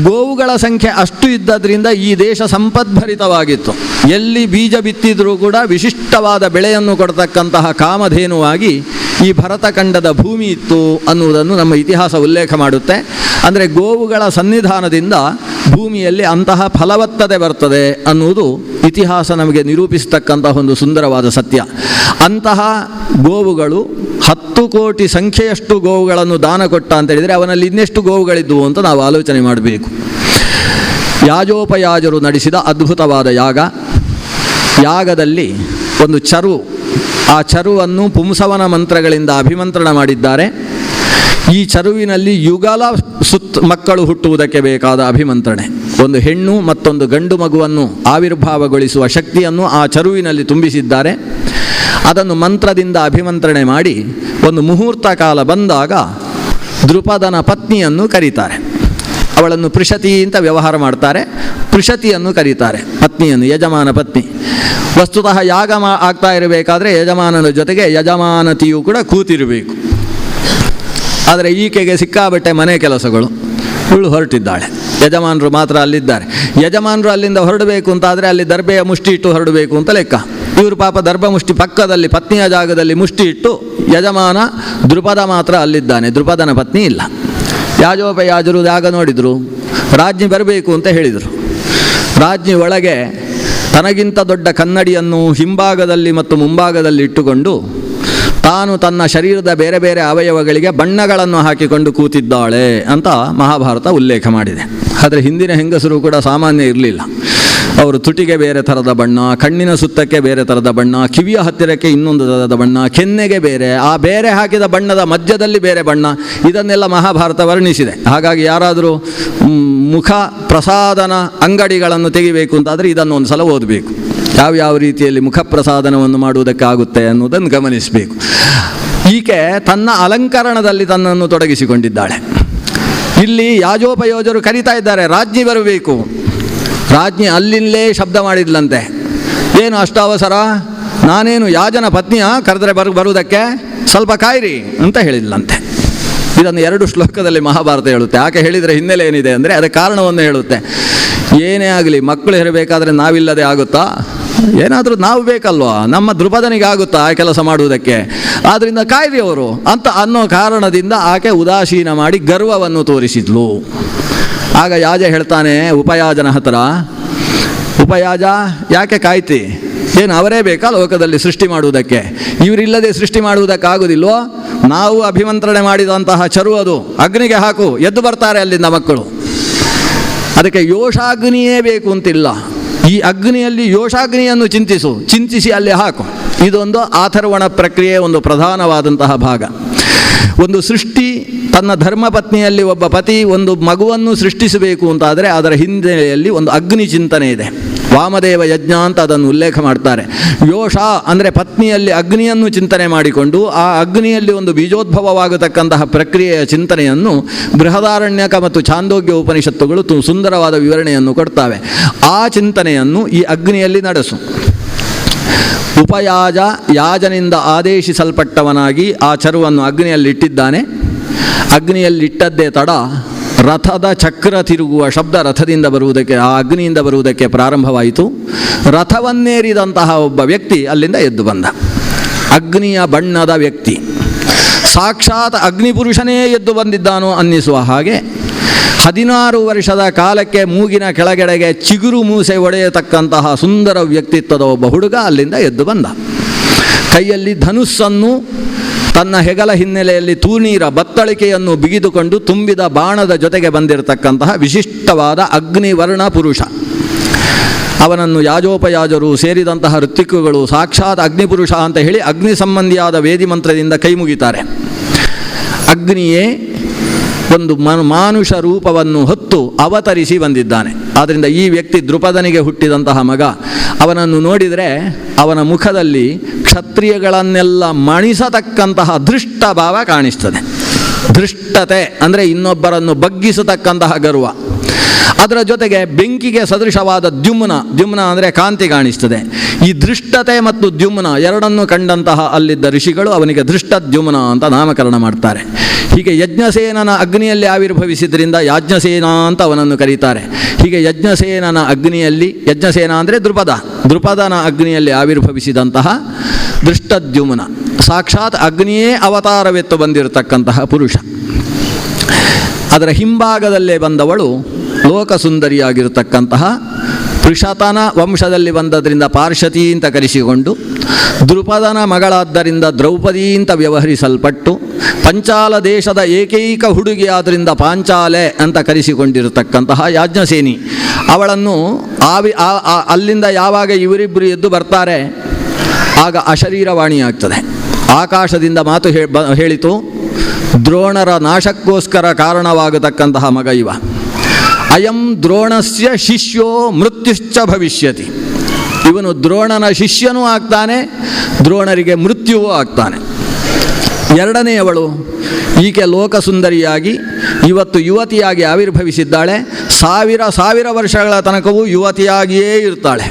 ಗೋವುಗಳ ಸಂಖ್ಯೆ ಅಷ್ಟು ಇದ್ದದ್ರಿಂದ ಈ ದೇಶ ಸಂಪದ್ಭರಿತವಾಗಿತ್ತು. ಎಲ್ಲಿ ಬೀಜ ಬಿತ್ತಿದರೂ ಕೂಡ ವಿಶಿಷ್ಟವಾದ ಬೆಳೆಯನ್ನು ಕೊಡ್ತಕ್ಕಂತಹ ಕಾಮಧೇನುವಾಗಿ ಈ ಭರತಖಂಡದ ಭೂಮಿ ಇತ್ತು ಅನ್ನುವುದನ್ನು ನಮ್ಮ ಇತಿಹಾಸ ಉಲ್ಲೇಖ ಮಾಡುತ್ತೆ. ಅಂದರೆ ಗೋವುಗಳ ಸನ್ನಿಧಾನದಿಂದ ಭೂಮಿಯಲ್ಲಿ ಅಂತಹ ಫಲವತ್ತತೆ ಬರ್ತದೆ ಅನ್ನುವುದು ಇತಿಹಾಸ ನಮಗೆ ನಿರೂಪಿಸತಕ್ಕಂತಹ ಒಂದು ಸುಂದರವಾದ ಸತ್ಯ. ಅಂತಹ ಗೋವುಗಳು 10 ಕೋಟಿ ಸಂಖ್ಯೆಯಷ್ಟು ಗೋವುಗಳನ್ನು ದಾನ ಕೊಟ್ಟ ಅಂತ ಹೇಳಿದರೆ ಅವನಲ್ಲಿ ಇನ್ನೆಷ್ಟು ಗೋವುಗಳಿದ್ವು ಅಂತ ನಾವು ಆಲೋಚನೆ ಮಾಡಬೇಕು. ಯಾಜೋಪಯಾಜರು ನಡೆಸಿದ ಅದ್ಭುತವಾದ ಯಾಗದಲ್ಲಿ ಒಂದು ಚರು, ಆ ಚರುವನ್ನು ಪುಂಸವನ ಮಂತ್ರಗಳಿಂದ ಅಭಿಮಂತ್ರಣ ಮಾಡಿದ್ದಾರೆ. ಈ ಚರುವಿನಲ್ಲಿ ಯುಗಲ ಮಕ್ಕಳು ಹುಟ್ಟುವುದಕ್ಕೆ ಬೇಕಾದ ಅಭಿಮಂತ್ರಣೆ, ಒಂದು ಹೆಣ್ಣು ಮತ್ತೊಂದು ಗಂಡು ಮಗುವನ್ನು ಆವಿರ್ಭಾವಗೊಳಿಸುವ ಶಕ್ತಿಯನ್ನು ಆ ಚರುವಿನಲ್ಲಿ ತುಂಬಿಸಿದ್ದಾರೆ. ಅದನ್ನು ಮಂತ್ರದಿಂದ ಅಭಿಮಂತ್ರಣೆ ಮಾಡಿ ಒಂದು ಮುಹೂರ್ತ ಕಾಲ ಬಂದಾಗ ದೃಪದನ ಪತ್ನಿಯನ್ನು ಕರೀತಾರೆ. ಅವಳನ್ನು ಪೃಷತಿ ಅಂತ ವ್ಯವಹಾರ ಮಾಡ್ತಾರೆ. ಪೃಷತಿಯನ್ನು ಕರೀತಾರೆ, ಪತ್ನಿಯನ್ನು, ಯಜಮಾನ ಪತ್ನಿ. ವಸ್ತುತಃ ಯಾಗ ಆಗ್ತಾ ಇರಬೇಕಾದ್ರೆ ಯಜಮಾನನ ಜೊತೆಗೆ ಯಜಮಾನತಿಯು ಕೂಡ ಕೂತಿರಬೇಕು. ಆದರೆ ಈಕೆಗೆ ಸಿಕ್ಕಾಬಟ್ಟೆ ಮನೆ ಕೆಲಸಗಳು, ಇವಳು ಹೊರಟಿದ್ದಾಳೆ. ಯಜಮಾನರು ಮಾತ್ರ ಅಲ್ಲಿದ್ದಾರೆ. ಯಜಮಾನರು ಅಲ್ಲಿಂದ ಹೊರಡಬೇಕು ಅಂತಾದರೆ ಅಲ್ಲಿ ದರ್ಬೆಯ ಮುಷ್ಟಿ ಇಟ್ಟು ಹೊರಡಬೇಕು ಅಂತ ಲೆಕ್ಕ. ಇವರು ಪಾಪ ದರ್ಭ ಮುಷ್ಟಿ ಪಕ್ಕದಲ್ಲಿ ಪತ್ನಿಯ ಜಾಗದಲ್ಲಿ ಮುಷ್ಟಿ ಇಟ್ಟು, ಯಜಮಾನ ದೃಪದ ಮಾತ್ರ ಅಲ್ಲಿದ್ದಾನೆ, ದೃಪದನ ಪತ್ನಿ ಇಲ್ಲ. ಯಾಜೋಪಯಾಜರು ಜಾಗ ನೋಡಿದರು, ರಾಜ್ಞಿ ಬರಬೇಕು ಅಂತ ಹೇಳಿದರು. ರಾಜ್ಞಿ ಒಳಗೆ ತನಗಿಂತ ದೊಡ್ಡ ಕನ್ನಡಿಯನ್ನು ಹಿಂಭಾಗದಲ್ಲಿ ಮತ್ತು ಮುಂಭಾಗದಲ್ಲಿ ಇಟ್ಟುಕೊಂಡು ತಾನು ತನ್ನ ಶರೀರದ ಬೇರೆ ಬೇರೆ ಅವಯವಗಳಿಗೆ ಬಣ್ಣಗಳನ್ನು ಹಾಕಿಕೊಂಡು ಕೂತಿದ್ದಾಳೆ ಅಂತ ಮಹಾಭಾರತ ಉಲ್ಲೇಖ ಮಾಡಿದೆ. ಆದರೆ ಹಿಂದಿನ ಹೆಂಗಸರು ಕೂಡ ಸಾಮಾನ್ಯ ಇರಲಿಲ್ಲ. ಅವರು ತುಟಿಗೆ ಬೇರೆ ಥರದ ಬಣ್ಣ, ಕಣ್ಣಿನ ಸುತ್ತಕ್ಕೆ ಬೇರೆ ಥರದ ಬಣ್ಣ, ಕಿವಿಯ ಹತ್ತಿರಕ್ಕೆ ಇನ್ನೊಂದು ಥರದ ಬಣ್ಣ, ಕೆನ್ನೆಗೆ ಬೇರೆ, ಆ ಬೇರೆ ಹಾಕಿದ ಬಣ್ಣದ ಮಧ್ಯದಲ್ಲಿ ಬೇರೆ ಬಣ್ಣ, ಇದನ್ನೆಲ್ಲ ಮಹಾಭಾರತ ವರ್ಣಿಸಿದೆ. ಹಾಗಾಗಿ ಯಾರಾದರೂ ಮುಖ ಪ್ರಸಾದನ ಅಂಗಡಿಗಳನ್ನು ತೆಗಿಬೇಕು ಅಂತಾದರೆ ಇದನ್ನು ಒಂದು ಸಲ ಓದಬೇಕು. ಯಾವ್ಯಾವ ರೀತಿಯಲ್ಲಿ ಮುಖ ಪ್ರಸಾದನವನ್ನು ಮಾಡುವುದಕ್ಕಾಗುತ್ತೆ ಅನ್ನೋದನ್ನು ಗಮನಿಸಬೇಕು. ಈಕೆ ತನ್ನ ಅಲಂಕರಣದಲ್ಲಿ ತನ್ನನ್ನು ತೊಡಗಿಸಿಕೊಂಡಿದ್ದಾಳೆ. ಇಲ್ಲಿ ಯಾಜೋಪಯೋಜರು ಕರೀತಾ ಇದ್ದಾರೆ, ರಾಜ್ಞಿ ಬರಬೇಕು. ರಾಜ್ಞಿ ಅಲ್ಲಿಂದಲೇ ಶಬ್ದ ಮಾಡಿದ್ಲಂತೆ, ಏನು ಅಷ್ಟು ಅವಸರ, ನಾನೇನು ಯಾಜನ ಪತ್ನಿಯ ಕರೆದರೆ ಬರುವುದಕ್ಕೆ, ಸ್ವಲ್ಪ ಕಾಯಿರಿ ಅಂತ ಹೇಳಿದ್ಲಂತೆ. ಇದನ್ನು 2 ಶ್ಲೋಕದಲ್ಲಿ ಮಹಾಭಾರತ ಹೇಳುತ್ತೆ. ಆಕೆ ಹೇಳಿದರೆ ಹಿನ್ನೆಲೆ ಏನಿದೆ ಅಂದರೆ ಅದಕ್ಕೆ ಕಾರಣವನ್ನು ಹೇಳುತ್ತೆ. ಏನೇ ಆಗಲಿ ಮಕ್ಕಳು ಇರಬೇಕಾದ್ರೆ ನಾವಿಲ್ಲದೆ ಆಗುತ್ತಾ? ಏನಾದರೂ ನಾವು ಬೇಕಲ್ವಾ, ನಮ್ಮ ದೃಪದನಿಗೆ ಆಗುತ್ತಾ ಆ ಕೆಲಸ ಮಾಡುವುದಕ್ಕೆ? ಆದ್ದರಿಂದ ಕಾಯಿರಿ ಅವರು ಅಂತ ಅನ್ನೋ ಕಾರಣದಿಂದ ಆಕೆ ಉದಾಸೀನ ಮಾಡಿ ಗರ್ವವನ್ನು ತೋರಿಸಿದ್ಲು. ಆಗ ಯಾಜ ಹೇಳ್ತಾನೆ ಉಪಯಾಜನ ಹತ್ರ, ಉಪಯಾಜ ಯಾಕೆ ಕಾಯ್ತಿ? ಏನು ಅವರೇ ಬೇಕಾ ಲೋಕದಲ್ಲಿ ಸೃಷ್ಟಿ ಮಾಡುವುದಕ್ಕೆ? ಇವರಿಲ್ಲದೆ ಸೃಷ್ಟಿ ಮಾಡುವುದಕ್ಕಾಗೋದಿಲ್ವೋ? ನಾವು ಅಭಿಮಂತ್ರಣೆ ಮಾಡಿದಂತಹ ಚರು ಅದು ಅಗ್ನಿಗೆ ಹಾಕು, ಎದ್ದು ಬರ್ತಾರೆ ಅಲ್ಲಿಂದ ಮಕ್ಕಳು. ಅದಕ್ಕೆ ಯೋಷಾಗ್ನಿಯೇ ಬೇಕು ಅಂತಿಲ್ಲ. ಈ ಅಗ್ನಿಯಲ್ಲಿ ಯೋಷಾಗ್ನಿಯನ್ನು ಚಿಂತಿಸಿ ಅಲ್ಲಿ ಹಾಕು. ಇದೊಂದು ಆಥರ್ವಣ ಪ್ರಕ್ರಿಯೆ, ಒಂದು ಪ್ರಧಾನವಾದಂತಹ ಭಾಗ. ಒಂದು ಸೃಷ್ಟಿ ತನ್ನ ಧರ್ಮಪತ್ನಿಯಲ್ಲಿ ಒಬ್ಬ ಪತಿ ಒಂದು ಮಗುವನ್ನು ಸೃಷ್ಟಿಸಬೇಕು ಅಂತಾದರೆ ಅದರ ಹಿನ್ನೆಲೆಯಲ್ಲಿ ಒಂದು ಅಗ್ನಿ ಚಿಂತನೆ ಇದೆ. ವಾಮದೇವ ಯಜ್ಞ ಅಂತ ಅದನ್ನು ಉಲ್ಲೇಖ ಮಾಡ್ತಾರೆ. ಯೋಷ ಅಂದರೆ ಪತ್ನಿಯಲ್ಲಿ ಅಗ್ನಿಯನ್ನು ಚಿಂತನೆ ಮಾಡಿಕೊಂಡು ಆ ಅಗ್ನಿಯಲ್ಲಿ ಒಂದು ಬೀಜೋದ್ಭವವಾಗತಕ್ಕಂತಹ ಪ್ರಕ್ರಿಯೆಯ ಚಿಂತನೆಯನ್ನು ಬೃಹದಾರಣ್ಯಕ ಮತ್ತು ಛಾಂದೋಗ್ಯ ಉಪನಿಷತ್ತುಗಳು ಸುಂದರವಾದ ವಿವರಣೆಯನ್ನು ಕೊಡ್ತವೆ. ಆ ಚಿಂತನೆಯನ್ನು ಈ ಅಗ್ನಿಯಲ್ಲಿ ನಡೆಸು. ಉಪಯಾಜ, ಯಾಜನಿಂದ ಆದೇಶಿಸಲ್ಪಟ್ಟವನಾಗಿ ಆ ಚರುವನ್ನು ಅಗ್ನಿಯಲ್ಲಿಟ್ಟಿದ್ದಾನೆ. ಅಗ್ನಿಯಲ್ಲಿಟ್ಟದ್ದೇ ತಡ ರಥದ ಚಕ್ರ ತಿರುಗುವ ಶಬ್ದ ರಥದಿಂದ ಬರುವುದಕ್ಕೆ, ಆ ಅಗ್ನಿಯಿಂದ ಬರುವುದಕ್ಕೆ ಪ್ರಾರಂಭವಾಯಿತು. ರಥವನ್ನೇರಿದಂತಹ ಒಬ್ಬ ವ್ಯಕ್ತಿ ಅಲ್ಲಿಂದ ಎದ್ದು ಬಂದ. ಅಗ್ನಿಯ ಬಣ್ಣದ ವ್ಯಕ್ತಿ, ಸಾಕ್ಷಾತ್ ಅಗ್ನಿಪುರುಷನೇ ಎದ್ದು ಬಂದಿದ್ದಾನೋ ಅನ್ನಿಸುವ ಹಾಗೆ 16 ವರ್ಷದ ಕಾಲಕ್ಕೆ ಮೂಗಿನ ಕೆಳಗಡೆಗೆ ಚಿಗುರು ಮೂಸೆ ಒಡೆಯತಕ್ಕಂತಹ ಸುಂದರ ವ್ಯಕ್ತಿತ್ವದ ಒಬ್ಬ ಹುಡುಗ ಅಲ್ಲಿಂದ ಎದ್ದು ಬಂದ. ಕೈಯಲ್ಲಿ ಧನುಸ್ಸನ್ನು, ತನ್ನ ಹೆಗಲ ಹಿನ್ನೆಲೆಯಲ್ಲಿ ತೂನೀರ ಬತ್ತಳಿಕೆಯನ್ನು ಬಿಗಿದುಕೊಂಡು ತುಂಬಿದ ಬಾಣದ ಜೊತೆಗೆ ಬಂದಿರತಕ್ಕಂತಹ ವಿಶಿಷ್ಟವಾದ ಅಗ್ನಿವರ್ಣ ಪುರುಷ. ಅವನನ್ನು ಯಾಜೋಪಯಾಜರು ಸೇರಿದಂತಹ ಋತ್ವಿಕುಗಳು ಸಾಕ್ಷಾತ್ ಅಗ್ನಿಪುರುಷ ಅಂತ ಹೇಳಿ ಅಗ್ನಿ ಸಂಬಂಧಿಯಾದ ವೇದಿ ಮಂತ್ರದಿಂದ ಕೈ ಮುಗಿತಾರೆ. ಅಗ್ನಿಯೇ ಒಂದು ಮಾನುಷ ರೂಪವನ್ನು ಹೊತ್ತು ಅವತರಿಸಿ ಬಂದಿದ್ದಾನೆ. ಆದ್ದರಿಂದ ಈ ವ್ಯಕ್ತಿ ದೃಪದನಿಗೆ ಹುಟ್ಟಿದಂತಹ ಮಗ. ಅವನನ್ನು ನೋಡಿದರೆ ಅವನ ಮುಖದಲ್ಲಿ ಕ್ಷತ್ರಿಯಗಳನ್ನೆಲ್ಲ ಮಣಿಸತಕ್ಕಂತಹ ಧೃಷ್ಟ ಭಾವ ಕಾಣಿಸ್ತದೆ. ಧೃಷ್ಟತೆ ಅಂದರೆ ಇನ್ನೊಬ್ಬರನ್ನು ಬಗ್ಗಿಸತಕ್ಕಂತಹ ಗರ್ವ. ಅದರ ಜೊತೆಗೆ ಬೆಂಕಿಗೆ ಸದೃಶವಾದ ದ್ಯುಮ್ನ ಅಂದರೆ ಕಾಂತಿ ಕಾಣಿಸ್ತದೆ. ಈ ಧೃಷ್ಟತೆ ಮತ್ತು ದ್ಯುಮ್ನ ಎರಡನ್ನು ಕಂಡಂತಹ ಅಲ್ಲಿದ್ದ ಋಷಿಗಳು ಅವನಿಗೆ ಧೃಷ್ಟದ್ಯುಮ್ನ ಅಂತ ನಾಮಕರಣ ಮಾಡ್ತಾರೆ. ಹೀಗೆ ಯಜ್ಞಸೇನನ ಅಗ್ನಿಯಲ್ಲಿ ಆವಿರ್ಭವಿಸಿದ್ರಿಂದ ಯಾಜ್ಞಸೇನ ಅಂತ ಅವನನ್ನು ಕರೀತಾರೆ. ಹೀಗೆ ಯಜ್ಞಸೇನನ ಅಗ್ನಿಯಲ್ಲಿ, ಯಜ್ಞಸೇನ ಅಂದರೆ ದೃಪದನ ಅಗ್ನಿಯಲ್ಲಿ ಆವಿರ್ಭವಿಸಿದಂತಹ ಧೃಷ್ಟದ್ಯುಮ್ನ ಸಾಕ್ಷಾತ್ ಅಗ್ನಿಯೇ ಅವತಾರವೆತ್ತು ಬಂದಿರತಕ್ಕಂತಹ ಪುರುಷ. ಅದರ ಹಿಂಭಾಗದಲ್ಲೇ ಬಂದವಳು ಲೋಕಸುಂದರಿಯಾಗಿರತಕ್ಕಂತಹ ಪೃಷತನ ವಂಶದಲ್ಲಿ ಬಂದದ್ರಿಂದ ಪಾರ್ಷತಿ ಅಂತ ಕರೆಸಿಕೊಂಡು, ದೃಪದನ ಮಗಳಾದ್ದರಿಂದ ದ್ರೌಪದಿ ಅಂತ ವ್ಯವಹರಿಸಲ್ಪಟ್ಟು, ಪಂಚಾಲ ದೇಶದ ಏಕೈಕ ಹುಡುಗಿಯಾದ್ದರಿಂದ ಪಾಂಚಾಲೆ ಅಂತ ಕರೆಸಿಕೊಂಡಿರತಕ್ಕಂತಹ ಯಾಜ್ಞಸೇನಿ. ಅವಳನ್ನು ಅಲ್ಲಿಂದ ಯಾವಾಗ ಇವರಿಬ್ಬರು ಎದ್ದು ಬರ್ತಾರೆ ಆಗ ಅಶರೀರವಾಣಿಯಾಗ್ತದೆ. ಆಕಾಶದಿಂದ ಮಾತು ಹೇಳಿತು, ದ್ರೋಣರ ನಾಶಕ್ಕೋಸ್ಕರ ಕಾರಣವಾಗತಕ್ಕಂತಹ ಮಗ ಇವ. ಅಯಂ ದ್ರೋಣಸ್ಯ ಶಿಷ್ಯೋ ಮೃತ್ಯುಶ್ಚ ಭವಿಷ್ಯತಿ. ಇವನು ದ್ರೋಣನ ಶಿಷ್ಯನೂ ಆಗ್ತಾನೆ, ದ್ರೋಣರಿಗೆ ಮೃತ್ಯುವೂ ಆಗ್ತಾನೆ. ಎರಡನೆಯವಳು ಈಕೆ ಲೋಕಸುಂದರಿಯಾಗಿ ಇವತ್ತು ಯುವತಿಯಾಗಿ ಆವಿರ್ಭವಿಸಿದ್ದಾಳೆ. ಸಾವಿರ ವರ್ಷಗಳ ತನಕವೂ ಯುವತಿಯಾಗಿಯೇ ಇರ್ತಾಳೆ.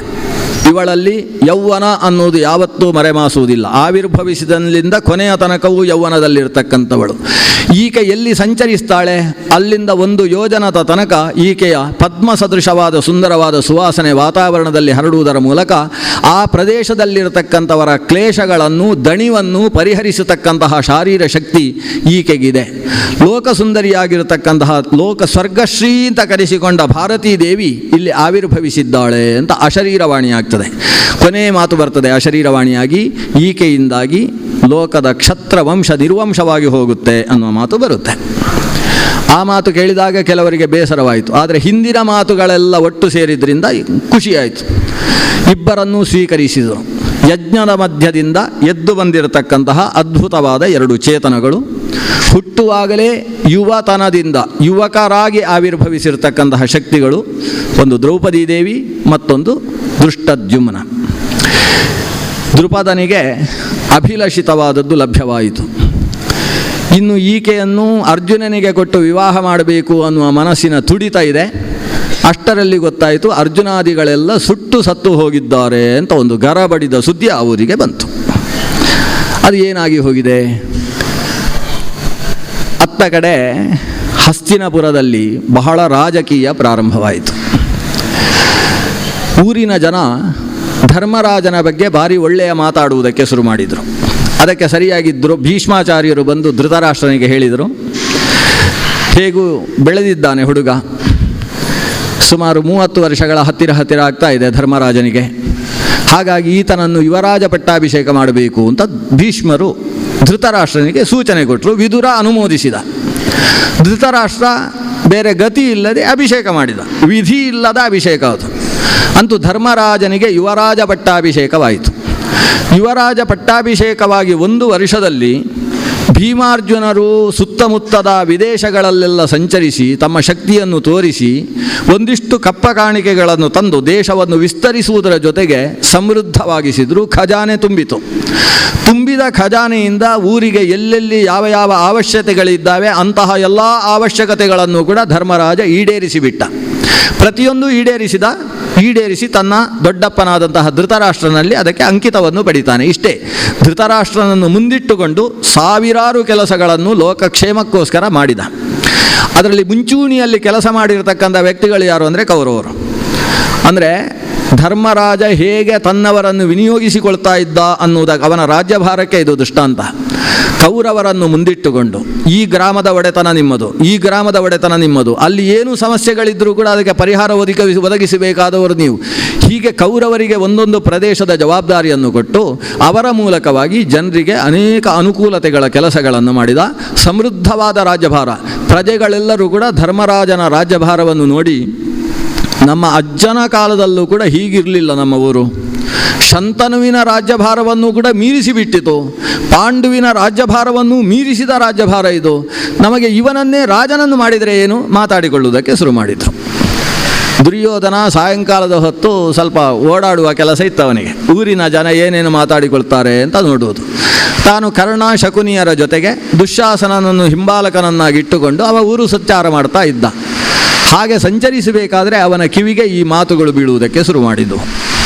ಇವಳಲ್ಲಿ ಯೌವನ ಅನ್ನೋದು ಯಾವತ್ತೂ ಮರೆಮಾಸುವುದಿಲ್ಲ. ಆವಿರ್ಭವಿಸಿದಲ್ಲಿಂದ ಕೊನೆಯ ತನಕವೂ ಯೌವನದಲ್ಲಿರ್ತಕ್ಕಂಥವಳು. ಈಕೆ ಎಲ್ಲಿ ಸಂಚರಿಸ್ತಾಳೆ ಅಲ್ಲಿಂದ 1 ಯೋಜನದ ತನಕ ಈಕೆಯ ಪದ್ಮ ಸದೃಶವಾದ ಸುಂದರವಾದ ಸುವಾಸನೆ ವಾತಾವರಣದಲ್ಲಿ ಹರಡುವುದರ ಮೂಲಕ ಆ ಪ್ರದೇಶದಲ್ಲಿರತಕ್ಕಂಥವರ ಕ್ಲೇಶಗಳನ್ನು, ದಣಿವನ್ನು ಪರಿಹರಿಸತಕ್ಕಂತಹ ಶಾರೀರ ಶಕ್ತಿ ಈಕೆಗಿದೆ. ಲೋಕಸುಂದರಿಯಾಗಿರತಕ್ಕಂತಹ ಸ್ವರ್ಗಶ್ರೀ ಅಂತ ಕರೆಸಿಕೊಂಡ ಭಾರತೀ ದೇವಿ ಇಲ್ಲಿ ಆವಿರ್ಭವಿಸಿದ್ದಾಳೆ ಅಂತ ಅಶರೀರವಾಣಿಯಾಗ್ತದೆ. ಕೊನೆಯ ಮಾತು ಬರ್ತದೆ ಅಶರೀರವಾಣಿಯಾಗಿ, ಈಕೆಯಿಂದಾಗಿ ಲೋಕದ ಕ್ಷತ್ರ ವಂಶ ನಿರ್ವಂಶವಾಗಿ ಹೋಗುತ್ತೆ ಅನ್ನುವ ಮಾತು ಬರುತ್ತೆ. ಆ ಮಾತು ಕೇಳಿದಾಗ ಕೆಲವರಿಗೆ ಬೇಸರವಾಯಿತು. ಆದರೆ ಹಿಂದಿನ ಮಾತುಗಳೆಲ್ಲ ಒಟ್ಟು ಸೇರಿದ್ರಿಂದ ಖುಷಿಯಾಯಿತು. ಇಬ್ಬರನ್ನೂ ಸ್ವೀಕರಿಸಿದರು. ಯಜ್ಞದ ಮಧ್ಯದಿಂದ ಎದ್ದು ಬಂದಿರತಕ್ಕಂತಹ ಅದ್ಭುತವಾದ 2 ಚೇತನಗಳು, ಹುಟ್ಟುವಾಗಲೇ ಯುವತನದಿಂದ ಯುವಕರಾಗಿ ಆವಿರ್ಭವಿಸಿರ್ತಕ್ಕಂತಹ ಶಕ್ತಿಗಳು, ಒಂದು ದ್ರೌಪದಿ ದೇವಿ, ಮತ್ತೊಂದು ಧೃಷ್ಟದ್ಯುಮ್ನ. ದೃಪದನಿಗೆ ಅಭಿಲಷಿತವಾದದ್ದು ಲಭ್ಯವಾಯಿತು. ಇನ್ನು ಈಕೆಯನ್ನು ಅರ್ಜುನನಿಗೆ ಕೊಟ್ಟು ವಿವಾಹ ಮಾಡಬೇಕು ಅನ್ನುವ ಮನಸ್ಸಿನ ತುಡಿತ ಇದೆ. ಅಷ್ಟರಲ್ಲಿ ಗೊತ್ತಾಯಿತು ಅರ್ಜುನಾದಿಗಳೆಲ್ಲ ಸುಟ್ಟು ಸತ್ತು ಹೋಗಿದ್ದಾರೆ ಅಂತ ಒಂದು ಗರಬಡಿದ ಸುದ್ದಿ ಅವರಿಗೆ ಬಂತು. ಅದು ಏನಾಗಿ ಹೋಗಿದೆ? ಅತ್ತ ಕಡೆ ಹಸ್ತಿನಪುರದಲ್ಲಿ ಬಹಳ ರಾಜಕೀಯ ಪ್ರಾರಂಭವಾಯಿತು. ಊರಿನ ಜನ ಧರ್ಮರಾಜನ ಬಗ್ಗೆ ಭಾರಿ ಒಳ್ಳೆಯ ಮಾತಾಡುವುದಕ್ಕೆ ಶುರು ಮಾಡಿದರು. ಅದಕ್ಕೆ ಸರಿಯಾಗಿದ್ದರು. ಭೀಷ್ಮಾಚಾರ್ಯರು ಬಂದು ಧೃತರಾಷ್ಟ್ರನಿಗೆ ಹೇಳಿದರು, ಹೇಗೂ ಬೆಳೆದಿದ್ದಾನೆ ಹುಡುಗ, ಸುಮಾರು 30 ವರ್ಷಗಳ ಹತ್ತಿರ ಆಗ್ತಾ ಇದೆ ಧರ್ಮರಾಜನಿಗೆ. ಹಾಗಾಗಿ ಈತನನ್ನು ಯುವರಾಜ ಪಟ್ಟಾಭಿಷೇಕ ಮಾಡಬೇಕು ಅಂತ ಭೀಷ್ಮರು ಧೃತರಾಷ್ಟ್ರನಿಗೆ ಸೂಚನೆ ಕೊಟ್ಟರು. ವಿದುರ ಅನುಮೋದಿಸಿದ. ಧೃತರಾಷ್ಟ್ರ ಬೇರೆ ಗತಿ ಇಲ್ಲದೆ ಅಭಿಷೇಕ ಮಾಡಿದ. ವಿಧಿ ಇಲ್ಲದ ಅಭಿಷೇಕ ಅದು. ಅಂತೂ ಧರ್ಮರಾಜನಿಗೆ ಯುವರಾಜ ಪಟ್ಟಾಭಿಷೇಕವಾಯಿತು. ಯುವರಾಜ ಪಟ್ಟಾಭಿಷೇಕವಾಗಿ 1 ವರ್ಷದಲ್ಲಿ ಭೀಮಾರ್ಜುನರು ಸುತ್ತಮುತ್ತದ ವಿದೇಶಗಳಲ್ಲೆಲ್ಲ ಸಂಚರಿಸಿ ತಮ್ಮ ಶಕ್ತಿಯನ್ನು ತೋರಿಸಿ ಒಂದಿಷ್ಟು ಕಪ್ಪ ಕಾಣಿಕೆಗಳನ್ನು ತಂದು ದೇಶವನ್ನು ವಿಸ್ತರಿಸುವುದರ ಜೊತೆಗೆ ಸಮೃದ್ಧವಾಗಿಸಿದರು. ಖಜಾನೆ ತುಂಬಿತು. ತುಂಬಿದ ಖಜಾನೆಯಿಂದ ಊರಿಗೆ ಎಲ್ಲೆಲ್ಲಿ ಯಾವ ಯಾವ ಅವಶ್ಯಕತೆಗಳಿದ್ದಾವೆ ಅಂತಹ ಎಲ್ಲ ಅವಶ್ಯಕತೆಗಳನ್ನು ಕೂಡ ಧರ್ಮರಾಜ ಈಡೇರಿಸಿಬಿಟ್ಟ. ಪ್ರತಿಯೊಂದು ಈಡೇರಿಸಿ ತನ್ನ ದೊಡ್ಡಪ್ಪನಾದಂತಹ ಧೃತರಾಷ್ಟ್ರನಲ್ಲಿ ಅದಕ್ಕೆ ಅಂಕಿತವನ್ನು ಪಡಿತಾನೆ. ಇಷ್ಟೇ, ಧೃತರಾಷ್ಟ್ರನನ್ನು ಮುಂದಿಟ್ಟುಕೊಂಡು ಸಾವಿರಾರು ಕೆಲಸಗಳನ್ನು ಲೋಕಕ್ಷೇಮಕ್ಕೋಸ್ಕರ ಮಾಡಿದ. ಅದರಲ್ಲಿ ಮುಂಚೂಣಿಯಲ್ಲಿ ಕೆಲಸ ಮಾಡಿರತಕ್ಕಂಥ ವ್ಯಕ್ತಿಗಳು ಯಾರು ಅಂದರೆ ಕೌರವರು. ಅಂದರೆ ಧರ್ಮರಾಜ ಹೇಗೆ ತನ್ನವರನ್ನು ವಿನಿಯೋಗಿಸಿಕೊಳ್ತಾ ಇದ್ದ ಅನ್ನುವುದಕ್ಕೆ ಅವನ ರಾಜ್ಯಭಾರಕ್ಕೆ ಇದು ದೃಷ್ಟಾಂತ. ಕೌರವರನ್ನು ಮುಂದಿಟ್ಟುಕೊಂಡು ಈ ಗ್ರಾಮದ ಒಡೆತನ ನಿಮ್ಮದು, ಈ ಗ್ರಾಮದ ಒಡೆತನ ನಿಮ್ಮದು, ಅಲ್ಲಿ ಏನು ಸಮಸ್ಯೆಗಳಿದ್ದರೂ ಕೂಡ ಅದಕ್ಕೆ ಪರಿಹಾರ ಒದಗಿಸಬೇಕಾದವರು ನೀವು. ಹೀಗೆ ಕೌರವರಿಗೆ ಒಂದೊಂದು ಪ್ರದೇಶದ ಜವಾಬ್ದಾರಿಯನ್ನು ಕೊಟ್ಟು ಅವರ ಮೂಲಕವಾಗಿ ಜನರಿಗೆ ಅನೇಕ ಅನುಕೂಲತೆಗಳ ಕೆಲಸಗಳನ್ನು ಮಾಡಿದ. ಸಮೃದ್ಧವಾದ ರಾಜ್ಯಭಾರ. ಪ್ರಜೆಗಳೆಲ್ಲರೂ ಕೂಡ ಧರ್ಮರಾಜನ ರಾಜ್ಯಭಾರವನ್ನು ನೋಡಿ, ನಮ್ಮ ಅಜ್ಜನ ಕಾಲದಲ್ಲೂ ಕೂಡ ಹೀಗಿರಲಿಲ್ಲ ನಮ್ಮ ಊರು, ಶಂತನುವಿನ ರಾಜ್ಯಭಾರವನ್ನು ಕೂಡ ಮೀರಿಸಿಬಿಟ್ಟಿತು, ಪಾಂಡುವಿನ ರಾಜ್ಯಭಾರವನ್ನು ಮೀರಿಸಿದ ರಾಜ್ಯಭಾರ ಇದು, ನಮಗೆ ಇವನನ್ನೇ ರಾಜನನ್ನು ಮಾಡಿದರೆ ಏನು ಮಾತಾಡಿಕೊಳ್ಳುವುದಕ್ಕೆ ಶುರು ಮಾಡಿದರು. ದುರ್ಯೋಧನ ಸಾಯಂಕಾಲದ ಹೊತ್ತು ಸ್ವಲ್ಪ ಓಡಾಡುವ ಕೆಲಸ ಇತ್ತು ಅವನಿಗೆ. ಊರಿನ ಜನ ಏನೇನು ಮಾತಾಡಿಕೊಳ್ತಾರೆ ಅಂತ ನೋಡುವುದು. ತಾನು ಕರ್ಣ ಶಕುನಿಯರ ಜೊತೆಗೆ ದುಶ್ಯಾಸನನನ್ನು ಹಿಂಬಾಲಕನನ್ನಾಗಿಟ್ಟುಕೊಂಡು ಅವ ಊರು ಸಂಚಾರ ಮಾಡ್ತಾ ಇದ್ದ. ಹಾಗೆ ಸಂಚರಿಸಬೇಕಾದರೆ ಅವನ ಕಿವಿಗೆ ಈ ಮಾತುಗಳು ಬೀಳುವುದಕ್ಕೆ ಶುರು ಮಾಡಿದ್ದು.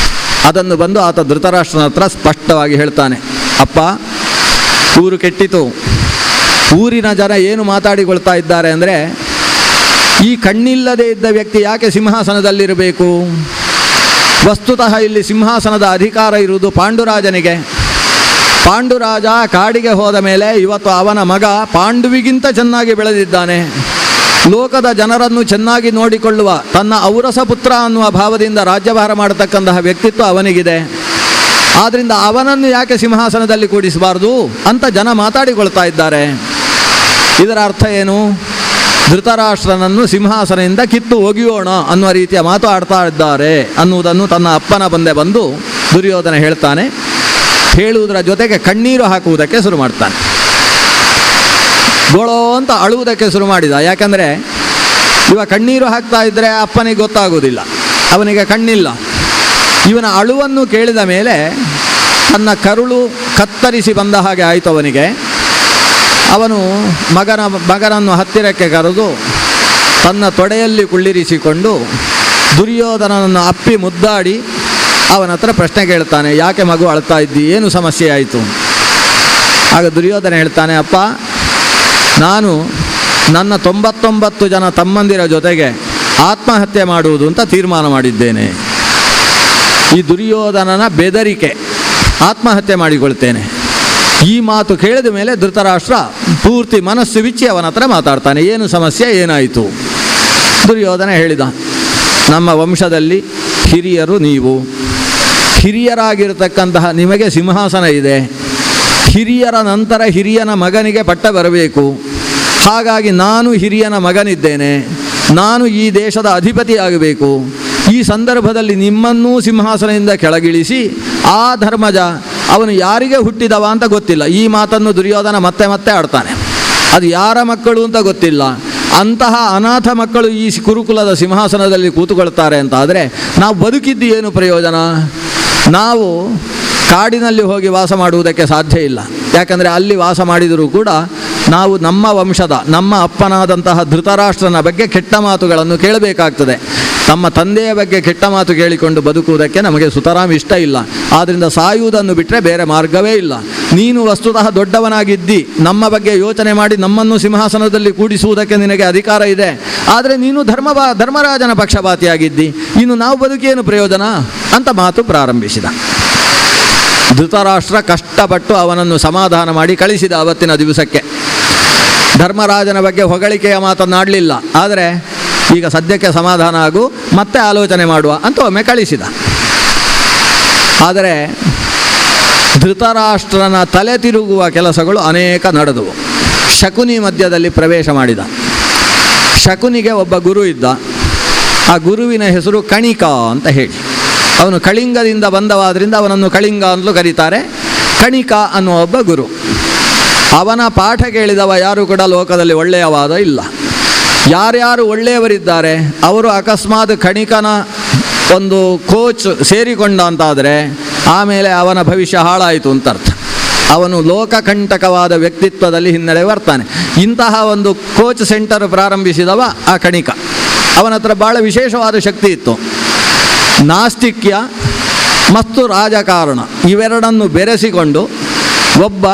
ಅದನ್ನು ಬಂದು ಆತ ಧೃತರಾಷ್ಟ್ರನ ಹತ್ರ ಸ್ಪಷ್ಟವಾಗಿ ಹೇಳ್ತಾನೆ, ಅಪ್ಪ, ಊರು ಕೆಟ್ಟಿತು. ಊರಿನ ಜನ ಏನು ಮಾತಾಡಿಕೊಳ್ತಾ ಇದ್ದಾರೆ ಅಂದರೆ, ಈ ಕಣ್ಣಿಲ್ಲದೆ ಇದ್ದ ವ್ಯಕ್ತಿ ಯಾಕೆ ಸಿಂಹಾಸನದಲ್ಲಿರಬೇಕು? ವಸ್ತುತಃ ಇಲ್ಲಿ ಸಿಂಹಾಸನದ ಅಧಿಕಾರ ಇರುವುದು ಪಾಂಡುರಾಜನಿಗೆ. ಪಾಂಡುರಾಜ ಕಾಡಿಗೆ ಹೋದ ಮೇಲೆ ಇವತ್ತು ಅವನ ಮಗ ಪಾಂಡುವಿಗಿಂತ ಚೆನ್ನಾಗಿ ಬೆಳೆದಿದ್ದಾನೆ. ಲೋಕದ ಜನರನ್ನು ಚೆನ್ನಾಗಿ ನೋಡಿಕೊಳ್ಳುವ ತನ್ನ ಔರಸ ಪುತ್ರ ಅನ್ನುವ ಭಾವದಿಂದ ರಾಜ್ಯಭಾರ ಮಾಡತಕ್ಕಂತಹ ವ್ಯಕ್ತಿತ್ವ ಅವನಿಗಿದೆ. ಆದ್ದರಿಂದ ಅವನನ್ನು ಯಾಕೆ ಸಿಂಹಾಸನದಲ್ಲಿ ಕೂಡಿಸಬಾರ್ದು ಅಂತ ಜನ ಮಾತಾಡಿಕೊಳ್ತಾ ಇದ್ದಾರೆ. ಇದರ ಅರ್ಥ ಏನು? ಧೃತರಾಷ್ಟ್ರನನ್ನು ಸಿಂಹಾಸನದಿಂದ ಕಿತ್ತು ಒಗೆಯೋಣ ಅನ್ನುವ ರೀತಿಯ ಮಾತು ಆಡ್ತಾ ಇದ್ದಾರೆ ಅನ್ನುವುದನ್ನು ತನ್ನ ಅಪ್ಪನ ಬಂದೆ ಬಂದು ದುರ್ಯೋಧನ ಹೇಳ್ತಾನೆ. ಹೇಳುವುದರ ಜೊತೆಗೆ ಕಣ್ಣೀರು ಹಾಕುವುದಕ್ಕೆ ಶುರು ಮಾಡ್ತಾನೆ. ಗೋಳೋ ಅಂತ ಅಳುವುದಕ್ಕೆ ಶುರು ಮಾಡಿದ. ಯಾಕಂದರೆ ಇವ ಕಣ್ಣೀರು ಹಾಕ್ತಾ ಇದ್ದರೆ ಅಪ್ಪನಿಗೆ ಗೊತ್ತಾಗುವುದಿಲ್ಲ, ಅವನಿಗೆ ಕಣ್ಣಿಲ್ಲ. ಇವನ ಅಳುವನ್ನು ಕೇಳಿದ ಮೇಲೆ ತನ್ನ ಕರುಳು ಕತ್ತರಿಸಿ ಬಂದ ಹಾಗೆ ಆಯಿತು ಅವನಿಗೆ. ಅವನು ಮಗನನ್ನು ಹತ್ತಿರಕ್ಕೆ ಕರೆದು ತನ್ನ ತೊಡೆಯಲ್ಲಿ ಕುಳ್ಳಿರಿಸಿಕೊಂಡು ದುರ್ಯೋಧನನನ್ನು ಅಪ್ಪಿ ಮುದ್ದಾಡಿ ಅವನ ಹತ್ರ ಪ್ರಶ್ನೆ ಕೇಳ್ತಾನೆ, ಯಾಕೆ ಮಗು ಅಳ್ತಾ ಇದ್ದಿ, ಏನು ಸಮಸ್ಯೆ ಆಯಿತು? ಆಗ ದುರ್ಯೋಧನ ಹೇಳ್ತಾನೆ, ಅಪ್ಪ, ನಾನು ನನ್ನ 99 ಜನ ತಮ್ಮಂದಿರ ಜೊತೆಗೆ ಆತ್ಮಹತ್ಯೆ ಮಾಡುವುದು ಅಂತ ತೀರ್ಮಾನ ಮಾಡಿದ್ದೇನೆ. ಈ ದುರ್ಯೋಧನನ ಬೆದರಿಕೆ, ಆತ್ಮಹತ್ಯೆ ಮಾಡಿಕೊಳ್ತೇನೆ. ಈ ಮಾತು ಕೇಳಿದ ಮೇಲೆ ಧೃತರಾಷ್ಟ್ರ ಪೂರ್ತಿ ಮನಸ್ಸು ಬಿಚ್ಚಿ ಅವನ ಹತ್ರ ಮಾತಾಡ್ತಾನೆ. ಏನು ಸಮಸ್ಯೆ, ಏನಾಯಿತು? ದುರ್ಯೋಧನ ಹೇಳಿದ, ನಮ್ಮ ವಂಶದಲ್ಲಿ ಹಿರಿಯರು ನೀವು, ಹಿರಿಯರಾಗಿರ್ತಕ್ಕಂತಹ ನಿಮಗೆ ಸಿಂಹಾಸನ ಇದೆ. ಹಿರಿಯರ ನಂತರ ಹಿರಿಯನ ಮಗನಿಗೆ ಪಟ್ಟ ಬರಬೇಕು. ಹಾಗಾಗಿ ನಾನು ಹಿರಿಯನ ಮಗನಿದ್ದೇನೆ, ನಾನು ಈ ದೇಶದ ಅಧಿಪತಿ ಆಗಬೇಕು. ಈ ಸಂದರ್ಭದಲ್ಲಿ ನಿಮ್ಮನ್ನೂ ಸಿಂಹಾಸನದಿಂದ ಕೆಳಗಿಳಿಸಿ ಆ ಧರ್ಮಜ ಅವನು ಯಾರಿಗೆ ಹುಟ್ಟಿದವ ಅಂತ ಗೊತ್ತಿಲ್ಲ. ಈ ಮಾತನ್ನು ದುರ್ಯೋಧನ ಮತ್ತೆ ಮತ್ತೆ ಆಡ್ತಾನೆ. ಅದು ಯಾರ ಮಕ್ಕಳು ಅಂತ ಗೊತ್ತಿಲ್ಲ. ಅಂತಹ ಅನಾಥ ಮಕ್ಕಳು ಈ ಕುರುಕುಲದ ಸಿಂಹಾಸನದಲ್ಲಿ ಕೂತುಕೊಳ್ತಾರೆ ಅಂತ ಆದರೆ ನಾವು ಬದುಕಿದ್ದು ಏನು ಪ್ರಯೋಜನ? ನಾವು ಕಾಡಿನಲ್ಲಿ ಹೋಗಿ ವಾಸ ಮಾಡುವುದಕ್ಕೆ ಸಾಧ್ಯ ಇಲ್ಲ. ಯಾಕಂದರೆ ಅಲ್ಲಿ ವಾಸ ಮಾಡಿದರೂ ಕೂಡ ನಾವು ನಮ್ಮ ವಂಶದ ನಮ್ಮ ಅಪ್ಪನಾದಂತಹ ಧೃತರಾಷ್ಟ್ರನ ಬಗ್ಗೆ ಕೆಟ್ಟ ಮಾತುಗಳನ್ನು ಕೇಳಬೇಕಾಗ್ತದೆ. ನಮ್ಮ ತಂದೆಯ ಬಗ್ಗೆ ಕೆಟ್ಟ ಮಾತು ಕೇಳಿಕೊಂಡು ಬದುಕುವುದಕ್ಕೆ ನಮಗೆ ಸುತರಾಮ್ ಇಷ್ಟ ಇಲ್ಲ. ಆದ್ದರಿಂದ ಸಾಯುವುದನ್ನು ಬಿಟ್ಟರೆ ಬೇರೆ ಮಾರ್ಗವೇ ಇಲ್ಲ. ನೀನು ವಸ್ತುತಃ ದೊಡ್ಡವನಾಗಿದ್ದಿ, ನಮ್ಮ ಬಗ್ಗೆ ಯೋಚನೆ ಮಾಡಿ ನಮ್ಮನ್ನು ಸಿಂಹಾಸನದಲ್ಲಿ ಕೂಡಿಸುವುದಕ್ಕೆ ನಿನಗೆ ಅಧಿಕಾರ ಇದೆ. ಆದರೆ ನೀನು ಧರ್ಮರಾಜನ ಪಕ್ಷಪಾತಿಯಾಗಿದ್ದಿ, ಇನ್ನು ನಾವು ಬದುಕೇನು ಪ್ರಯೋಜನ ಅಂತ ಮಾತು ಪ್ರಾರಂಭಿಸಿದ. ಧೃತರಾಷ್ಟ್ರ ಕಷ್ಟಪಟ್ಟು ಅವನನ್ನು ಸಮಾಧಾನ ಮಾಡಿ ಕಳಿಸಿದ. ಆವತ್ತಿನ ದಿವಸಕ್ಕೆ ಧರ್ಮರಾಜನ ಬಗ್ಗೆ ಹೊಗಳಿಕೆಯ ಮಾತನ್ನಾಡಲಿಲ್ಲ. ಆದರೆ ಈಗ ಸದ್ಯಕ್ಕೆ ಸಮಾಧಾನ ಆಗು, ಮತ್ತೆ ಆಲೋಚನೆ ಮಾಡುವ ಅಂತ ಒಮ್ಮೆ ಕಳಿಸಿದ. ಆದರೆ ಧೃತರಾಷ್ಟ್ರನ ತಲೆ ತಿರುಗುವ ಕೆಲಸಗಳು ಅನೇಕ ನಡೆದವು. ಶಕುನಿ ಮಧ್ಯದಲ್ಲಿ ಪ್ರವೇಶ ಮಾಡಿದ. ಶಕುನಿಗೆ ಒಬ್ಬ ಗುರು ಇದ್ದ. ಆ ಗುರುವಿನ ಹೆಸರು ಕಣಿಕ ಅಂತ ಹೇಳಿ. ಅವನು ಕಳಿಂಗದಿಂದ ಬಂದವಾದ್ರಿಂದ ಅವನನ್ನು ಕಳಿಂಗ ಅಂತಲೂ ಕರೀತಾರೆ. ಕಣಿಕ ಅನ್ನುವ ಒಬ್ಬ ಗುರು. ಅವನ ಪಾಠ ಕೇಳಿದವ ಯಾರು ಕೂಡ ಲೋಕದಲ್ಲಿ ಒಳ್ಳೆಯವಾದ ಇಲ್ಲ. ಯಾರ್ಯಾರು ಒಳ್ಳೆಯವರಿದ್ದಾರೆ ಅವರು ಅಕಸ್ಮಾತ್ ಕಣಿಕನ ಒಂದು ಕೋಚ್ ಸೇರಿಕೊಂಡ ಅಂತಾದರೆ ಆಮೇಲೆ ಅವನ ಭವಿಷ್ಯ ಹಾಳಾಯಿತು ಅಂತ ಅರ್ಥ. ಅವನು ಲೋಕಕಂಟಕವಾದ ವ್ಯಕ್ತಿತ್ವದಲ್ಲಿ ಹಿನ್ನಡೆ ಬರ್ತಾನೆ. ಇಂತಹ ಒಂದು ಕೋಚ್ ಸೆಂಟರ್ ಪ್ರಾರಂಭಿಸಿದವ ಆ ಕಣಿಕ. ಅವನ ಹತ್ರ ಭಾಳ ವಿಶೇಷವಾದ ಶಕ್ತಿ ಇತ್ತು. ನಾಸ್ತಿಕ್ಯ ಮತ್ತು ರಾಜಕಾರಣ ಇವೆರಡನ್ನು ಬೆರೆಸಿಕೊಂಡು ಒಬ್ಬ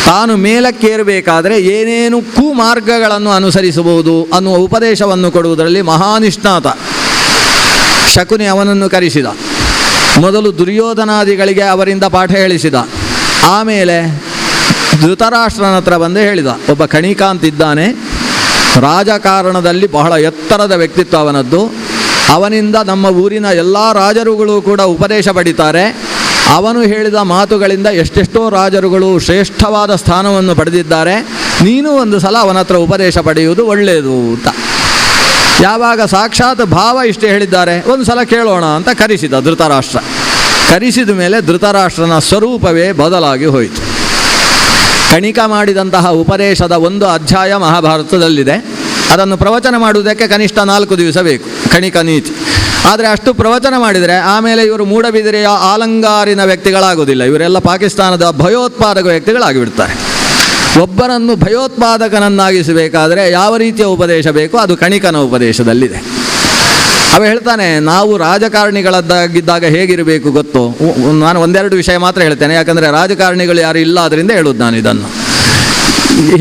ತಾನು ಮೇಲಕ್ಕೇರಬೇಕಾದರೆ ಏನೇನು ಕುಮಾರ್ಗಗಳನ್ನು ಅನುಸರಿಸಬಹುದು ಅನ್ನುವ ಉಪದೇಶವನ್ನು ಕೊಡುವುದರಲ್ಲಿ ಮಹಾನಿಷ್ಣಾತ. ಶಕುನಿ ಅವನನ್ನು ಕರೆಸಿದ. ಮೊದಲು ದುರ್ಯೋಧನಾದಿಗಳಿಗೆ ಅವರಿಂದ ಪಾಠ ಹೇಳಿಸಿದ. ಆಮೇಲೆ ಧೃತರಾಷ್ಟ್ರನ ಹತ್ರ ಬಂದು ಹೇಳಿದ, ಒಬ್ಬ ಕಣಿಕ ಅಂತಿದ್ದಾನೆ, ರಾಜಕಾರಣದಲ್ಲಿ ಬಹಳ ಎತ್ತರದ ವ್ಯಕ್ತಿತ್ವ ಅವನದ್ದು. ಅವನಿಂದ ನಮ್ಮ ಊರಿನ ಎಲ್ಲ ರಾಜರುಗಳು ಕೂಡ ಉಪದೇಶ ಪಡಿತಾರೆ. ಅವನು ಹೇಳಿದ ಮಾತುಗಳಿಂದ ಎಷ್ಟೆಷ್ಟೋ ರಾಜರುಗಳು ಶ್ರೇಷ್ಠವಾದ ಸ್ಥಾನವನ್ನು ಪಡೆದಿದ್ದಾರೆ. ನೀನು ಒಂದು ಸಲ ಅವನ ಹತ್ರ ಉಪದೇಶ ಪಡೆಯುವುದು ಒಳ್ಳೆಯದು ಅಂತ. ಯಾವಾಗ ಸಾಕ್ಷಾತ್ ಭಾವ ಇಷ್ಟೇ ಹೇಳಿದ್ದಾರೆ, ಒಂದು ಸಲ ಕೇಳೋಣ ಅಂತ ಕರೆಸಿದ ಧೃತರಾಷ್ಟ್ರ. ಕರೆಸಿದ ಮೇಲೆ ಧೃತರಾಷ್ಟ್ರನ ಸ್ವರೂಪವೇ ಬದಲಾಗಿ ಹೋಯಿತು. ಕಣಿಕ ಮಾಡಿದಂತಹ ಉಪದೇಶದ ಒಂದು ಅಧ್ಯಾಯ ಮಹಾಭಾರತದಲ್ಲಿದೆ. ಅದನ್ನು ಪ್ರವಚನ ಮಾಡುವುದಕ್ಕೆ ಕನಿಷ್ಠ 4 ದಿವಸ ಬೇಕು, ಕಣಿಕ ನೀತಿ. ಆದರೆ ಅಷ್ಟು ಪ್ರವಚನ ಮಾಡಿದರೆ ಆಮೇಲೆ ಇವರು ಮೂಡಬಿದಿರೆಯ ಆಲಂಗಾರಿನ ವ್ಯಕ್ತಿಗಳಾಗೋದಿಲ್ಲ. ಇವರೆಲ್ಲ ಪಾಕಿಸ್ತಾನದ ಭಯೋತ್ಪಾದಕ ವ್ಯಕ್ತಿಗಳಾಗಿಬಿಡ್ತಾರೆ. ಒಬ್ಬರನ್ನು ಭಯೋತ್ಪಾದಕನನ್ನಾಗಿಸಬೇಕಾದರೆ ಯಾವ ರೀತಿಯ ಉಪದೇಶ ಬೇಕೋ ಅದು ಕಣಿಕನ ಉಪದೇಶದಲ್ಲಿದೆ. ಅವ ಹೇಳ್ತಾನೆ, ನಾವು ರಾಜಕಾರಣಿಗಳದ್ದಾಗಿದ್ದಾಗ ಹೇಗಿರಬೇಕು ಗೊತ್ತು. ನಾನು ಒಂದೆರಡು ವಿಷಯ ಮಾತ್ರ ಹೇಳ್ತೇನೆ, ಯಾಕಂದರೆ ರಾಜಕಾರಣಿಗಳು ಯಾರು ಇಲ್ಲ ಅದರಿಂದ ಹೇಳೋದು ನಾನು ಇದನ್ನು.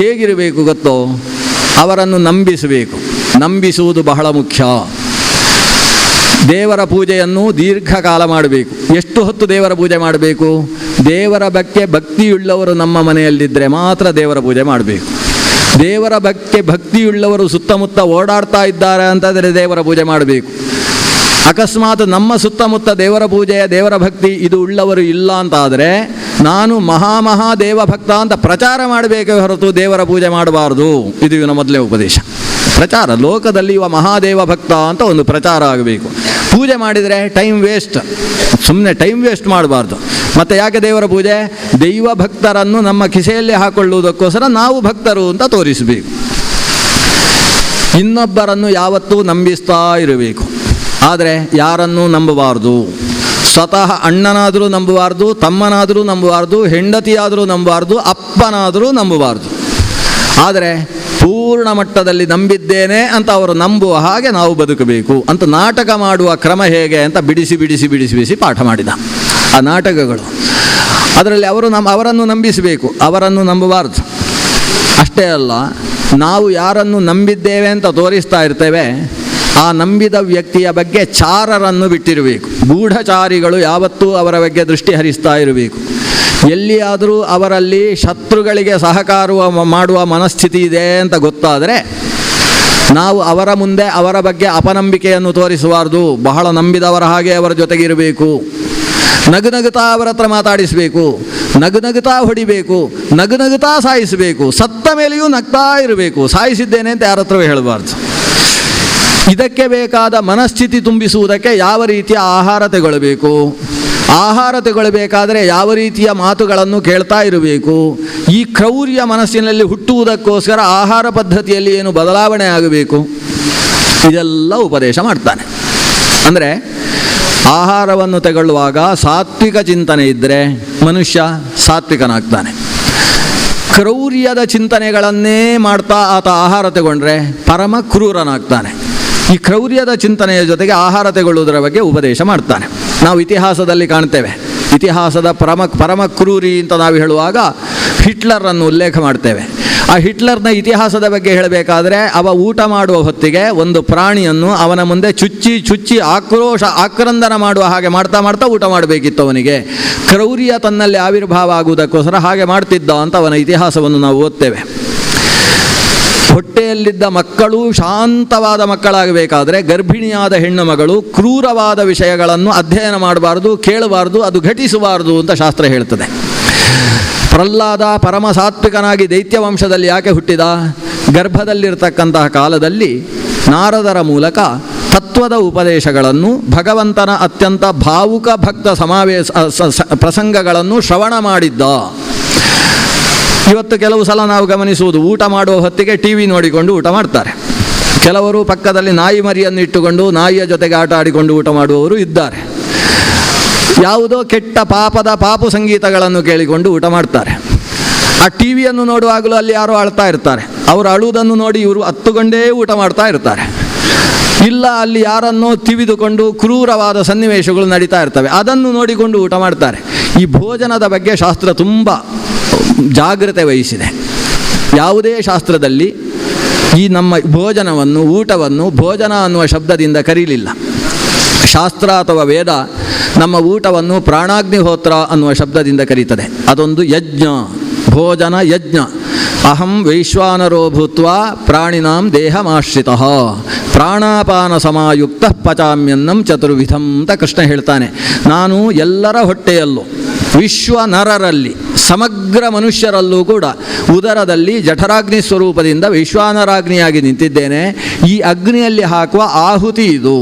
ಹೇಗಿರಬೇಕು ಗೊತ್ತೋ, ಅವರನ್ನು ನಂಬಿಸಬೇಕು. ನಂಬಿಸುವುದು ಬಹಳ ಮುಖ್ಯ. ದೇವರ ಪೂಜೆಯನ್ನು ದೀರ್ಘಕಾಲ ಮಾಡಬೇಕು. ಎಷ್ಟು ಹೊತ್ತು ದೇವರ ಪೂಜೆ ಮಾಡಬೇಕು? ದೇವರ ಬಗ್ಗೆ ಭಕ್ತಿಯುಳ್ಳವರು ನಮ್ಮ ಮನೆಯಲ್ಲಿದ್ದರೆ ಮಾತ್ರ ದೇವರ ಪೂಜೆ ಮಾಡಬೇಕು. ದೇವರ ಬಗ್ಗೆ ಭಕ್ತಿಯುಳ್ಳವರು ಸುತ್ತಮುತ್ತ ಓಡಾಡ್ತಾ ಇದ್ದಾರೆ ಅಂತಂದರೆ ದೇವರ ಪೂಜೆ ಮಾಡಬೇಕು. ಅಕಸ್ಮಾತ್ ನಮ್ಮ ಸುತ್ತಮುತ್ತ ದೇವರ ಪೂಜೆಯ ದೇವರ ಭಕ್ತಿ ಇದು ಉಳ್ಳವರು ಇಲ್ಲ ಅಂತಾದರೆ ನಾನು ಮಹಾದೇವ ಭಕ್ತ ಅಂತ ಪ್ರಚಾರ ಮಾಡಬೇಕೇ ಹೊರತು ದೇವರ ಪೂಜೆ ಮಾಡಬಾರ್ದು. ಇದು ಇವನ ಮೊದಲೇ ಉಪದೇಶ. ಪ್ರಚಾರ, ಲೋಕದಲ್ಲಿ ಇವ ಮಹಾದೇವ ಭಕ್ತ ಅಂತ ಒಂದು ಪ್ರಚಾರ ಆಗಬೇಕು. ಪೂಜೆ ಮಾಡಿದರೆ ಟೈಮ್ ವೇಸ್ಟ್, ಸುಮ್ಮನೆ ಟೈಮ್ ವೇಸ್ಟ್ ಮಾಡಬಾರ್ದು. ಮತ್ತು ಯಾಕೆ ದೇವರ ಪೂಜೆ? ದೈವ ಭಕ್ತರನ್ನು ನಮ್ಮ ಕಿಸೆಯಲ್ಲಿ ಹಾಕೊಳ್ಳುವುದಕ್ಕೋಸ್ಕರ ನಾವು ಭಕ್ತರು ಅಂತ ತೋರಿಸಬೇಕು. ಇನ್ನೊಬ್ಬರನ್ನು ಯಾವತ್ತೂ ನಂಬಿಸ್ತಾ ಇರಬೇಕು. ಆದರೆ ಯಾರನ್ನೂ ನಂಬಬಾರ್ದು. ಸ್ವತಃ ಅಣ್ಣನಾದರೂ ನಂಬಬಾರ್ದು, ತಮ್ಮನಾದರೂ ನಂಬಬಾರ್ದು, ಹೆಂಡತಿಯಾದರೂ ನಂಬಬಾರ್ದು, ಅಪ್ಪನಾದರೂ ನಂಬಬಾರ್ದು. ಆದರೆ ಪೂರ್ಣ ಮಟ್ಟದಲ್ಲಿ ನಂಬಿದ್ದೇನೆ ಅಂತ ಅವರು ನಂಬುವ ಹಾಗೆ ನಾವು ಬದುಕಬೇಕು ಅಂತ ನಾಟಕ ಮಾಡುವ ಕ್ರಮ ಹೇಗೆ ಅಂತ ಬಿಡಿಸಿ ಪಾಠ ಮಾಡಿದ. ಆ ನಾಟಕಗಳು ಅದರಲ್ಲಿ ಅವರನ್ನು ನಂಬಿಸಬೇಕು, ಅವರನ್ನು ನಂಬಬಾರ್ದು. ಅಷ್ಟೇ ಅಲ್ಲ, ನಾವು ಯಾರನ್ನು ನಂಬಿದ್ದೇವೆ ಅಂತ ತೋರಿಸ್ತಾ ಇರ್ತೇವೆ, ಆ ನಂಬಿದ ವ್ಯಕ್ತಿಯ ಬಗ್ಗೆ ಚಾರರನ್ನು ಬಿಟ್ಟಿರಬೇಕು. ಗೂಢಚಾರಿಗಳು ಯಾವತ್ತೂ ಅವರ ಬಗ್ಗೆ ದೃಷ್ಟಿ ಹರಿಸ್ತಾ ಇರಬೇಕು. ಎಲ್ಲಿಯಾದರೂ ಅವರಲ್ಲಿ ಶತ್ರುಗಳಿಗೆ ಸಹಕಾರ ಮಾಡುವ ಮನಸ್ಥಿತಿ ಇದೆ ಅಂತ ಗೊತ್ತಾದರೆ ನಾವು ಅವರ ಮುಂದೆ ಅವರ ಬಗ್ಗೆ ಅಪನಂಬಿಕೆಯನ್ನು ತೋರಿಸಬಾರ್ದು. ಬಹಳ ನಂಬಿದವರ ಹಾಗೆ ಅವರ ಜೊತೆಗಿರಬೇಕು. ನಗುನಗುತ್ತಾ ಅವರ ಹತ್ರ ಮಾತಾಡಿಸಬೇಕು, ನಗುನಗುತ್ತಾ ಹೊಡಿಬೇಕು, ನಗುನಗುತ್ತಾ ಸಾಯಿಸಬೇಕು. ಸತ್ತ ಮೇಲೆಯೂ ನಗ್ತಾ ಇರಬೇಕು. ಸಾಯಿಸಿದ್ದೇನೆ ಅಂತ ಯಾರ ಹತ್ರವೇ ಹೇಳಬಾರ್ದು. ಇದಕ್ಕೆ ಬೇಕಾದ ಮನಸ್ಥಿತಿ ತುಂಬಿಸುವುದಕ್ಕೆ ಯಾವ ರೀತಿಯ ಆಹಾರ ತಗೊಳ್ಳಬೇಕು, ಆಹಾರ ತಗೊಳ್ಳಬೇಕಾದರೆ ಯಾವ ರೀತಿಯ ಮಾತುಗಳನ್ನು ಕೇಳ್ತಾ ಇರಬೇಕು. ಈ ಕ್ರೌರ್ಯ ಮನಸ್ಸಿನಲ್ಲಿ ಹುಟ್ಟುವುದಕ್ಕೋಸ್ಕರ ಆಹಾರ ಪದ್ಧತಿಯಲ್ಲಿ ಏನು ಬದಲಾವಣೆ ಆಗಬೇಕು, ಇದೆಲ್ಲ ಉಪದೇಶ ಮಾಡ್ತಾನೆ. ಅಂದರೆ ಆಹಾರವನ್ನು ತಗೊಳ್ಳುವಾಗ ಸಾತ್ವಿಕ ಚಿಂತನೆ ಇದ್ದರೆ ಮನುಷ್ಯ ಸಾತ್ವಿಕನಾಗ್ತಾನೆ. ಕ್ರೌರ್ಯದ ಚಿಂತನೆಗಳನ್ನೇ ಮಾಡ್ತಾ ಆತ ಆಹಾರ ತಗೊಂಡ್ರೆ ಪರಮ ಕ್ರೂರನಾಗ್ತಾನೆ. ಈ ಕ್ರೌರ್ಯದ ಚಿಂತನೆಯ ಜೊತೆಗೆ ಆಹಾರ ತಗೊಳ್ಳುವುದರ ಬಗ್ಗೆ ಉಪದೇಶ ಮಾಡ್ತಾನೆ. ನಾವು ಇತಿಹಾಸದಲ್ಲಿ ಕಾಣ್ತೇವೆ. ಇತಿಹಾಸದ ಪರಮ ಕ್ರೂರಿ ಅಂತ ನಾವು ಹೇಳುವಾಗ ಹಿಟ್ಲರನ್ನು ಉಲ್ಲೇಖ ಮಾಡ್ತೇವೆ. ಆ ಹಿಟ್ಲರ್ನ ಇತಿಹಾಸದ ಬಗ್ಗೆ ಹೇಳಬೇಕಾದ್ರೆ ಅವ ಊಟ ಮಾಡುವ ಹೊತ್ತಿಗೆ ಒಂದು ಪ್ರಾಣಿಯನ್ನು ಅವನ ಮುಂದೆ ಚುಚ್ಚಿ ಆಕ್ರಂದನ ಮಾಡುವ ಹಾಗೆ ಮಾಡ್ತಾ ಊಟ ಮಾಡಬೇಕಿತ್ತು ಅವನಿಗೆ. ಕ್ರೌರ್ಯ ತನ್ನಲ್ಲಿ ಆವಿರ್ಭಾವ ಆಗುವುದಕ್ಕೋಸ್ಕರ ಹಾಗೆ ಮಾಡ್ತಿದ್ದ ಅಂತ ಅವನ ಇತಿಹಾಸವನ್ನು ನಾವು ಓದ್ತೇವೆ. ಹೊಟ್ಟೆಯಲ್ಲಿದ್ದ ಮಕ್ಕಳು ಶಾಂತವಾದ ಮಕ್ಕಳಾಗಬೇಕಾದ್ರೆ ಗರ್ಭಿಣಿಯಾದ ಹೆಣ್ಣು ಮಗಳು ಕ್ರೂರವಾದ ವಿಷಯಗಳನ್ನು ಅಧ್ಯಯನ ಮಾಡಬಾರ್ದು, ಕೇಳಬಾರ್ದು, ಅದು ಘಟಿಸಬಾರ್ದು ಅಂತ ಶಾಸ್ತ್ರ ಹೇಳ್ತದೆ. ಪ್ರಹ್ಲಾದ ಪರಮ ಸಾತ್ವಿಕನಾಗಿ ದೈತ್ಯ ವಂಶದಲ್ಲಿ ಯಾಕೆ ಹುಟ್ಟಿದ? ಗರ್ಭದಲ್ಲಿರ್ತಕ್ಕಂತಹ ಕಾಲದಲ್ಲಿ ನಾರದರ ಮೂಲಕ ತತ್ವದ ಉಪದೇಶಗಳನ್ನು, ಭಗವಂತನ ಅತ್ಯಂತ ಭಾವುಕ ಭಕ್ತ ಪ್ರಸಂಗಗಳನ್ನು ಶ್ರವಣ ಮಾಡಿದ್ದ. ಇವತ್ತು ಕೆಲವು ಸಲ ನಾವು ಗಮನಿಸುವುದು, ಊಟ ಮಾಡುವ ಹೊತ್ತಿಗೆ ಟಿ ವಿ ನೋಡಿಕೊಂಡು ಊಟ ಮಾಡ್ತಾರೆ. ಕೆಲವರು ಪಕ್ಕದಲ್ಲಿ ನಾಯಿ ಮರಿಯನ್ನು ಇಟ್ಟುಕೊಂಡು ನಾಯಿಯ ಜೊತೆಗೆ ಆಟ ಆಡಿಕೊಂಡು ಊಟ ಮಾಡುವವರು ಇದ್ದಾರೆ. ಯಾವುದೋ ಕೆಟ್ಟ ಪಾಪು ಸಂಗೀತಗಳನ್ನು ಕೇಳಿಕೊಂಡು ಊಟ ಮಾಡ್ತಾರೆ. ಆ ಟಿ ವಿಯನ್ನು ನೋಡುವಾಗಲೂ ಅಲ್ಲಿ ಯಾರೋ ಅಳ್ತಾ ಇರ್ತಾರೆ. ಅವರು ಅಳುವುದನ್ನು ನೋಡಿ ಇವರು ಹತ್ತುಕೊಂಡೇ ಊಟ ಮಾಡ್ತಾ ಇರ್ತಾರೆ. ಇಲ್ಲ, ಅಲ್ಲಿ ಯಾರನ್ನೋ ತಿವಿದುಕೊಂಡು ಕ್ರೂರವಾದ ಸನ್ನಿವೇಶಗಳು ನಡೀತಾ ಇರ್ತವೆ, ಅದನ್ನು ನೋಡಿಕೊಂಡು ಊಟ ಮಾಡ್ತಾರೆ. ಈ ಭೋಜನದ ಬಗ್ಗೆ ಶಾಸ್ತ್ರ ತುಂಬ ಜಾಗ್ರತೆ ವಹಿಸಿದೆ. ಯಾವುದೇ ಶಾಸ್ತ್ರದಲ್ಲಿ ಈ ನಮ್ಮ ಭೋಜನವನ್ನು, ಊಟವನ್ನು ಭೋಜನ ಅನ್ನುವ ಶಬ್ದದಿಂದ ಕರೀಲಿಲ್ಲ. ಶಾಸ್ತ್ರ ಅಥವಾ ವೇದ ನಮ್ಮ ಊಟವನ್ನು ಪ್ರಾಣಾಗ್ನಿಹೋತ್ರ ಅನ್ನುವ ಶಬ್ದದಿಂದ ಕರೀತದೆ. ಅದೊಂದು ಯಜ್ಞ, ಭೋಜನ ಯಜ್ಞ. ಅಹಂ ವೈಶ್ವಾನರೋ ಭೂತ್ವ ಪ್ರಾಣಿನಾಂ ದೇಹಮಾಶ್ರಿತಃ ಪ್ರಾಣಾಪಾನ ಸಮಾಯುಕ್ತ ಪಚಾಮ್ಯನ್ನಂ ಚತುರ್ವಿಧಂ ಅಂತ ಕೃಷ್ಣ ಹೇಳ್ತಾನೆ. ನಾನು ಎಲ್ಲರ ಹೊಟ್ಟೆಯಲ್ಲೂ, ವಿಶ್ವ ನರರಲ್ಲಿ, ಸಮಗ್ರ ಮನುಷ್ಯರಲ್ಲೂ ಕೂಡ ಉದರದಲ್ಲಿ ಜಠರಾಗ್ನಿ ಸ್ವರೂಪದಿಂದ ವೈಶ್ವಾನರಾಗ್ನಿಯಾಗಿ ನಿಂತಿದ್ದೇನೆ. ಈ ಅಗ್ನಿಯಲ್ಲಿ ಹಾಕುವ ಆಹುತಿ ಇದು.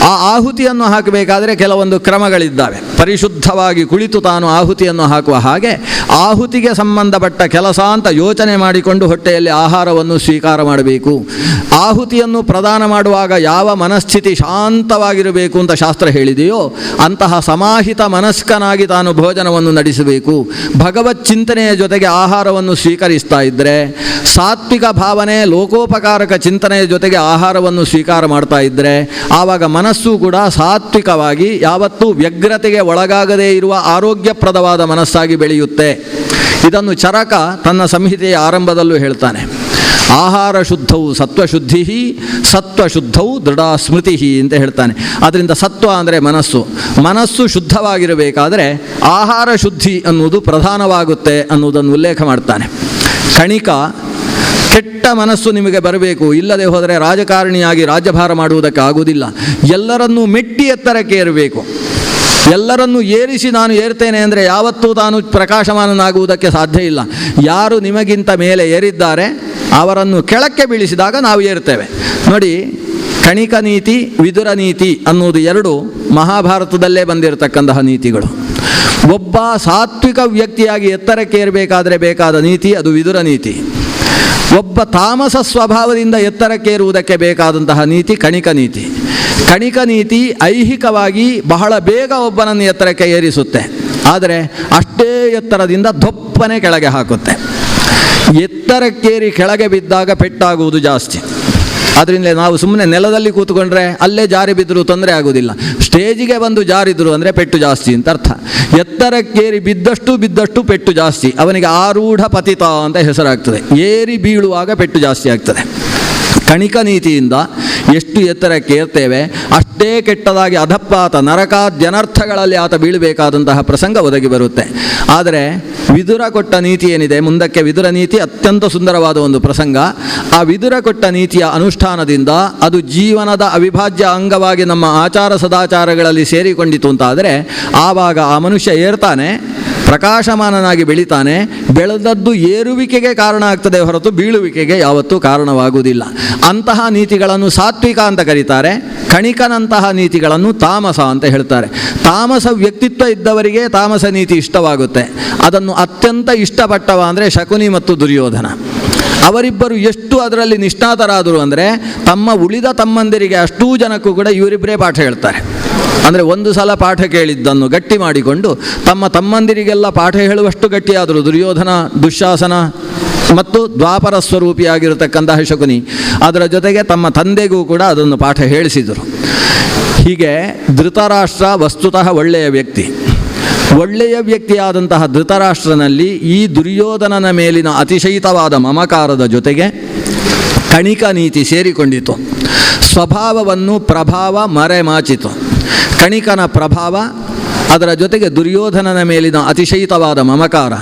ಆ ಆಹುತಿಯನ್ನು ಹಾಕಬೇಕಾದರೆ ಕೆಲವೊಂದು ಕ್ರಮಗಳಿದ್ದಾವೆ. ಪರಿಶುದ್ಧವಾಗಿ ಕುಳಿತು ತಾನು ಆಹುತಿಯನ್ನು ಹಾಕುವ ಹಾಗೆ ಆಹುತಿಗೆ ಸಂಬಂಧಪಟ್ಟ ಕೆಲಸ ಅಂತ ಯೋಚನೆ ಮಾಡಿಕೊಂಡು ಹೊಟ್ಟೆಯಲ್ಲಿ ಆಹಾರವನ್ನು ಸ್ವೀಕಾರ ಮಾಡಬೇಕು. ಆಹುತಿಯನ್ನು ಪ್ರದಾನ ಮಾಡುವಾಗ ಯಾವ ಮನಸ್ಥಿತಿ ಶಾಂತವಾಗಿರಬೇಕು ಅಂತ ಶಾಸ್ತ್ರ ಹೇಳಿದೆಯೋ ಅಂತಹ ಸಮಾಹಿತ ಮನಸ್ಕನಾಗಿ ತಾನು ಭೋಜನವನ್ನು ನಡೆಸಬೇಕು. ಭಗವತ್ ಚಿಂತನೆಯ ಜೊತೆಗೆ ಆಹಾರವನ್ನು ಸ್ವೀಕರಿಸ್ತಾ ಇದ್ದರೆ, ಸಾತ್ವಿಕ ಭಾವನೆ, ಲೋಕೋಪಕಾರಕ ಚಿಂತನೆಯ ಜೊತೆಗೆ ಆಹಾರವನ್ನು ಸ್ವೀಕಾರ ಮಾಡ್ತಾ ಇದ್ದರೆ, ಆವಾಗ ಮನಸ್ಸು ಕೂಡ ಸಾತ್ವಿಕವಾಗಿ ಯಾವತ್ತೂ ವ್ಯಗ್ರತೆಗೆ ಒಳಗಾಗದೇ ಇರುವ ಆರೋಗ್ಯಪ್ರದವಾದ ಮನಸ್ಸಾಗಿ ಬೆಳೆಯುತ್ತೆ. ಇದನ್ನು ಚರಕ ತನ್ನ ಸಂಹಿತೆಯ ಆರಂಭದಲ್ಲೂ ಹೇಳ್ತಾನೆ. ಆಹಾರ ಶುದ್ಧವು ಸತ್ವಶುದ್ಧಿ, ಸತ್ವಶುದ್ಧವು ದೃಢ ಸ್ಮೃತಿ ಅಂತ ಹೇಳ್ತಾನೆ. ಅದರಿಂದ ಸತ್ವ ಅಂದರೆ ಮನಸ್ಸು. ಮನಸ್ಸು ಶುದ್ಧವಾಗಿರಬೇಕಾದರೆ ಆಹಾರ ಶುದ್ಧಿ ಅನ್ನುವುದು ಪ್ರಧಾನವಾಗುತ್ತೆ ಅನ್ನುವುದನ್ನು ಉಲ್ಲೇಖ ಮಾಡ್ತಾನೆ. ಕಣಿಕ, ಕೆಟ್ಟ ಮನಸ್ಸು ನಿಮಗೆ ಬರಬೇಕು, ಇಲ್ಲದೆ ಹೋದರೆ ರಾಜಕಾರಣಿಯಾಗಿ ರಾಜ್ಯಭಾರ ಮಾಡುವುದಕ್ಕೆ ಆಗುವುದಿಲ್ಲ. ಎಲ್ಲರನ್ನೂ ಮೆಟ್ಟಿ ಎತ್ತರಕ್ಕೆ ಏರಬೇಕು. ಎಲ್ಲರನ್ನೂ ಏರಿಸಿ ನಾನು ಏರ್ತೇನೆ ಅಂದರೆ ಯಾವತ್ತೂ ತಾನು ಪ್ರಕಾಶಮಾನನಾಗುವುದಕ್ಕೆ ಸಾಧ್ಯ ಇಲ್ಲ. ಯಾರು ನಿಮಗಿಂತ ಮೇಲೆ ಏರಿದ್ದಾರೆ ಅವರನ್ನು ಕೆಳಕ್ಕೆ ಬೀಳಿಸಿದಾಗ ನಾವು ಏರ್ತೇವೆ. ನೋಡಿ, ಕಣಿಕ ನೀತಿ, ವಿದುರ ನೀತಿ ಅನ್ನುವುದು ಎರಡು ಮಹಾಭಾರತದಲ್ಲೇ ಬಂದಿರತಕ್ಕಂತಹ ನೀತಿಗಳು. ಒಬ್ಬ ಸಾತ್ವಿಕ ವ್ಯಕ್ತಿಯಾಗಿ ಎತ್ತರಕ್ಕೆ ಏರಬೇಕಾದರೆ ಬೇಕಾದ ನೀತಿ ಅದು ವಿದುರ ನೀತಿ. ಒಬ್ಬ ತಾಮಸ ಸ್ವಭಾವದಿಂದ ಎತ್ತರಕ್ಕೇರುವುದಕ್ಕೆ ಬೇಕಾದಂತಹ ನೀತಿ ಕಣಿಕ ನೀತಿ. ಕಣಿಕ ನೀತಿ ಐಹಿಕವಾಗಿ ಬಹಳ ಬೇಗ ಒಬ್ಬನನ್ನು ಎತ್ತರಕ್ಕೆ ಏರಿಸುತ್ತೆ, ಆದರೆ ಅಷ್ಟೇ ಎತ್ತರದಿಂದ ದೊಪ್ಪನೆ ಕೆಳಗೆ ಹಾಕುತ್ತೆ. ಎತ್ತರಕ್ಕೇರಿ ಕೆಳಗೆ ಬಿದ್ದಾಗ ಪೆಟ್ಟಾಗುವುದು ಜಾಸ್ತಿ. ಅದರಿಂದ ನಾವು ಸುಮ್ಮನೆ ನೆಲದಲ್ಲಿ ಕೂತ್ಕೊಂಡ್ರೆ ಅಲ್ಲೇ ಜಾರಿ ಬಿದ್ದರೂ ತೊಂದರೆ ಆಗುವುದಿಲ್ಲ. ಸ್ಟೇಜಿಗೆ ಬಂದು ಜಾರಿದ್ರು ಅಂದರೆ ಪೆಟ್ಟು ಜಾಸ್ತಿ ಅಂತ ಅರ್ಥ. ಎತ್ತರಕ್ಕೇರಿ ಬಿದ್ದಷ್ಟು ಪೆಟ್ಟು ಜಾಸ್ತಿ. ಅವನಿಗೆ ಆರೂಢ ಪತಿತ ಅಂತ ಹೆಸರಾಗ್ತದೆ. ಏರಿ ಬೀಳುವಾಗ ಪೆಟ್ಟು ಜಾಸ್ತಿ ಆಗ್ತದೆ. ಕಣಿಕ ನೀತಿಯಿಂದ ಎಷ್ಟು ಎತ್ತರಕ್ಕೆ ಏರ್ತೇವೆ ಅಷ್ಟೇ ಕೆಟ್ಟದಾಗಿ ಅಧಪಾತ, ನರಕಾದ್ಯನರ್ಥಗಳಲ್ಲಿ ಆತ ಬೀಳಬೇಕಾದಂತಹ ಪ್ರಸಂಗ ಒದಗಿ ಬರುತ್ತೆ. ಆದರೆ ವಿದುರ ಕೊಟ್ಟ ನೀತಿ ಏನಿದೆ, ಮುಂದಕ್ಕೆ ವಿದುರ ನೀತಿ ಅತ್ಯಂತ ಸುಂದರವಾದ ಒಂದು ಪ್ರಸಂಗ. ಆ ವಿದುರ ಕೊಟ್ಟ ನೀತಿಯ ಅನುಷ್ಠಾನದಿಂದ ಅದು ಜೀವನದ ಅವಿಭಾಜ್ಯ ಅಂಗವಾಗಿ ನಮ್ಮ ಆಚಾರ ಸದಾಚಾರಗಳಲ್ಲಿ ಸೇರಿಕೊಂಡಿತು ಅಂತಾದರೆ ಆವಾಗ ಆ ಮನುಷ್ಯ ಏರ್ತಾನೆ, ಪ್ರಕಾಶಮಾನನಾಗಿ ಬೆಳಿತಾನೆ. ಬೆಳೆದದ್ದು ಏರುವಿಕೆಗೆ ಕಾರಣ ಆಗ್ತದೆ ಹೊರತು ಬೀಳುವಿಕೆಗೆ ಯಾವತ್ತೂ ಕಾರಣವಾಗುವುದಿಲ್ಲ. ಅಂತಹ ನೀತಿಗಳನ್ನು ಸಾತ್ವಿಕ ಅಂತ ಕರೀತಾರೆ. ಕಣಿಕನಂತಹ ನೀತಿಗಳನ್ನು ತಾಮಸ ಅಂತ ಹೇಳ್ತಾರೆ. ತಾಮಸ ವ್ಯಕ್ತಿತ್ವ ಇದ್ದವರಿಗೆ ತಾಮಸ ನೀತಿ ಇಷ್ಟವಾಗುತ್ತೆ. ಅದನ್ನು ಅತ್ಯಂತ ಇಷ್ಟಪಟ್ಟವ ಅಂದರೆ ಶಕುನಿ ಮತ್ತು ದುರ್ಯೋಧನ. ಅವರಿಬ್ಬರು ಎಷ್ಟು ಅದರಲ್ಲಿ ನಿಷ್ಣಾತರಾದರು ಅಂದರೆ ತಮ್ಮ ಉಳಿದ ತಮ್ಮಂದಿರಿಗೆ ಅಷ್ಟೂ ಜನಕ್ಕೂ ಕೂಡ ಇವರಿಬ್ಬರೇ ಪಾಠ ಹೇಳ್ತಾರೆ. ಅಂದರೆ ಒಂದು ಸಲ ಪಾಠ ಕೇಳಿದ್ದನ್ನು ಗಟ್ಟಿ ಮಾಡಿಕೊಂಡು ತಮ್ಮ ತಮ್ಮಂದಿರಿಗೆಲ್ಲ ಪಾಠ ಹೇಳುವಷ್ಟು ಗಟ್ಟಿಯಾದರು ದುರ್ಯೋಧನ, ದುಶ್ಯಾಸನ ಮತ್ತು ದ್ವಾಪರ ಸ್ವರೂಪಿಯಾಗಿರತಕ್ಕಂತಹ ಶಕುನಿ. ಅದರ ಜೊತೆಗೆ ತಮ್ಮ ತಂದೆಗೂ ಕೂಡ ಅದನ್ನು ಪಾಠ ಹೇಳಿಸಿದರು. ಹೀಗೆ ಧೃತರಾಷ್ಟ್ರ ವಸ್ತುತಃ ಒಳ್ಳೆಯ ವ್ಯಕ್ತಿ. ಒಳ್ಳೆಯ ವ್ಯಕ್ತಿಯಾದಂತಹ ಧೃತರಾಷ್ಟ್ರನಲ್ಲಿ ಈ ದುರ್ಯೋಧನನ ಮೇಲಿನ ಅತಿಶಯಿತವಾದ ಮಮಕಾರದ ಜೊತೆಗೆ ಕಣಿಕ ನೀತಿ ಸೇರಿಕೊಂಡಿತು. ಸ್ವಭಾವವನ್ನು ಪ್ರಭಾವ ಮರೆಮಾಚಿತು. ಕಣಿಕನ ಪ್ರಭಾವ, ಅದರ ಜೊತೆಗೆ ದುರ್ಯೋಧನನ ಮೇಲಿನ ಅತಿಶಯಿತವಾದ ಮಮಕಾರ.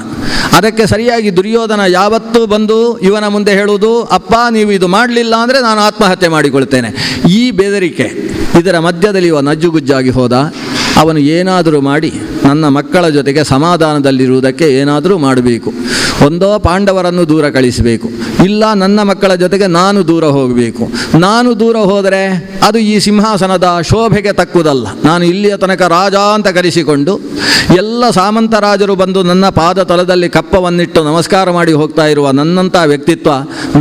ಅದಕ್ಕೆ ಸರಿಯಾಗಿ ದುರ್ಯೋಧನ ಯಾವತ್ತೂ ಬಂದು ಇವನ ಮುಂದೆ ಹೇಳುವುದು, ಅಪ್ಪ ನೀವು ಇದು ಮಾಡಲಿಲ್ಲ ಅಂದರೆ ನಾನು ಆತ್ಮಹತ್ಯೆ ಮಾಡಿಕೊಳ್ತೇನೆ. ಈ ಬೆದರಿಕೆ ಇದರ ಮಧ್ಯದಲ್ಲಿ ಇವ ನಜ್ಜುಗುಜ್ಜಾಗಿ ಹೋದ. ಅವನು ಏನಾದರೂ ಮಾಡಿ ನನ್ನ ಮಕ್ಕಳ ಜೊತೆಗೆ ಸಮಾಧಾನದಲ್ಲಿರುವುದಕ್ಕೆ ಏನಾದರೂ ಮಾಡಬೇಕು. ಒಂದೋ ಪಾಂಡವರನ್ನು ದೂರ ಕಳಿಸಬೇಕು, ಇಲ್ಲ ನನ್ನ ಮಕ್ಕಳ ಜೊತೆಗೆ ನಾನು ದೂರ ಹೋಗಬೇಕು. ನಾನು ದೂರ ಹೋದರೆ ಅದು ಈ ಸಿಂಹಾಸನದ ಶೋಭೆಗೆ ತಕ್ಕುದಲ್ಲ. ನಾನು ಇಲ್ಲಿಯ ತನಕ ರಾಜ ಅಂತ ಕರೆಸಿಕೊಂಡು ಎಲ್ಲ ಸಾಮಂತ ರಾಜರು ಬಂದು ನನ್ನ ಪಾದ ತಲದಲ್ಲಿ ಕಪ್ಪವನ್ನಿಟ್ಟು ನಮಸ್ಕಾರ ಮಾಡಿ ಹೋಗ್ತಾ ಇರುವ ನನ್ನಂಥ ವ್ಯಕ್ತಿತ್ವ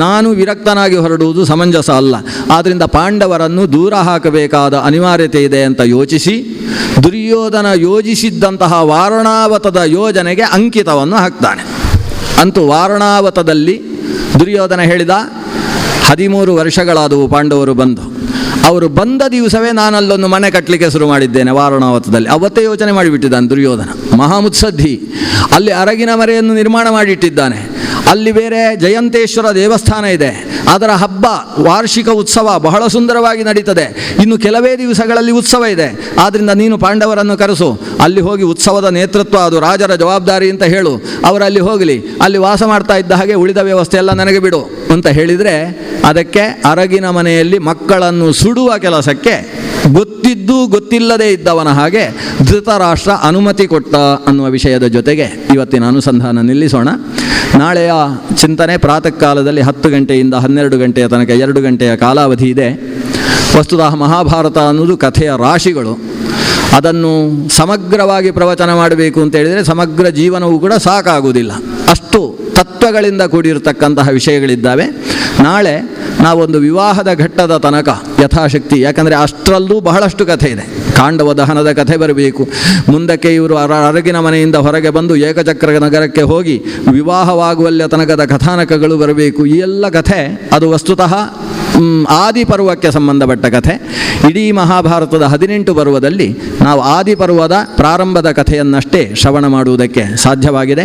ನಾನು ವಿರಕ್ತನಾಗಿ ಹೊರಡುವುದು ಸಮಂಜಸ ಅಲ್ಲ. ಆದ್ದರಿಂದ ಪಾಂಡವರನ್ನು ದೂರ ಹಾಕಬೇಕಾದ ಅನಿವಾರ್ಯತೆ ಇದೆ ಅಂತ ಯೋಚಿಸಿ ದುರ್ಯೋಧನ ಯೋಜಿಸಿದ್ದಂತಹ ವಾರಣಾವತದ ಯೋಜನೆಗೆ ಅಂಕಿತವನ್ನು ಹಾಕ್ತಾನೆ. ಅಂತೂ ವಾರಣಾವತದಲ್ಲಿ ದುರ್ಯೋಧನ ಹೇಳಿದ 13 ವರ್ಷಗಳಾದವು ಪಾಂಡವರು ಬಂದು. ಅವರು ಬಂದ ದಿವಸವೇ ನಾನಲ್ಲೊಂದು ಮನೆ ಕಟ್ಟಲಿಕ್ಕೆ ಶುರು ಮಾಡಿದ್ದೇನೆ ವಾರಣಾವತದಲ್ಲಿ. ಅವತ್ತೇ ಯೋಚನೆ ಮಾಡಿಬಿಟ್ಟಿದ್ದಾನೆ ದುರ್ಯೋಧನ. ಮಹಾಮುತ್ಸದ್ಧಿ ಅಲ್ಲಿ ಅರಗಿನ ಮರೆಯನ್ನು ನಿರ್ಮಾಣ ಮಾಡಿಟ್ಟಿದ್ದಾನೆ. ಅಲ್ಲಿ ಬೇರೆ ಜಯಂತೇಶ್ವರ ದೇವಸ್ಥಾನ ಇದೆ, ಅದರ ಹಬ್ಬ ವಾರ್ಷಿಕ ಉತ್ಸವ ಬಹಳ ಸುಂದರವಾಗಿ ನಡೀತದೆ. ಇನ್ನು ಕೆಲವೇ ದಿವಸಗಳಲ್ಲಿ ಉತ್ಸವ ಇದೆ. ಆದ್ದರಿಂದ ನೀನು ಪಾಂಡವರನ್ನು ಕರೆಸು, ಅಲ್ಲಿ ಹೋಗಿ ಉತ್ಸವದ ನೇತೃತ್ವ ಅದು ರಾಜರ ಜವಾಬ್ದಾರಿ ಅಂತ ಹೇಳು, ಅವರಲ್ಲಿ ಹೋಗಲಿ, ಅಲ್ಲಿ ವಾಸ ಮಾಡ್ತಾ ಇದ್ದ ಹಾಗೆ ಉಳಿದ ವ್ಯವಸ್ಥೆ ಎಲ್ಲ ನನಗೆ ಬಿಡು ಅಂತ ಹೇಳಿದರೆ ಅದಕ್ಕೆ ಅರಗಿನ ಮನೆಯಲ್ಲಿ ಮಕ್ಕಳನ್ನು ಸುಡುವ ಕೆಲಸಕ್ಕೆ ಗೊತ್ತಿದ್ದು ಗೊತ್ತಿಲ್ಲದೇ ಇದ್ದವನ ಹಾಗೆ ಧೃತರಾಷ್ಟ್ರ ಅನುಮತಿ ಕೊಟ್ಟ ಅನ್ನುವ ವಿಷಯದ ಜೊತೆಗೆ ಇವತ್ತಿನ ಅನುಸಂಧಾನ ನಿಲ್ಲಿಸೋಣ. ನಾಳೆಯ ಚಿಂತನೆ ಪ್ರಾತಃ ಕಾಲದಲ್ಲಿ 10 ಗಂಟೆಯಿಂದ 12 ಗಂಟೆಯ ತನಕ 2 ಗಂಟೆಯ ಕಾಲಾವಧಿ ಇದೆ. ವಸ್ತುತಃ ಮಹಾಭಾರತ ಅನ್ನೋದು ಕಥೆಯ ರಾಶಿಗಳು. ಅದನ್ನು ಸಮಗ್ರವಾಗಿ ಪ್ರವಚನ ಮಾಡಬೇಕು ಅಂತ ಹೇಳಿದರೆ ಸಮಗ್ರ ಜೀವನವೂ ಕೂಡ ಸಾಕಾಗುವುದಿಲ್ಲ. ಅಷ್ಟು ತತ್ವಗಳಿಂದ ಕೂಡಿರತಕ್ಕಂತಹ ವಿಷಯಗಳಿದ್ದಾವೆ. ನಾಳೆ ನಾವೊಂದು ವಿವಾಹದ ಘಟ್ಟದ ತನಕ ಯಥಾಶಕ್ತಿ, ಯಾಕಂದರೆ ಅಷ್ಟರಲ್ಲೂ ಬಹಳಷ್ಟು ಕಥೆ ಇದೆ. ಕಾಂಡವ ದಹನದ ಕಥೆ ಬರಬೇಕು. ಮುಂದಕ್ಕೆ ಇವರು ಅರಗಿನ ಮನೆಯಿಂದ ಹೊರಗೆ ಬಂದು ಏಕಚಕ್ರ ನಗರಕ್ಕೆ ಹೋಗಿ ವಿವಾಹವಾಗುವಲ್ಲ ತನಕದ ಕಥಾನಕಗಳು ಬರಬೇಕು. ಈ ಎಲ್ಲ ಕಥೆ ಅದು ವಸ್ತುತಃ ಆದಿಪರ್ವಕ್ಕೆ ಸಂಬಂಧಪಟ್ಟ ಕಥೆ. ಇಡೀ ಮಹಾಭಾರತದ 18 ಪರ್ವದಲ್ಲಿ ನಾವು ಆದಿಪರ್ವದ ಪ್ರಾರಂಭದ ಕಥೆಯನ್ನಷ್ಟೇ ಶ್ರವಣ ಮಾಡುವುದಕ್ಕೆ ಸಾಧ್ಯವಾಗಿದೆ.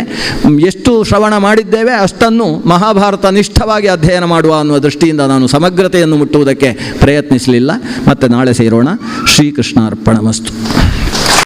ಎಷ್ಟು ಶ್ರವಣ ಮಾಡಿದ್ದೇವೆ ಅಷ್ಟನ್ನು ಮಹಾಭಾರತ ನಿಷ್ಠವಾಗಿ ಅಧ್ಯಯನ ಮಾಡುವ ಅನ್ನುವ ದೃಷ್ಟಿಯಿಂದ ನಾನು ಸಮಗ್ರತೆಯನ್ನು ಮುಟ್ಟುವುದಕ್ಕೆ ಪ್ರಯತ್ನಿಸಲಿಲ್ಲ. ಮತ್ತೆ ನಾಳೆ ಸೇರೋಣ. ಶ್ರೀಕೃಷ್ಣಾರ್ಪಣಮಸ್ತು.